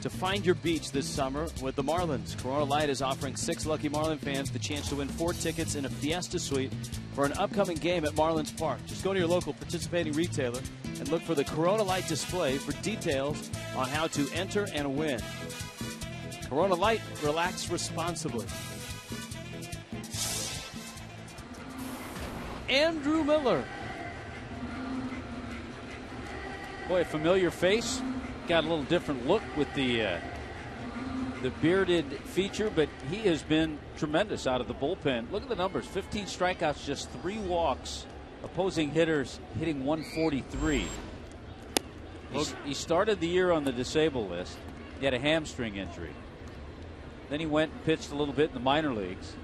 To find your beach this summer with the Marlins. Corona Light is offering 6 lucky Marlin fans the chance to win 4 tickets in a Fiesta Suite for an upcoming game at Marlins Park. Just go to your local participating retailer and look for the Corona Light display for details on how to enter and win. Corona Light, relax responsibly. Andrew Miller. Boy, a familiar face. Got a little different look with the bearded feature, but he has been tremendous out of the bullpen. Look at the numbers: 15 strikeouts, just 3 walks. Opposing hitters hitting 143. He started the year on the disabled list. He had a hamstring injury. Then he went and pitched a little bit in the minor leagues,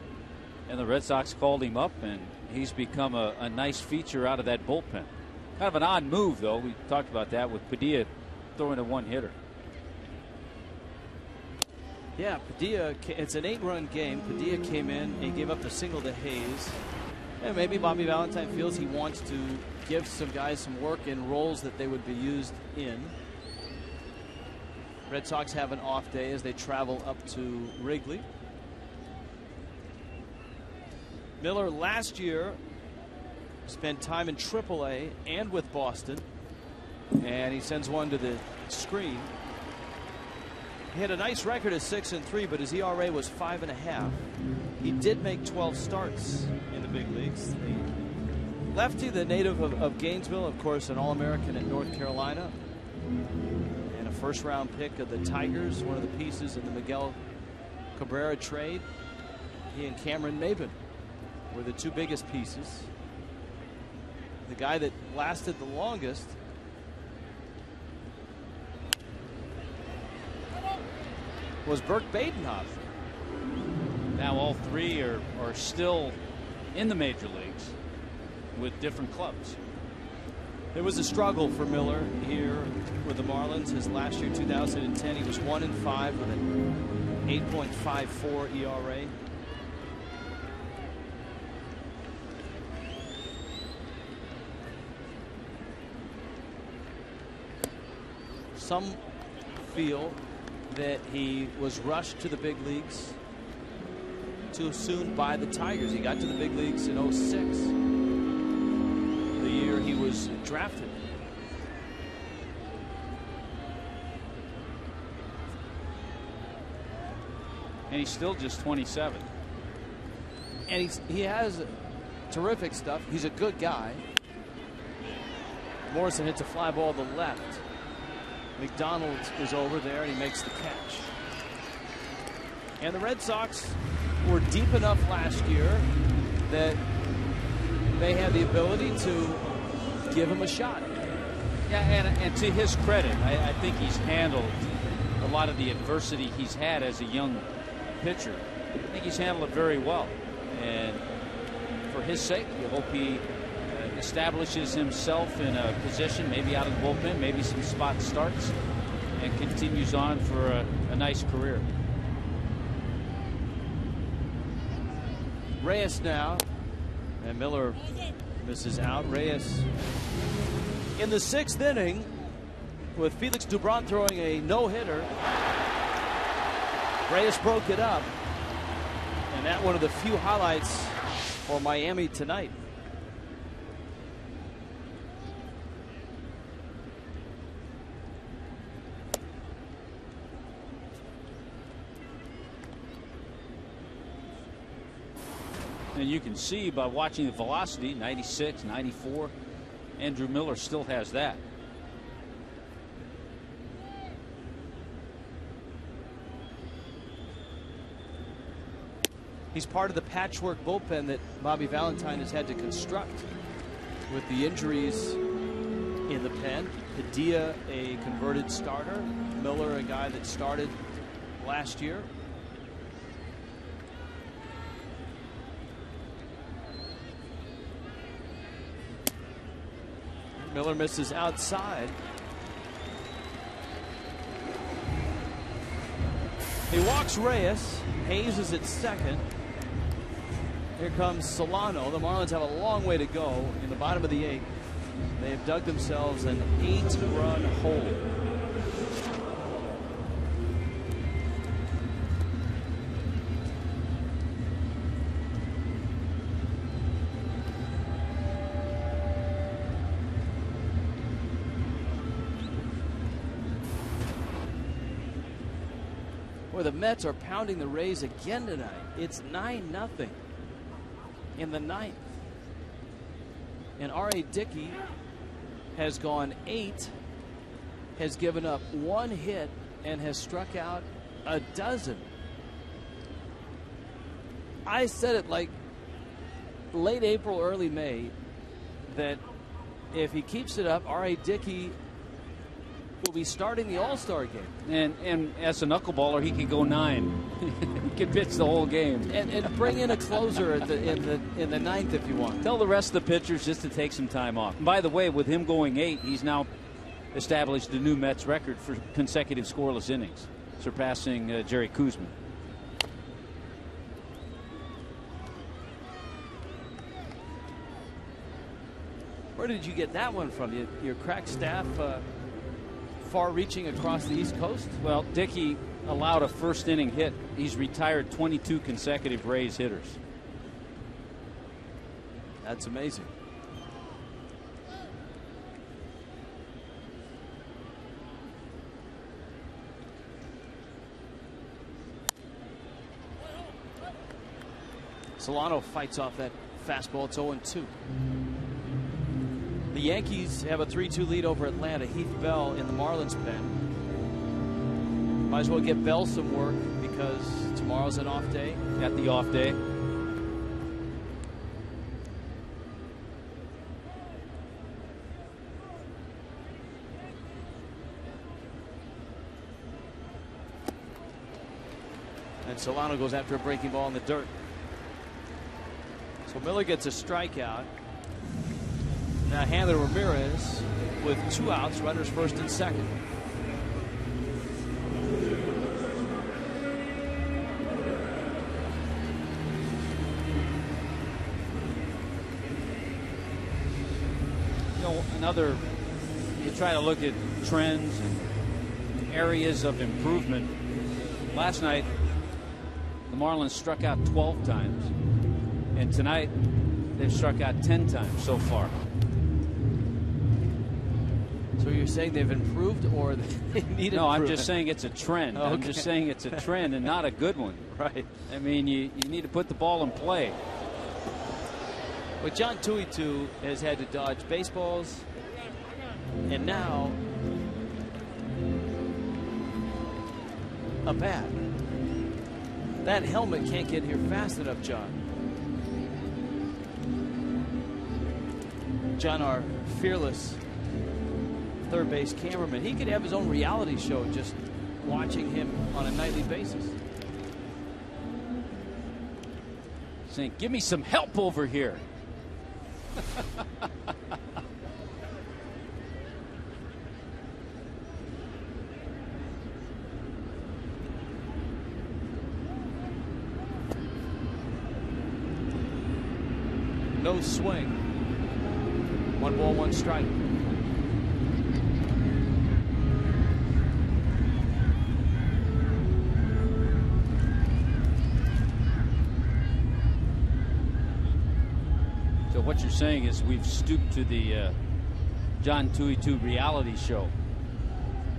and the Red Sox called him up, and he's become a nice feature out of that bullpen. Kind of an odd move, though. We talked about that with Padilla throwing a 1-hitter. Yeah, Padilla, it's an 8-run game. Padilla came in and gave up a single to Hayes. And maybe Bobby Valentine feels he wants to give some guys some work in roles that they would be used in. Red Sox have an off day as they travel up to Wrigley. Miller last year spent time in AAA and with Boston, and he sends one to the screen. He had a nice record of 6-3, but his ERA was 5.5. He did make 12 starts in the big leagues. The lefty, the native of Gainesville, of course, an All-American at North Carolina, and a first-round pick of the Tigers, one of the pieces in the Miguel Cabrera trade. He and Cameron Maybin were the two biggest pieces. The guy that lasted the longest was Burke Badenhoff. Now all three are still in the major leagues with different clubs. It was a struggle for Miller here with the Marlins. His last year, 2010, he was 1-5 with an 8.54 ERA. Some feel that he was rushed to the big leagues too soon by the Tigers. He got to the big leagues in 06, the year he was drafted. And he's still just 27. And he has terrific stuff. He's a good guy. Morrison hits a fly ball to the left. McDonald is over there, and he makes the catch. And the Red Sox were deep enough last year that they had the ability to give him a shot. Yeah, and to his credit, I think he's handled a lot of the adversity he's had as a young pitcher. I think he's handled it very well. And for his sake, we hope he establishes himself in a position, maybe out of the bullpen, maybe some spot starts, and continues on for a nice career. Reyes now, and Miller misses out. Reyes in the 6th inning with Felix Dubron throwing a no-hitter. Reyes broke it up, and that one of the few highlights for Miami tonight. And you can see by watching the velocity, 96, 94, Andrew Miller still has that. He's part of the patchwork bullpen that Bobby Valentine has had to construct with the injuries in the pen. Padilla, a converted starter. Miller, a guy that started last year. Miller misses outside. He walks Reyes. Hayes is at second. Here comes Solano. The Marlins have a long way to go in the bottom of the 8th. They have dug themselves an 8-run hole. Boy, the Mets are pounding the Rays again tonight. It's 9-0 in the 9th. And R.A. Dickey has gone 8, has given up 1 hit, and has struck out a dozen. I said it like late April, early May, that if he keeps it up, R.A. Dickey will be starting the All-Star game. And as a knuckleballer, he could go 9. He could pitch the whole game. And bring in a closer in the 9th if you want. Tell the rest of the pitchers just to take some time off. And by the way, with him going 8, he's now established the new Mets record for consecutive scoreless innings, surpassing Jerry Where did you get that one from? Your crack staff far-reaching across the East Coast? Well, Dickey allowed a first inning hit. He's retired 22 consecutive Rays hitters. That's amazing. Solano fights off that fastball. It's 0-2. The Yankees have a 3-2 lead over Atlanta. Heath Bell in the Marlins pen. Might as well get Bell some work because tomorrow's an off day. Got the off day. And Solano goes after a breaking ball in the dirt. So Miller gets a strikeout. Now Hanley Ramirez with 2 outs, runners first and second. You know, you try to look at trends and areas of improvement. Last night, the Marlins struck out 12 times. And tonight, they've struck out 10 times so far. So you're saying they've improved or they need No, I'm improvement? just saying it's a trend. Okay. I'm just saying it's a trend and not a good one. Right. I mean, you need to put the ball in play. But John Tuitu has had to dodge baseballs. And now a bat. That helmet can't get here fast enough, John. John, our fearless third base cameraman, he could have his own reality show just watching him on a nightly basis. Saying, give me some help over here. No swing. 1 ball, 1 strike. So what you're saying is we've stooped to the John Tuitu reality show.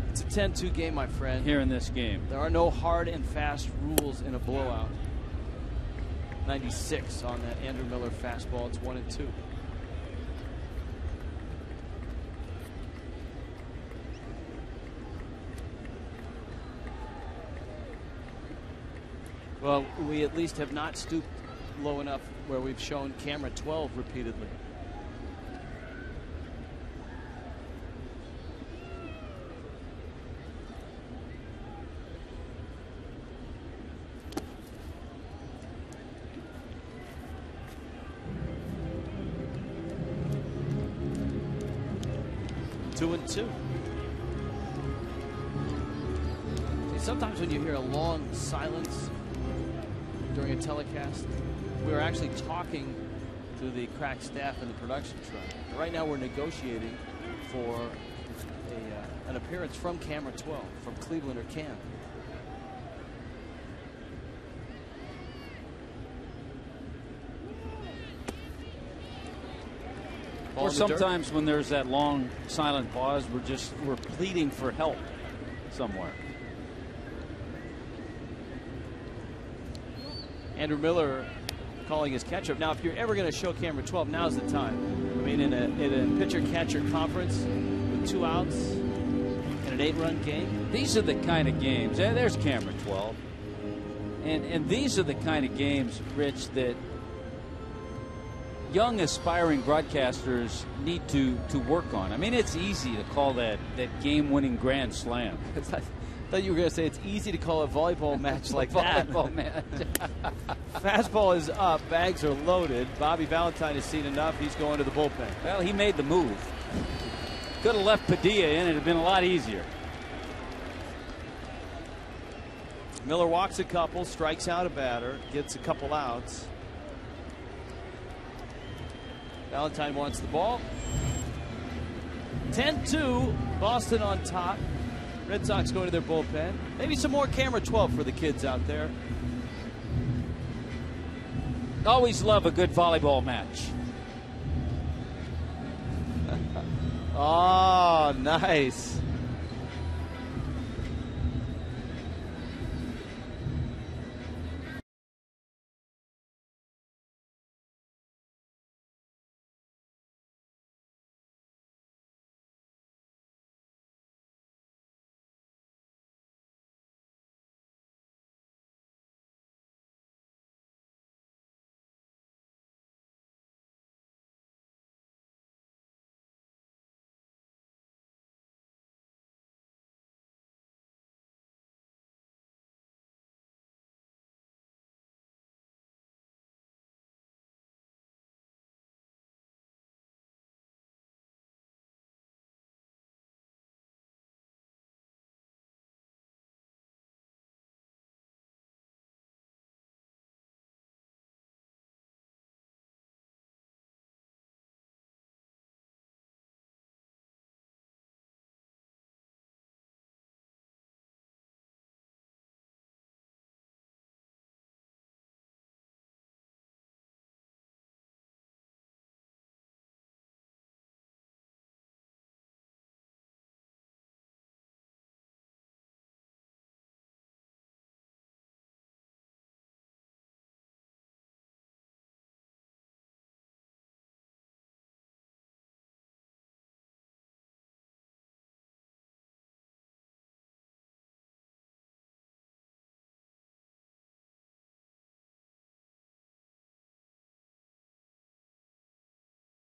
It's a 10-2 game, my friend. Here in this game. There are no hard and fast rules in a blowout. 96 on that Andrew Miller fastball. It's 1-2. Well, we at least have not stooped low enough where we've shown camera 12 repeatedly. Two and two. See, sometimes when you hear a long silence during a telecast, we're actually talking to the crack staff and the production truck. Right now we're negotiating for an appearance from camera 12, from Cleveland or Cam. Or sometimes when there's that long silent pause, we're pleading for help somewhere. Andrew Miller calling his catch-up. Now, if you're ever going to show camera 12, now's the time. I mean, in a pitcher-catcher conference with 2 outs in an 8-run game. These are the kind of games. There's camera 12. And these are the kind of games, Rich, that young aspiring broadcasters need to work on. I mean, it's easy to call that game-winning grand slam. I thought you were going to say it's easy to call a volleyball match like that. Volleyball match. Fastball is up. Bags are loaded. Bobby Valentine has seen enough. He's going to the bullpen. Well, he made the move. Could have left Padilla in. It'd have been a lot easier. Miller walks a couple, strikes out a batter, gets a couple outs. Valentine wants the ball. 10-2, Boston on top. Red Sox going to their bullpen. Maybe some more camera 12 for the kids out there. Always love a good volleyball match. Oh, nice.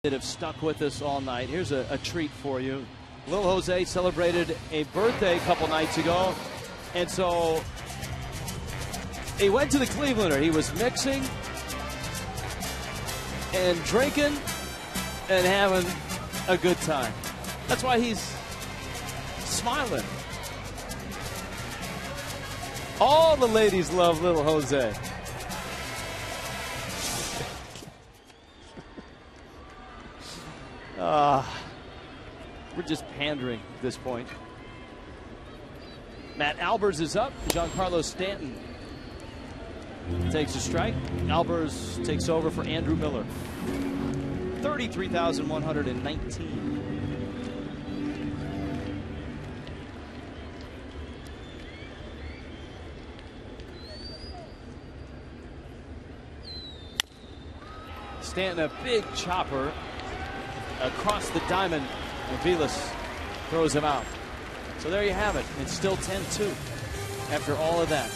That have stuck with us all night. Here's a treat for you. Lil Jose celebrated a birthday a couple nights ago, and so he went to the Clevelander. He was mixing and drinking and having a good time. That's why he's smiling. All the ladies love Lil Jose. We're just pandering at this point. Matt Albers is up. Giancarlo Stanton takes a strike. Albers takes over for Andrew Miller. 33,119. Stanton, a big chopper across the diamond, and Vilas throws him out. So there you have it. It's still 10-2 after all of that.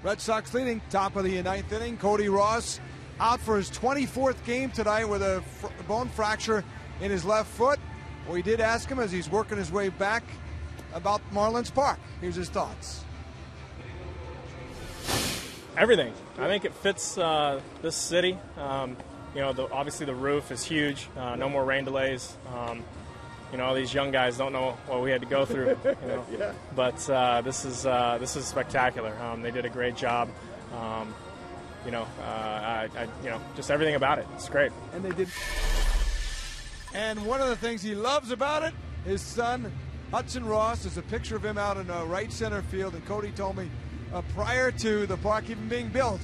Red Sox leading, top of the ninth inning. Cody Ross out for his 24th game tonight with a bone fracture in his left foot. We did ask him as he's working his way back about Marlins Park. Here's his thoughts. Everything. I think it fits this city. You know, obviously the roof is huge. No more rain delays. You know, all these young guys don't know what we had to go through. You know, Yeah. But this is spectacular. They did a great job. You know, you know, just everything about it. It's great. And they did. And one of the things he loves about it, his son Hudson Ross, is a picture of him out in right center field. And Cody told me prior to the park even being built,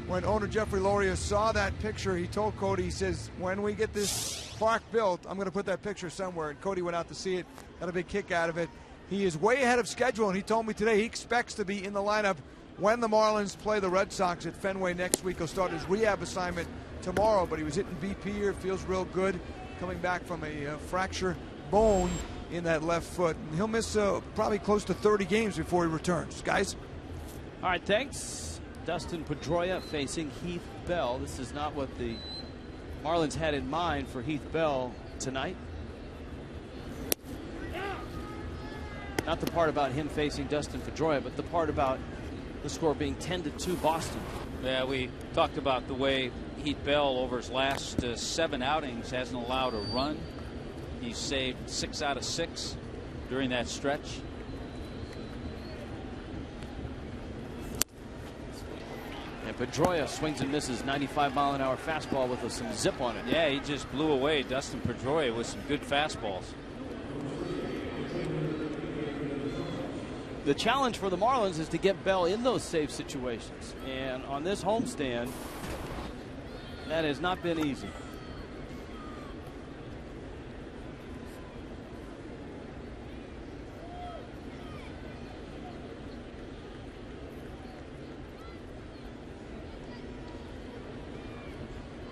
when owner Jeffrey Loria saw that picture, he told Cody, he says, when we get this park built, I'm going to put that picture somewhere. And Cody went out to see it, got a big kick out of it. He is way ahead of schedule, and he told me today he expects to be in the lineup when the Marlins play the Red Sox at Fenway next week. He'll start his rehab assignment tomorrow, but he was hitting BP here, feels real good, coming back from a fracture bone in that left foot. And he'll miss probably close to 30 games before he returns. Guys? All right, thanks. Dustin Pedroia facing Heath Bell. This is not what the Marlins had in mind for Heath Bell tonight. Not the part about him facing Dustin Pedroia, but the part about the score being 10-2 Boston. Yeah, we talked about the way Heath Bell over his last 7 outings hasn't allowed a run. He's saved 6 out of 6 during that stretch. And Pedroia swings and misses. 95-mile-an-hour fastball with some zip on it. Yeah, he just blew away Dustin Pedroia with some good fastballs. The challenge for the Marlins is to get Bell in those safe situations. And on this homestand, that has not been easy.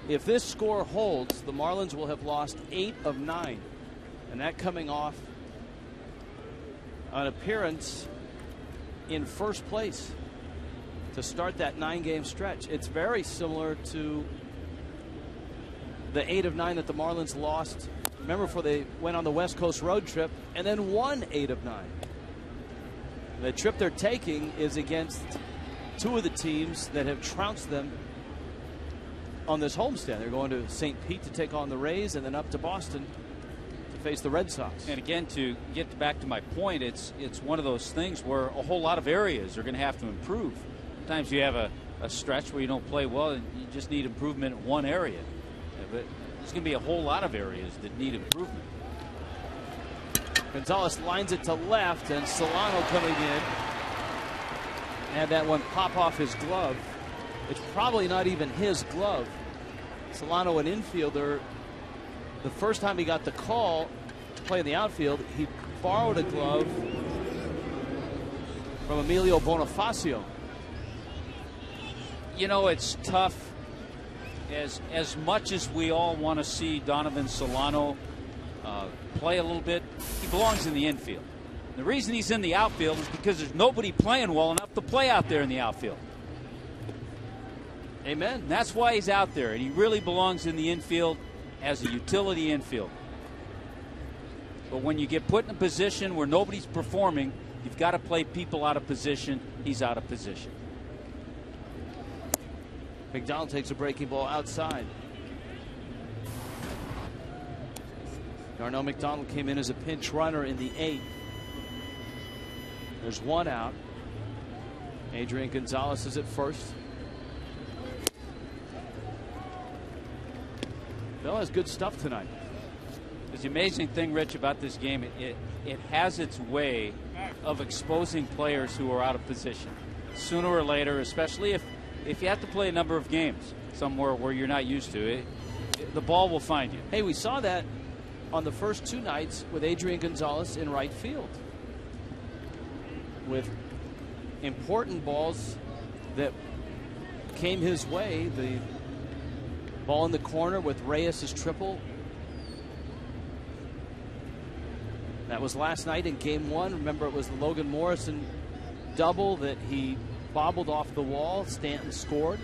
If this score holds, the Marlins will have lost 8 of 9. And that coming off an appearance in first place to start that 9-game stretch. It's very similar to the 8 of 9 that the Marlins lost. Remember, before they went on the West Coast road trip and then won 8 of 9. The trip they're taking is against 2 of the teams that have trounced them on this homestand. They're going to St. Pete to take on the Rays and then up to Boston to face the Red Sox. And again, to get back to my point, it's one of those things where a whole lot of areas are going to have to improve. Sometimes you have a stretch where you don't play well and you just need improvement in one area. But there's going to be a whole lot of areas that need improvement. Gonzalez lines it to left, and Solano coming in. Had that one pop off his glove. It's probably not even his glove. Solano, an infielder, the first time he got the call to play in the outfield, he borrowed a glove from Emilio Bonifacio. You know, it's tough. As much as we all want to see Donovan Solano play a little bit, he belongs in the infield. The reason he's in the outfield is because there's nobody playing well enough to play out there in the outfield. Amen. And that's why he's out there, and he really belongs in the infield as a utility infield. But when you get put in a position where nobody's performing, you've got to play people out of position. He's out of position. McDonald takes a breaking ball outside. Darnell McDonald came in as a pinch runner in the 8th. There's 1 out. Adrian Gonzalez is at first. Bell has good stuff tonight. The amazing thing, Rich, about this game, it has its way of exposing players who are out of position. Sooner or later, especially if you have to play a number of games somewhere where you're not used to it, the ball will find you. Hey, we saw that on the first 2 nights with Adrian Gonzalez in right field. With important balls that came his way. The ball in the corner with Reyes' triple. That was last night in game 1. Remember, it was the Logan Morrison double that he bobbled off the wall. Stanton scored.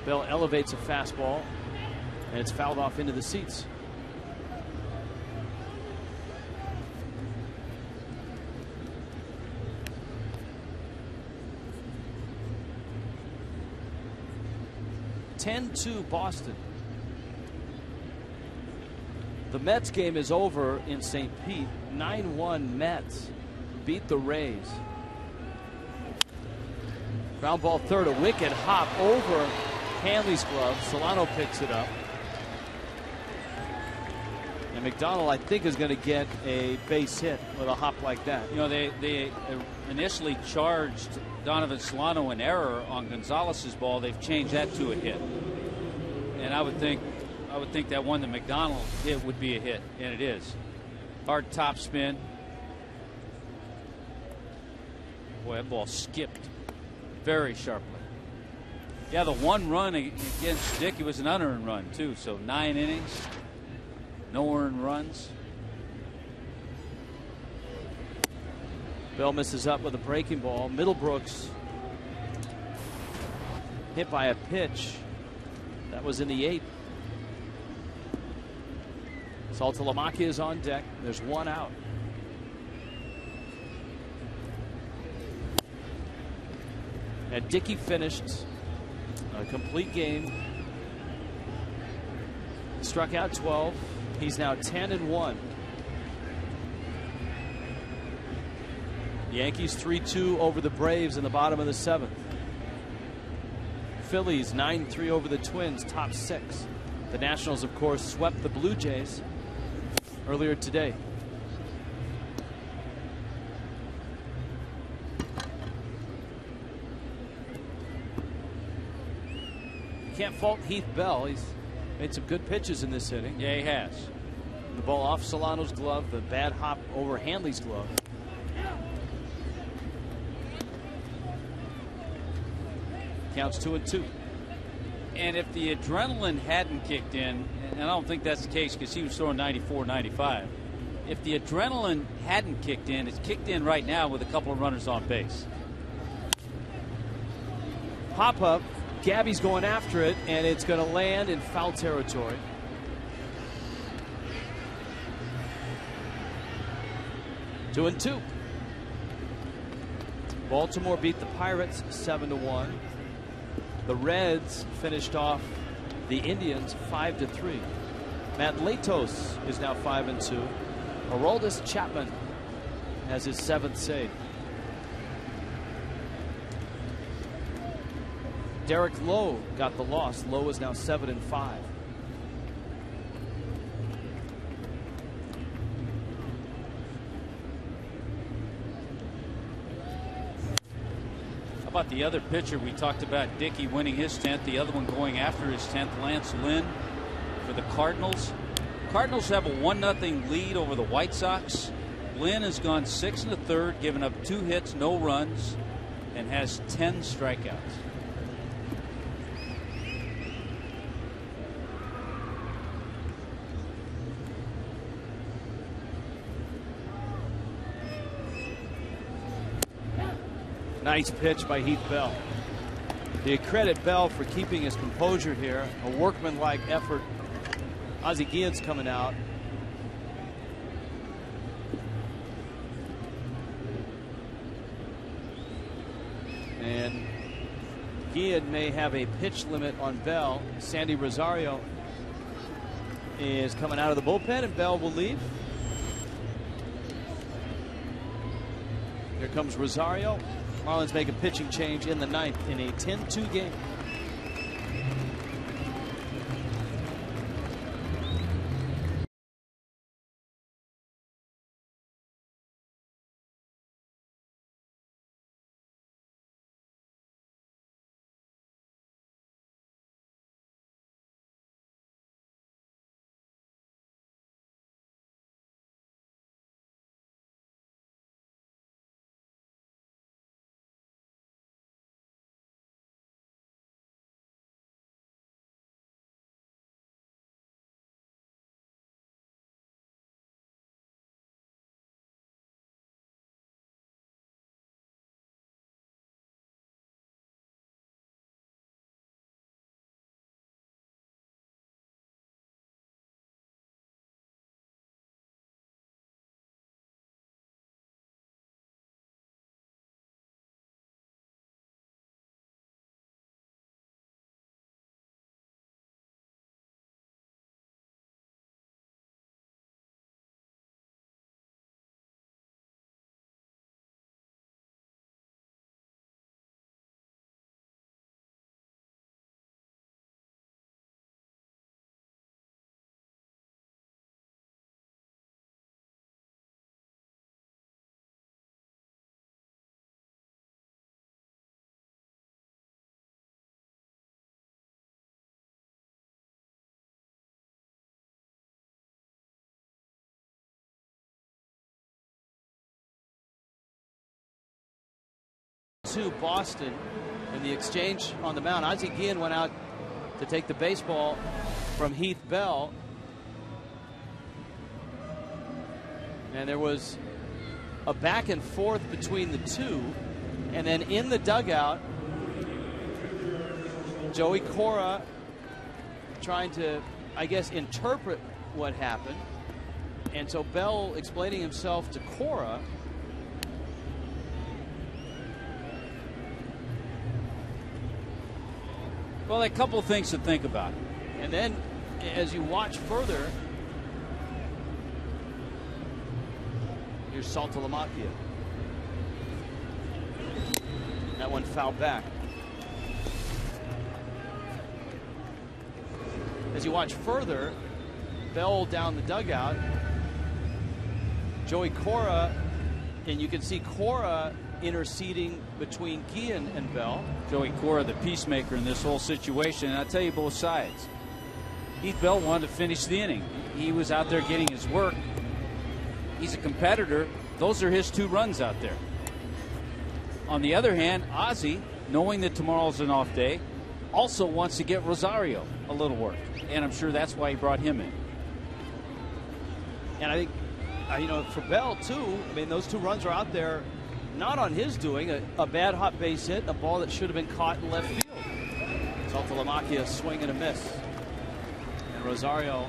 Bell elevates a fastball, and it's fouled off into the seats. (10-2) Boston. The Mets game is over in St. Pete. 9-1 Mets beat the Rays. Ground ball third, a wicked hop over Hanley's glove. Solano picks it up. And McDonald, I think, is going to get a base hit with a hop like that. You know, they initially charged Donovan Solano an error on Gonzalez's ball. They've changed that to a hit. And I would think that one that McDonald hit would be a hit, and it is. Hard top spin. Boy, that ball skipped very sharply. Yeah, the one run against Dick, it was an unearned run, too. So 9 innings, no earned runs. Bell misses up with a breaking ball. Middlebrooks hit by a pitch. That was in the 8th. Saltalamacchia is on deck. There's one out. And Dickey finished a complete game. Struck out 12. He's now 10-1. Yankees 3-2 over the Braves in the bottom of the 7th. Phillies 9-3 over the Twins, top 6. The Nationals, of course, swept the Blue Jays earlier today. Can't fault Heath Bell. He's made some good pitches in this inning. Yeah, he has. The ball off Solano's glove, the bad hop over Hanley's glove. Counts 2-2. And if the adrenaline hadn't kicked in, and I don't think that's the case because he was throwing 94, 95. If the adrenaline hadn't kicked in, it's kicked in right now with a couple of runners on base. Hop up. Gabby's going after it, and it's going to land in foul territory. Two and two. Baltimore beat the Pirates 7-1. The Reds finished off the Indians 5-3. Matt Latos is now 5-2. Aroldis Chapman has his 7th save. Derek Lowe got the loss. Lowe is now 7-5. How about the other pitcher? We talked about Dickey winning his 10th. The other one going after his 10th, Lance Lynn for the Cardinals. Cardinals have a 1-0 lead over the White Sox. Lynn has gone 6 1/3, given up 2 hits, no runs, and has 10 strikeouts. Nice pitch by Heath Bell. You credit Bell for keeping his composure here. A workmanlike effort. Ozzie Guillen's coming out. And Guillen may have a pitch limit on Bell. Sandy Rosario is coming out of the bullpen, and Bell will leave. Here comes Rosario. Marlins make a pitching change in the 9th in a 10-2 game. 10-2 Boston in the exchange on the mound. Ozzie Guillen went out to take the baseball from Heath Bell. And there was a back and forth between the two. And then in the dugout, Joey Cora trying to, I guess, interpret what happened. And so Bell explaining himself to Cora. Well, a couple things to think about. And then as you watch further, here's Saltalamacchia. That one fouled back. As you watch further, Bell down the dugout, Joey Cora, and you can see Cora interceding between Guillen and Bell. Joey Cora, the peacemaker in this whole situation, and I'll tell you both sides. Heath Bell wanted to finish the inning. He was out there getting his work. He's a competitor. Those are his 2 runs out there. On the other hand, Ozzie, knowing that tomorrow's an off day, also wants to get Rosario a little work. And I'm sure that's why he brought him in. And I think, you know, for Bell, too, I mean, those 2 runs are out there not on his doing. A bad hot base hit, a ball that should have been caught in left field. Saltalamacchia swing and a miss. And Rosario,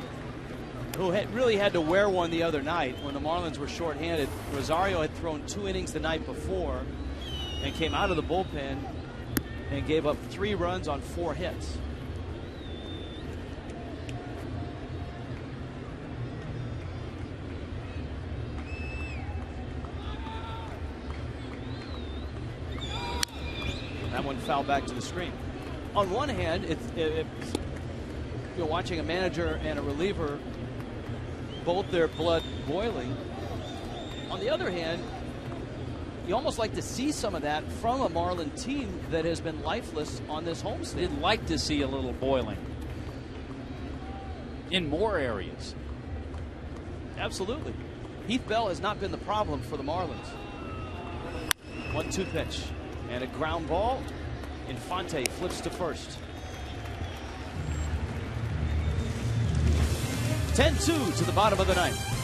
who really had to wear one the other night when the Marlins were shorthanded. Rosario had thrown 2 innings the night before and came out of the bullpen and gave up 3 runs on 4 hits. That one fouled back to the screen. On one hand, it's you're watching a manager and a reliever, both their blood boiling. On the other hand, you almost like to see some of that from a Marlin team that has been lifeless on this homestand. You'd like to see a little boiling in more areas. Absolutely. Heath Bell has not been the problem for the Marlins. 1-2 pitch and a ground ball. Infante flips to first. 10-2 to the bottom of the ninth.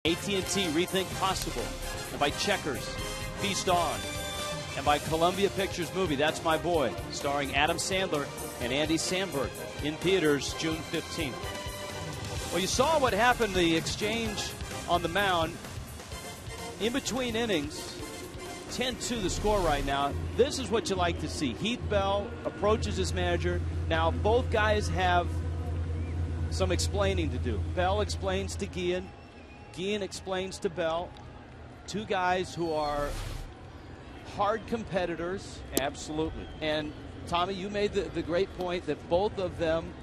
AT&T Rethink Possible, and by Checkers, Feast On, and by Columbia Pictures Movie, That's My Boy, starring Adam Sandler and Andy Samberg, in theaters June 15th. Well, you saw what happened, the exchange on the mound. In between innings, 10-2 the score right now. This is what you like to see. Heath Bell approaches his manager. Now, both guys have some explaining to do. Bell explains to Guillen. Guillen explains to Bell. 2 guys who are hard competitors. Absolutely. And, Tommy, you made the great point that both of them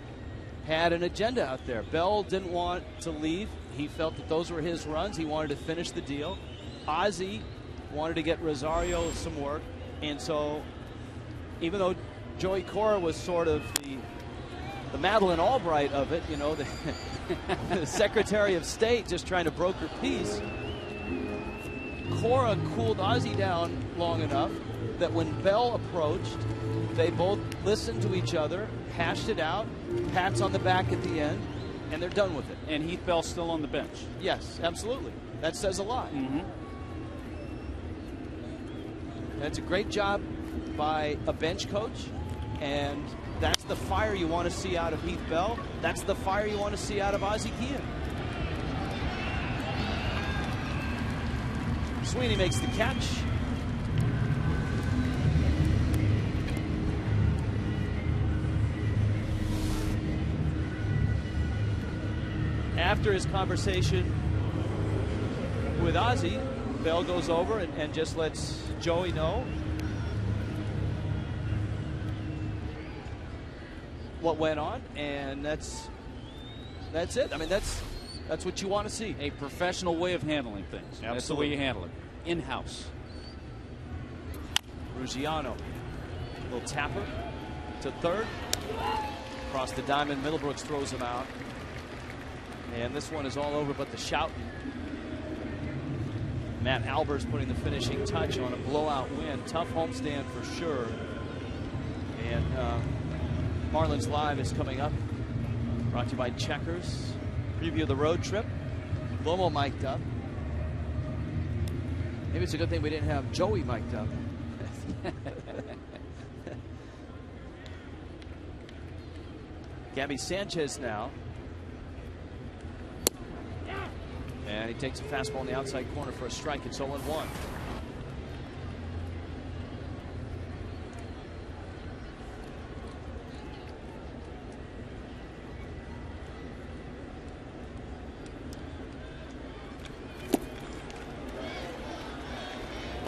had an agenda out there. Bell didn't want to leave. He felt that those were his runs. He wanted to finish the deal. Ozzie wanted to get Rosario some work. And so even though Joey Cora was sort of the Madeleine Albright of it, you know, the Secretary of State just trying to broker peace, Cora cooled Ozzie down long enough that when Bell approached, they both listened to each other, hashed it out, pats on the back at the end, and they're done with it. And Heath Bell's still on the bench. Yes, absolutely. That says a lot. Mm-hmm. That's a great job by a bench coach, and that's the fire you want to see out of Heath Bell. That's the fire you want to see out of Ozzie Guillen. Sweeney makes the catch. After his conversation with Ozzie, Bell goes over and just lets Joey know what went on, and that's it. I mean, that's what you want to see. A professional way of handling things. Absolutely. That's the way you handle it. In-house. Ruggiano, little tapper to third. Across the diamond, Middlebrooks throws him out. And this one is all over but the shouting. Matt Albers putting the finishing touch on a blowout win. Tough homestand for sure. And Marlins Live is coming up. Brought to you by Checkers. Preview of the road trip. Lomo mic'd up. Maybe it's a good thing we didn't have Joey mic'd up. Gabby Sanchez now. And he takes a fastball in the outside corner for a strike. It's 0-1.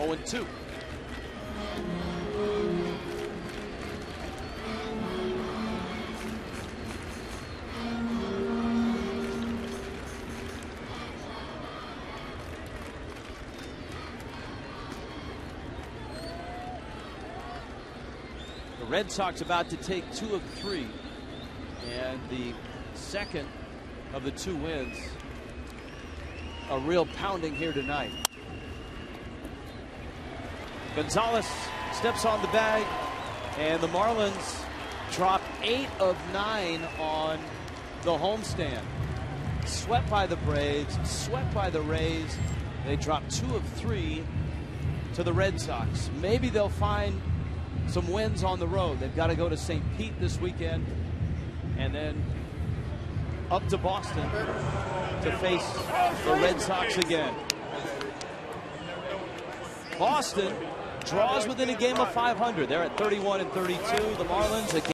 And 2. The Red Sox about to take 2 of 3, and the second of the 2 wins. A real pounding here tonight. Gonzalez steps on the bag, and the Marlins drop 8 of 9 on the homestand. Swept by the Braves, swept by the Rays. They drop 2 of 3 to the Red Sox. Maybe they'll find some wins on the road. They've got to go to St. Pete this weekend, and then up to Boston to face the Red Sox again. Boston draws within a game of 500. They're at 31 and 32. The Marlins